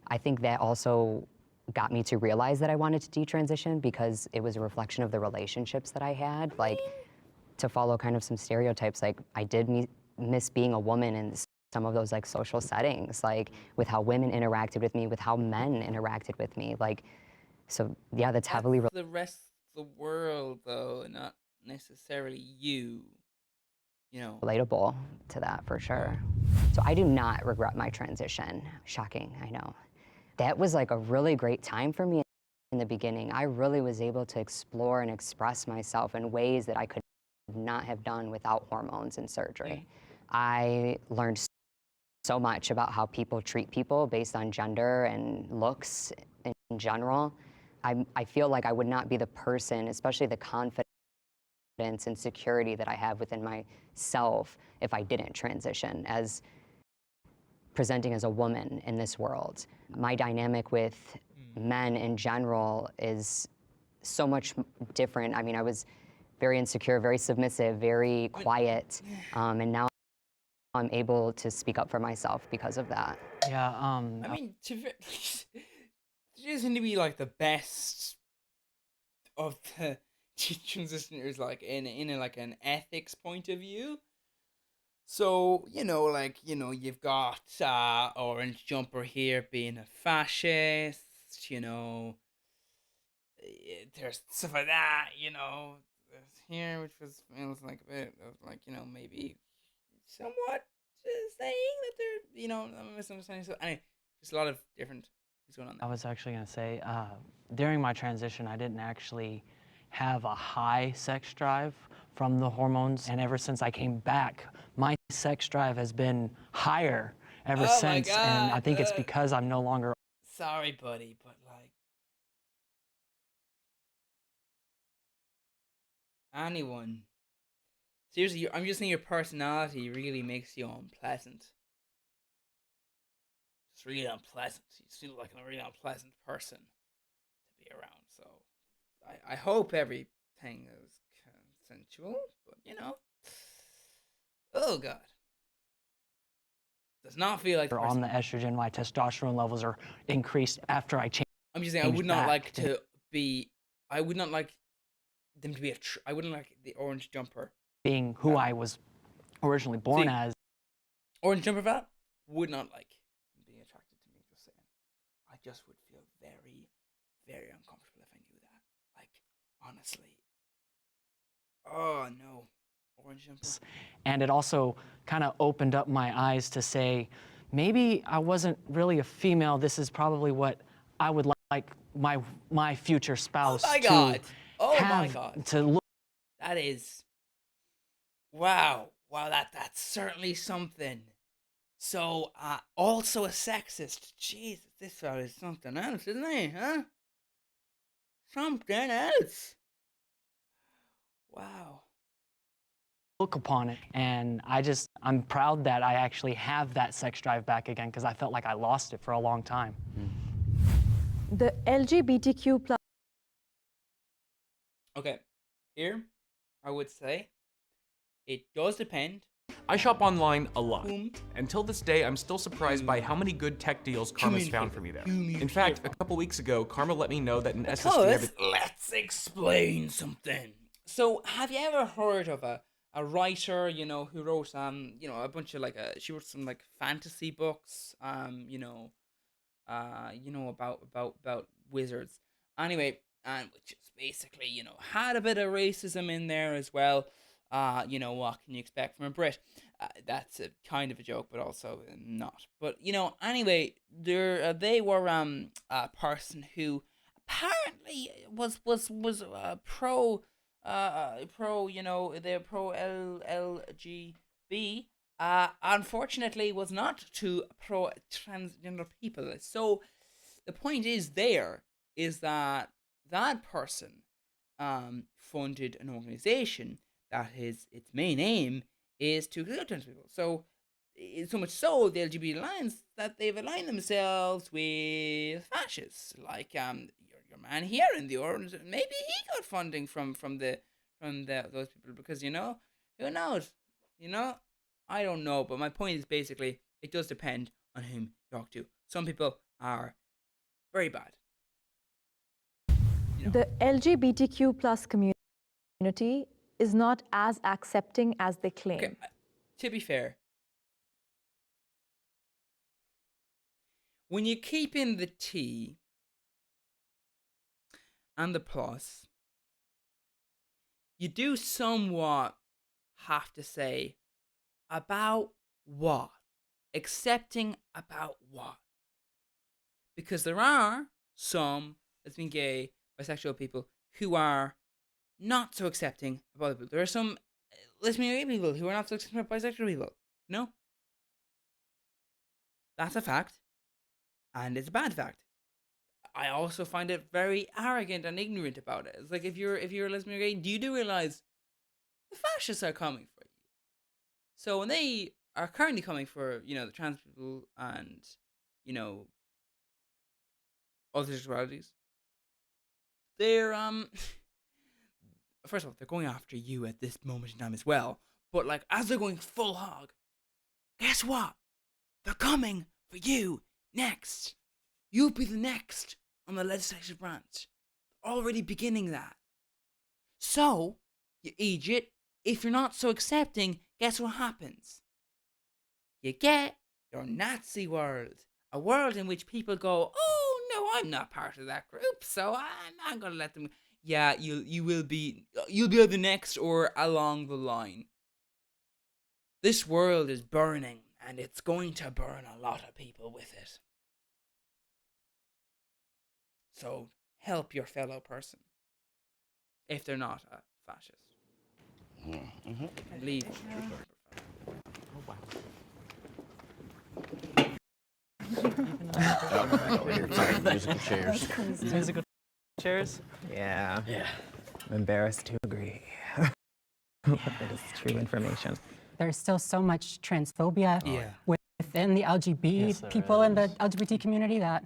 I think that also got me to realize that I wanted to detransition because it was a reflection of the relationships that I had. Like, to follow kind of some stereotypes, like I did miss being a woman in some of those like social settings, like with how women interacted with me, with how men interacted with me. Like, so yeah, that's heavily The rest of the world, though, not necessarily you. You know, relatable to that for sure. So I do not regret my transition. Shocking, I know. That was like a really great time for me in the beginning. I really was able to explore and express myself in ways that I could not have done without hormones and surgery. I learned so much about how people treat people based on gender and looks in general. I feel like I would not be the person, especially the confidence and security that I have within myself if I didn't transition as presenting as a woman in this world. My dynamic with men in general is so much different. I mean, I was very insecure, very submissive, very quiet, and now I'm able to speak up for myself because of that. Yeah. I mean, you seem to be like the best of the transitioners, like in a, like an ethics point of view. So, you've got Orange Jumper here being a fascist, there's stuff like that, there's here, which feels like a bit of like, maybe somewhat saying that they're, misunderstanding. So, anyway, just a lot of different things going on there. I was actually going to say, during my transition, I didn't actually have a high sex drive from the hormones. And ever since I came back, my sex drive has been higher ever since. And I think it's because I'm no longer. Sorry, buddy, but like, anyone. Seriously, I'm just saying your personality really makes you unpleasant. It's really unpleasant. You seem like a really unpleasant person to be around. So, I hope everything is consensual, but oh god, does not feel like the on the estrogen, my testosterone levels are increased after I change. I'm just saying, I would not like to be. I would not like them to be I wouldn't like the Orange Jumper being who I was originally born as. Orange Jumper fat would not like being attracted to me. Just saying, I just would feel very, very uncomfortable if I knew that. Like, honestly. Oh no, Orange Jumper. And it also kind of opened up my eyes to say, maybe I wasn't really a female. This is probably what I would like my future spouse to have to look. That is, wow, that's certainly something. So, also a sexist. Jesus, this fellow is something else, isn't he? Huh? Something else. Wow. Look upon it, and I'm proud that I actually have that sex drive back again because I felt like I lost it for a long time. The LGBTQ plus. Okay, here I would say it does depend I shop online a lot. Until this day, I'm still surprised by how many good tech deals Karma's found for me there. In fact, a couple weeks ago, Karma let me know that an SSD I've been- Let's explain something. So, have you ever heard of a writer, you know, who wrote you know, a bunch of she wrote some like fantasy books, you know, about wizards. Anyway, and which is basically, you know, had a bit of racism in there as well. You know, what can you expect from a Brit? That's a kind of a joke, but also not. But you know, anyway, they were a person who apparently was pro, you know, they're pro LGB. Unfortunately, was not too pro transgender people. So the point is that that person funded an organization that its main aim is to kill trans people. So so much so the LGBT Alliance that they've aligned themselves with fascists, like your man here in the orange. Maybe he got funding from those people, because you know, who knows, you know, I don't know. But my point is basically it does depend on whom you talk to. Some people are very bad. You know. The LGBTQ plus community is not as accepting as they claim. Okay, to be fair, when you keep in the T and the plus, you do somewhat have to say about what? Accepting about what? Because there are some lesbian, gay, bisexual people who are not so accepting of other people. There are some lesbian, gay people who are not so accepting of bisexual people. No? That's a fact. And it's a bad fact. I also find it very arrogant and ignorant about it. It's like, if you're a lesbian or gay, do you realize the fascists are coming for you? So when they are currently coming for, you know, the trans people and, you know, other sexualities, they're first of all, they're going after you at this moment in time as well. But like, as they're going full hog, guess what? They're coming for you next. You'll be the next on the legislative branch. Already beginning that. So, you idiot, if you're not so accepting, guess what happens? You get your Nazi world. A world in which people go, oh no, I'm not part of that group, so I'm not gonna let them. Yeah, you'll be the next or along the line. This world is burning, and it's going to burn a lot of people with it. So help your fellow person if they're not a fascist. And leave. Oh, wow. Sorry, musical chairs. Musical chairs? Yeah. Yeah. I'm embarrassed to agree. That is true information. There's still so much transphobia within the LGBT people in the LGBT community that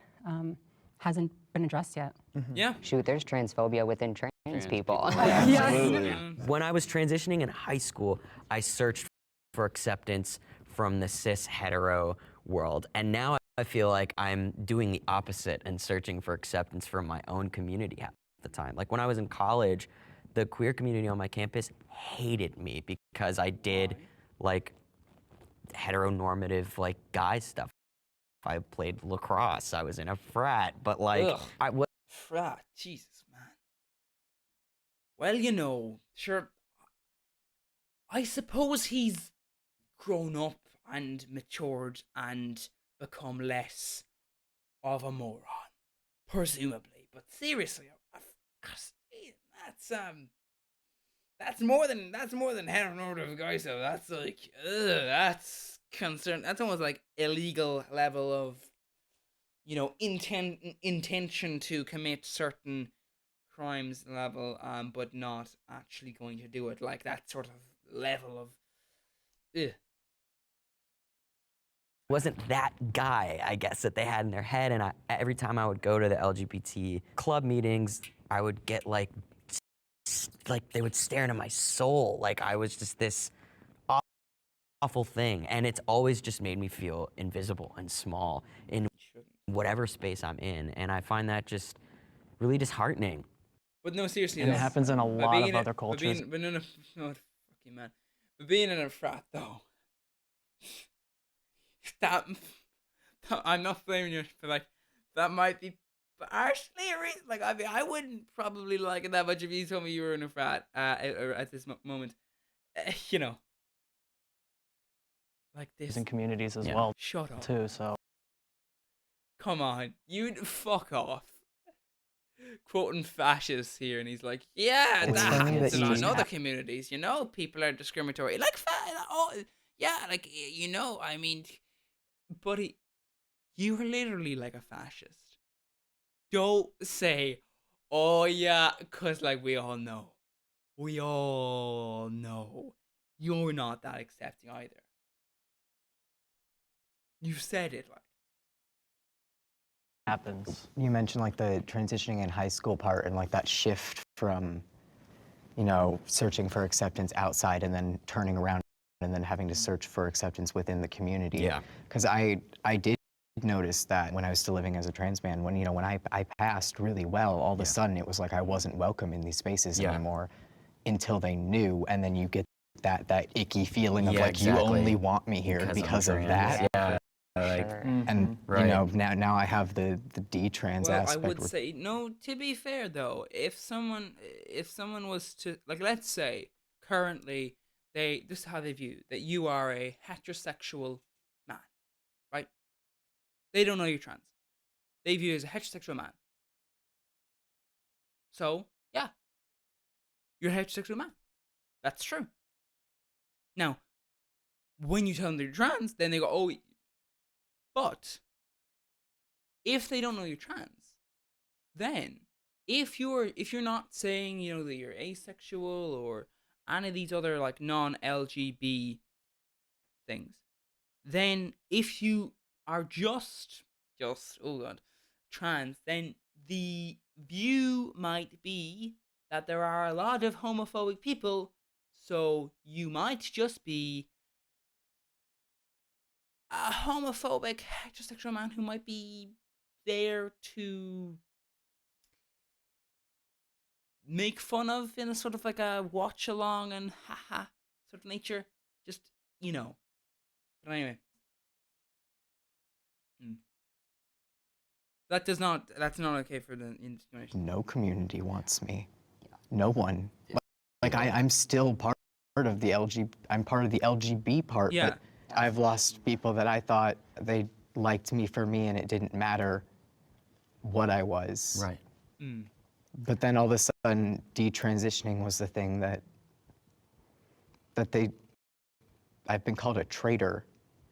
hasn't been addressed yet. Yeah. Shoot, there's transphobia within trans people. Absolutely. When I was transitioning in high school, I searched for acceptance from the cis hetero world. And now I feel like I'm doing the opposite and searching for acceptance from my own community half the time. Like when I was in college, the queer community on my campus hated me because I did like heteronormative like guy stuff. I played lacrosse, I was in a frat, but like frat, Jesus, man. Well, you know, sure, I suppose he's grown up and matured and become less of a moron, presumably. But seriously, that's more than heteronormative guy stuff. That's like, that's concern. That's almost like illegal level of, you know, intention to commit certain crimes level, but not actually going to do it. Like that sort of level of, wasn't that guy, I guess, that they had in their head. And every time I would go to the LGBT club meetings, I would get like they would stare into my soul. Like I was just this awful thing, and it's always just made me feel invisible and small in whatever space I'm in, and I find that just really disheartening. But no, seriously, And though. it happens in a By lot being of other cultures. but no, no, fucking man. But being in a frat, though, that I'm not blaming you, but like that might be partially a reason. Like, I mean, I wouldn't probably like it that much if you told me you were in a frat at this moment. You know, like this. In communities as Yeah. well, Shut up. too. So Come on, you fuck off. Quoting fascists here, and he's like, "Yeah, It's that funny happens that a lot you in other communities. You know, people are discriminatory. Like, oh, yeah, like you know, I mean, buddy, you are literally like a fascist. Don't say, oh yeah, cause like we all know, you're not that accepting either. You said it like." happens. You mentioned like the transitioning in high school part and like that shift from, you know, searching for acceptance outside and then turning around and then having to search for acceptance within the community. Yeah. Because I did notice that when I was still living as a trans man, when, you know, when I passed really well, all of a sudden it was like I wasn't welcome in these spaces anymore until they knew, and then you get that icky feeling of like, you only want me here because of that. Yeah. Like, And you know, now I have the detrans Well, aspect. I would say no. To be fair, though, if someone was to, like, let's say currently this is how they view that you are a heterosexual man, right? They don't know you're trans. They view you as a heterosexual man. So yeah, you're a heterosexual man. That's true. Now, when you tell them they're trans, then they go, oh, but if they don't know you're trans, then if you're not saying, you know, that you're asexual or any of these other like non-LGB things, then if you are just oh god, trans, then the view might be that there are a lot of homophobic people, so you might just be a homophobic heterosexual man who might be there to make fun of in a sort of like a watch along and haha sort of nature. Just, you know. But anyway. That's not okay for the information. No community wants me. No one. Like I'm still part of the I'm part of the LGB part, Yeah. but I've lost people that I thought they liked me for me and it didn't matter what I was. Right. But then all of a sudden, detransitioning was the thing that I've been called a traitor.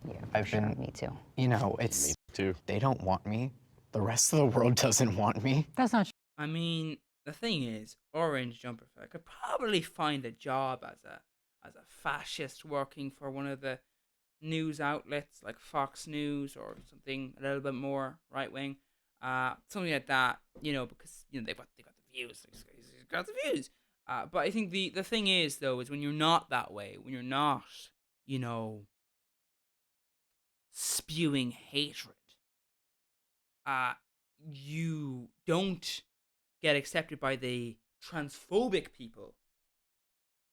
Yeah, me too. You know, it's, Me too. they don't want me. The rest of the world doesn't want me. That's not true. I mean, the thing is, Orange Jumper, I could probably find a job as a fascist working for one of the news outlets like Fox News or something a little bit more right wing, something like that. You know, because you know they got the views, he's got the views. But I think the thing is though is when you're not that way, when you're not, you know, spewing hatred, you don't get accepted by the transphobic people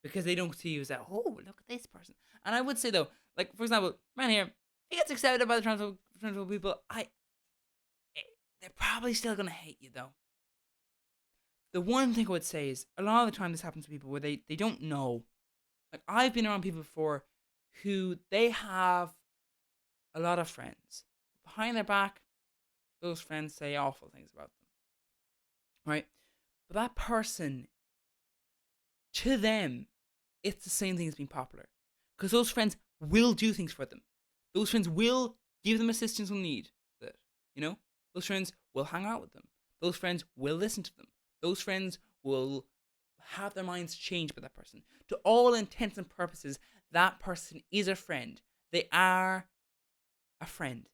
because they don't see you as that, oh, look at this person. And I would say though, like for example, man here, he gets accepted by the transphobic people. They're probably still gonna hate you though. The one thing I would say is a lot of the time this happens to people where they don't know. Like I've been around people before who they have a lot of friends. Behind their back, those friends say awful things about them. Right? But that person, to them, it's the same thing as being popular. Because those friends will do things for them. Those friends will give them assistance when need. You know? Those friends will hang out with them. Those friends will listen to them. Those friends will have their minds changed by that person. To all intents and purposes, that person is a friend. They are a friend.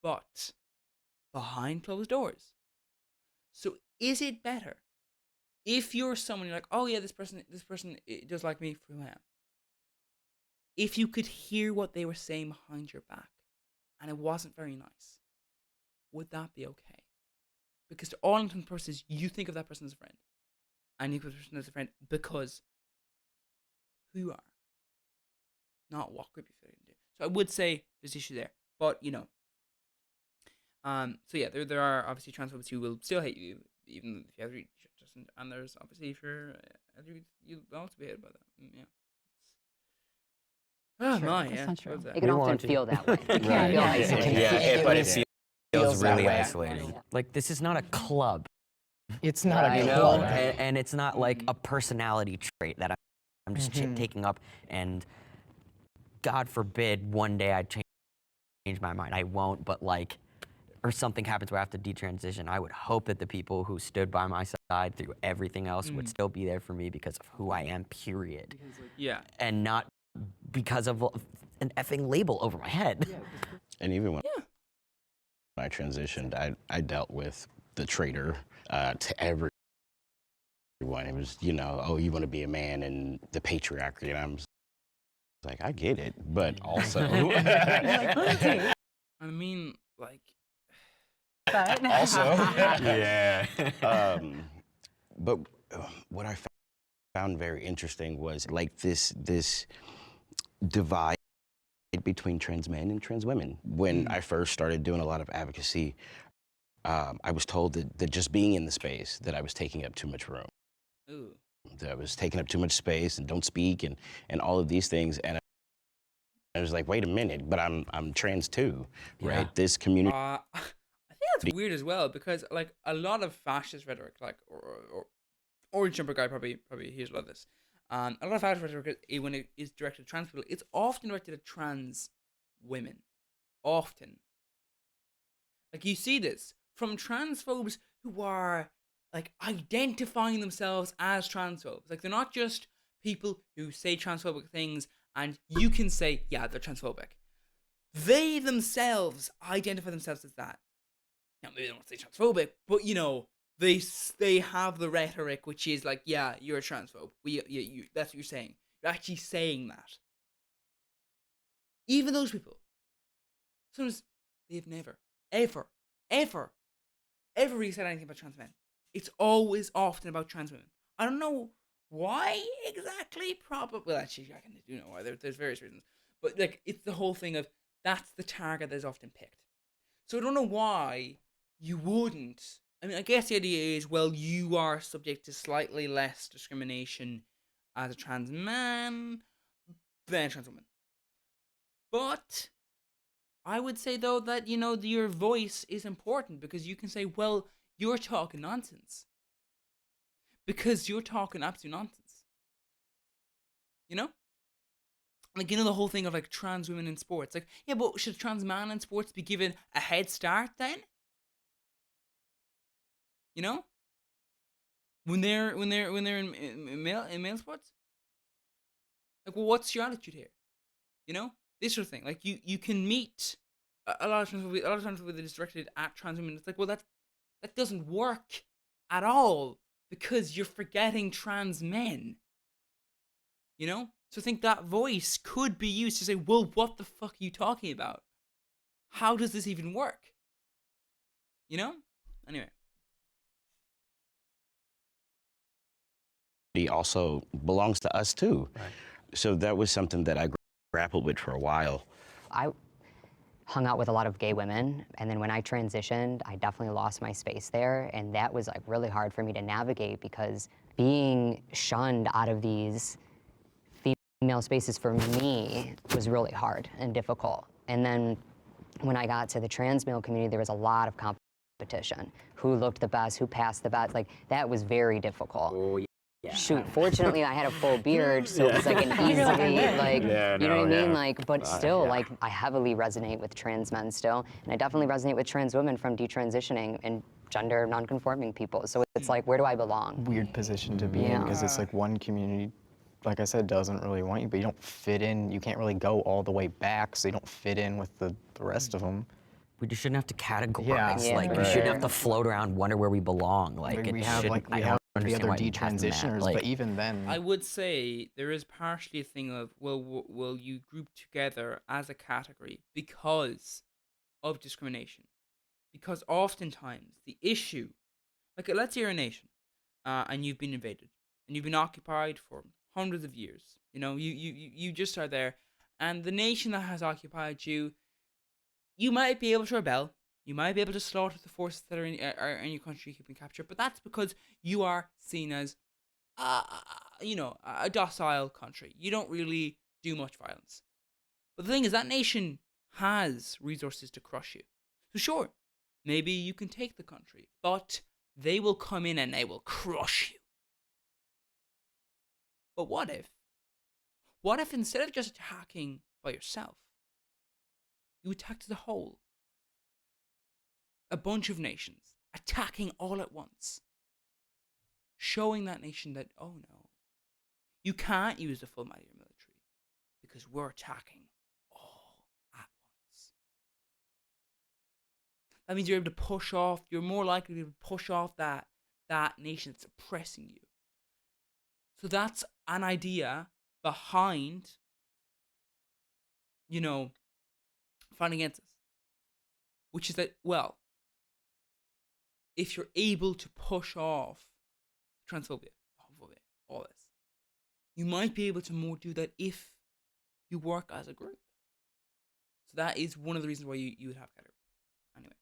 But behind closed doors. So is it better if you're someone you're like, oh yeah, this person does like me for who I am. if you could hear what they were saying behind your back and it wasn't very nice, would that be okay? Because to all intents and purposes, you think of that person as a friend. And you think of that person as a friend because who you are, not what group you fit into. So I would say there's issue there. But, you know. So yeah, there are obviously transphobes who will still hate you, even if you have to reach just, and there's obviously if you're you'll also be hated by that. Yeah. Oh Sure, my, that's yeah. not true. It can often feel that way. It can feel isolating. But it feels that really way. isolating. Like, this is not a club. It's not a You know, club. and it's not like a personality trait that I'm just taking up, and God forbid one day I change my mind. I won't, but like, or something happens where I have to detransition. I would hope that the people who stood by my side through everything else would still be there for me because of who I am, period. Yeah. And not because of an effing label over my head. And even when I transitioned, I dealt with the traitor to everyone. It was, you know, oh, you want to be a man and the patriarchy. And I'm like, I get it, but also. I mean, like. Also. Yeah. But what I found very interesting was like this divide between trans men and trans women. When I first started doing a lot of advocacy, I was told that just being in the space, that I was taking up too much room. Ooh. That I was taking up too much space and don't speak and all of these things. And I was like, wait a minute, but I'm trans too, right? Yeah. This community. I think that's weird as well because like a lot of fascist rhetoric, like or jumper guy probably hears a lot of this. A lot of fascist rhetoric when it is directed at trans people, it's often directed at trans women, often. Like you see this from transphobes who are like identifying themselves as transphobes. Like they're not just people who say transphobic things and you can say, yeah, they're transphobic. They themselves identify themselves as that. Now, maybe they don't say transphobic, but you know, they have the rhetoric which is like, yeah, you're a transphobe. That's what you're saying. You're actually saying that. Even those people, sometimes they've never, ever really said anything about trans men. It's always often about trans women. I don't know why exactly. Probably, well, actually, I do know why. There's various reasons, but like it's the whole thing of that's the target that is often picked. So I don't know why you wouldn't. I mean, I guess the idea is, well, you are subject to slightly less discrimination as a trans man than a trans woman. But I would say, though, that, you know, your voice is important because you can say, well, you're talking nonsense. Because you're talking absolute nonsense. You know? Like, you know, the whole thing of, like, trans women in sports. Like, yeah, but should a trans man in sports be given a head start then? You know? When they're in male sports? Like, well, what's your attitude here? You know? This sort of thing. Like, you can meet a lot of times with it is directed at trans women. It's like, well, that doesn't work at all because you're forgetting trans men. You know? So I think that voice could be used to say, well, what the fuck are you talking about? How does this even work? You know? Anyway. He also belongs to us too. Right. So that was something that I grappled with for a while. I hung out with a lot of gay women, and then when I transitioned, I definitely lost my space there, and that was like really hard for me to navigate because being shunned out of these female spaces for me was really hard and difficult. And then when I got to the trans male community, there was a lot of competition. Who looked the best, who passed the best, like that was very difficult. Oh, yeah. Shoot, fortunately I had a full beard, so it was like an easily, like, you know what I mean? Like, but still, like, I heavily resonate with trans men still, and I definitely resonate with trans women from detransitioning and gender non-conforming people. So it's like, where do I belong? Weird position to be in because it's like one community, like I said, doesn't really want you, but you don't fit in. You can't really go all the way back, so you don't fit in with the rest of them. We just shouldn't have to categorize. Like, we shouldn't have to float around, wonder where we belong. Like, we have the understand other why you have to detransitioners, like, but even then, I would say there is partially a thing of, well, will you group together as a category because of discrimination? Because oftentimes the issue, like let's say you're a nation, and you've been invaded and you've been occupied for hundreds of years. You know, you just are there, and the nation that has occupied you, you might be able to rebel. You might be able to slaughter the forces that are in your country keeping capture, but that's because you are seen as, a docile country. You don't really do much violence. But the thing is, that nation has resources to crush you. So sure, maybe you can take the country, but they will come in and they will crush you. But what if? What if instead of just attacking by yourself, you attacked the whole? A bunch of nations attacking all at once. Showing that nation that, oh no, you can't use the full might of your military because we're attacking all at once. That means you're able to push off, you're more likely to push off that nation that's oppressing you. So that's an idea behind, fighting against us. Which is that, well, if you're able to push off transphobia, homophobia, all this, you might be able to more do that if you work as a group. So that is one of the reasons why you would have category. Anyway,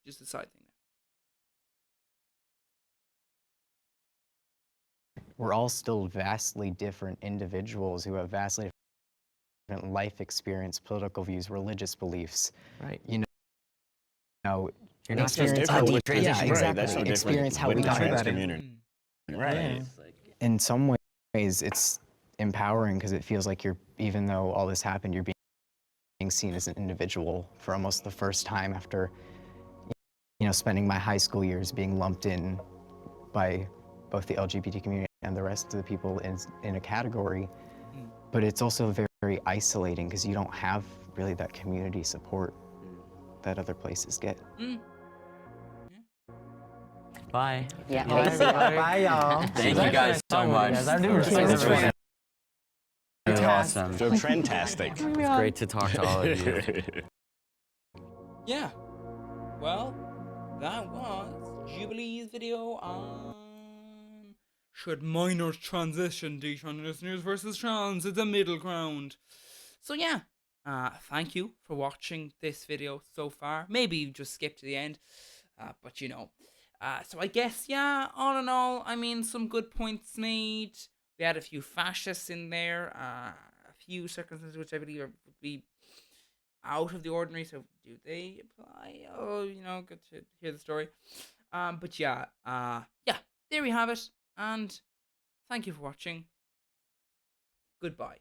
just a side thing there. we're all still vastly different individuals who have vastly different life experience, political views, religious beliefs. Right. You know, You're not just experience how different we, with yeah, transition. exactly. Right, that's no different Experience how with we the got trans here. community. Right. In some ways, it's empowering because it feels like even though all this happened, you're being seen as an individual for almost the first time after, spending my high school years being lumped in by both the LGBT community and the rest of the people in a category. But it's also very, very isolating because you don't have really that community support that other places get. Bye. Yeah. Bye, y'all. Thank you guys so much. Really awesome. So trendtastic. It's great to talk to all of you. Yeah. Well, that was Jubilee's video on should minors transition, detransitioners versus trans. It's a middle ground. So yeah, thank you for watching this video so far. Maybe you just skip to the end, but so I guess, yeah, all in all, I mean, some good points made. We had a few fascists in there, a few circumstances which I believe would be out of the ordinary. So do they apply? Oh, good to hear the story. But yeah, there we have it. And thank you for watching. Goodbye.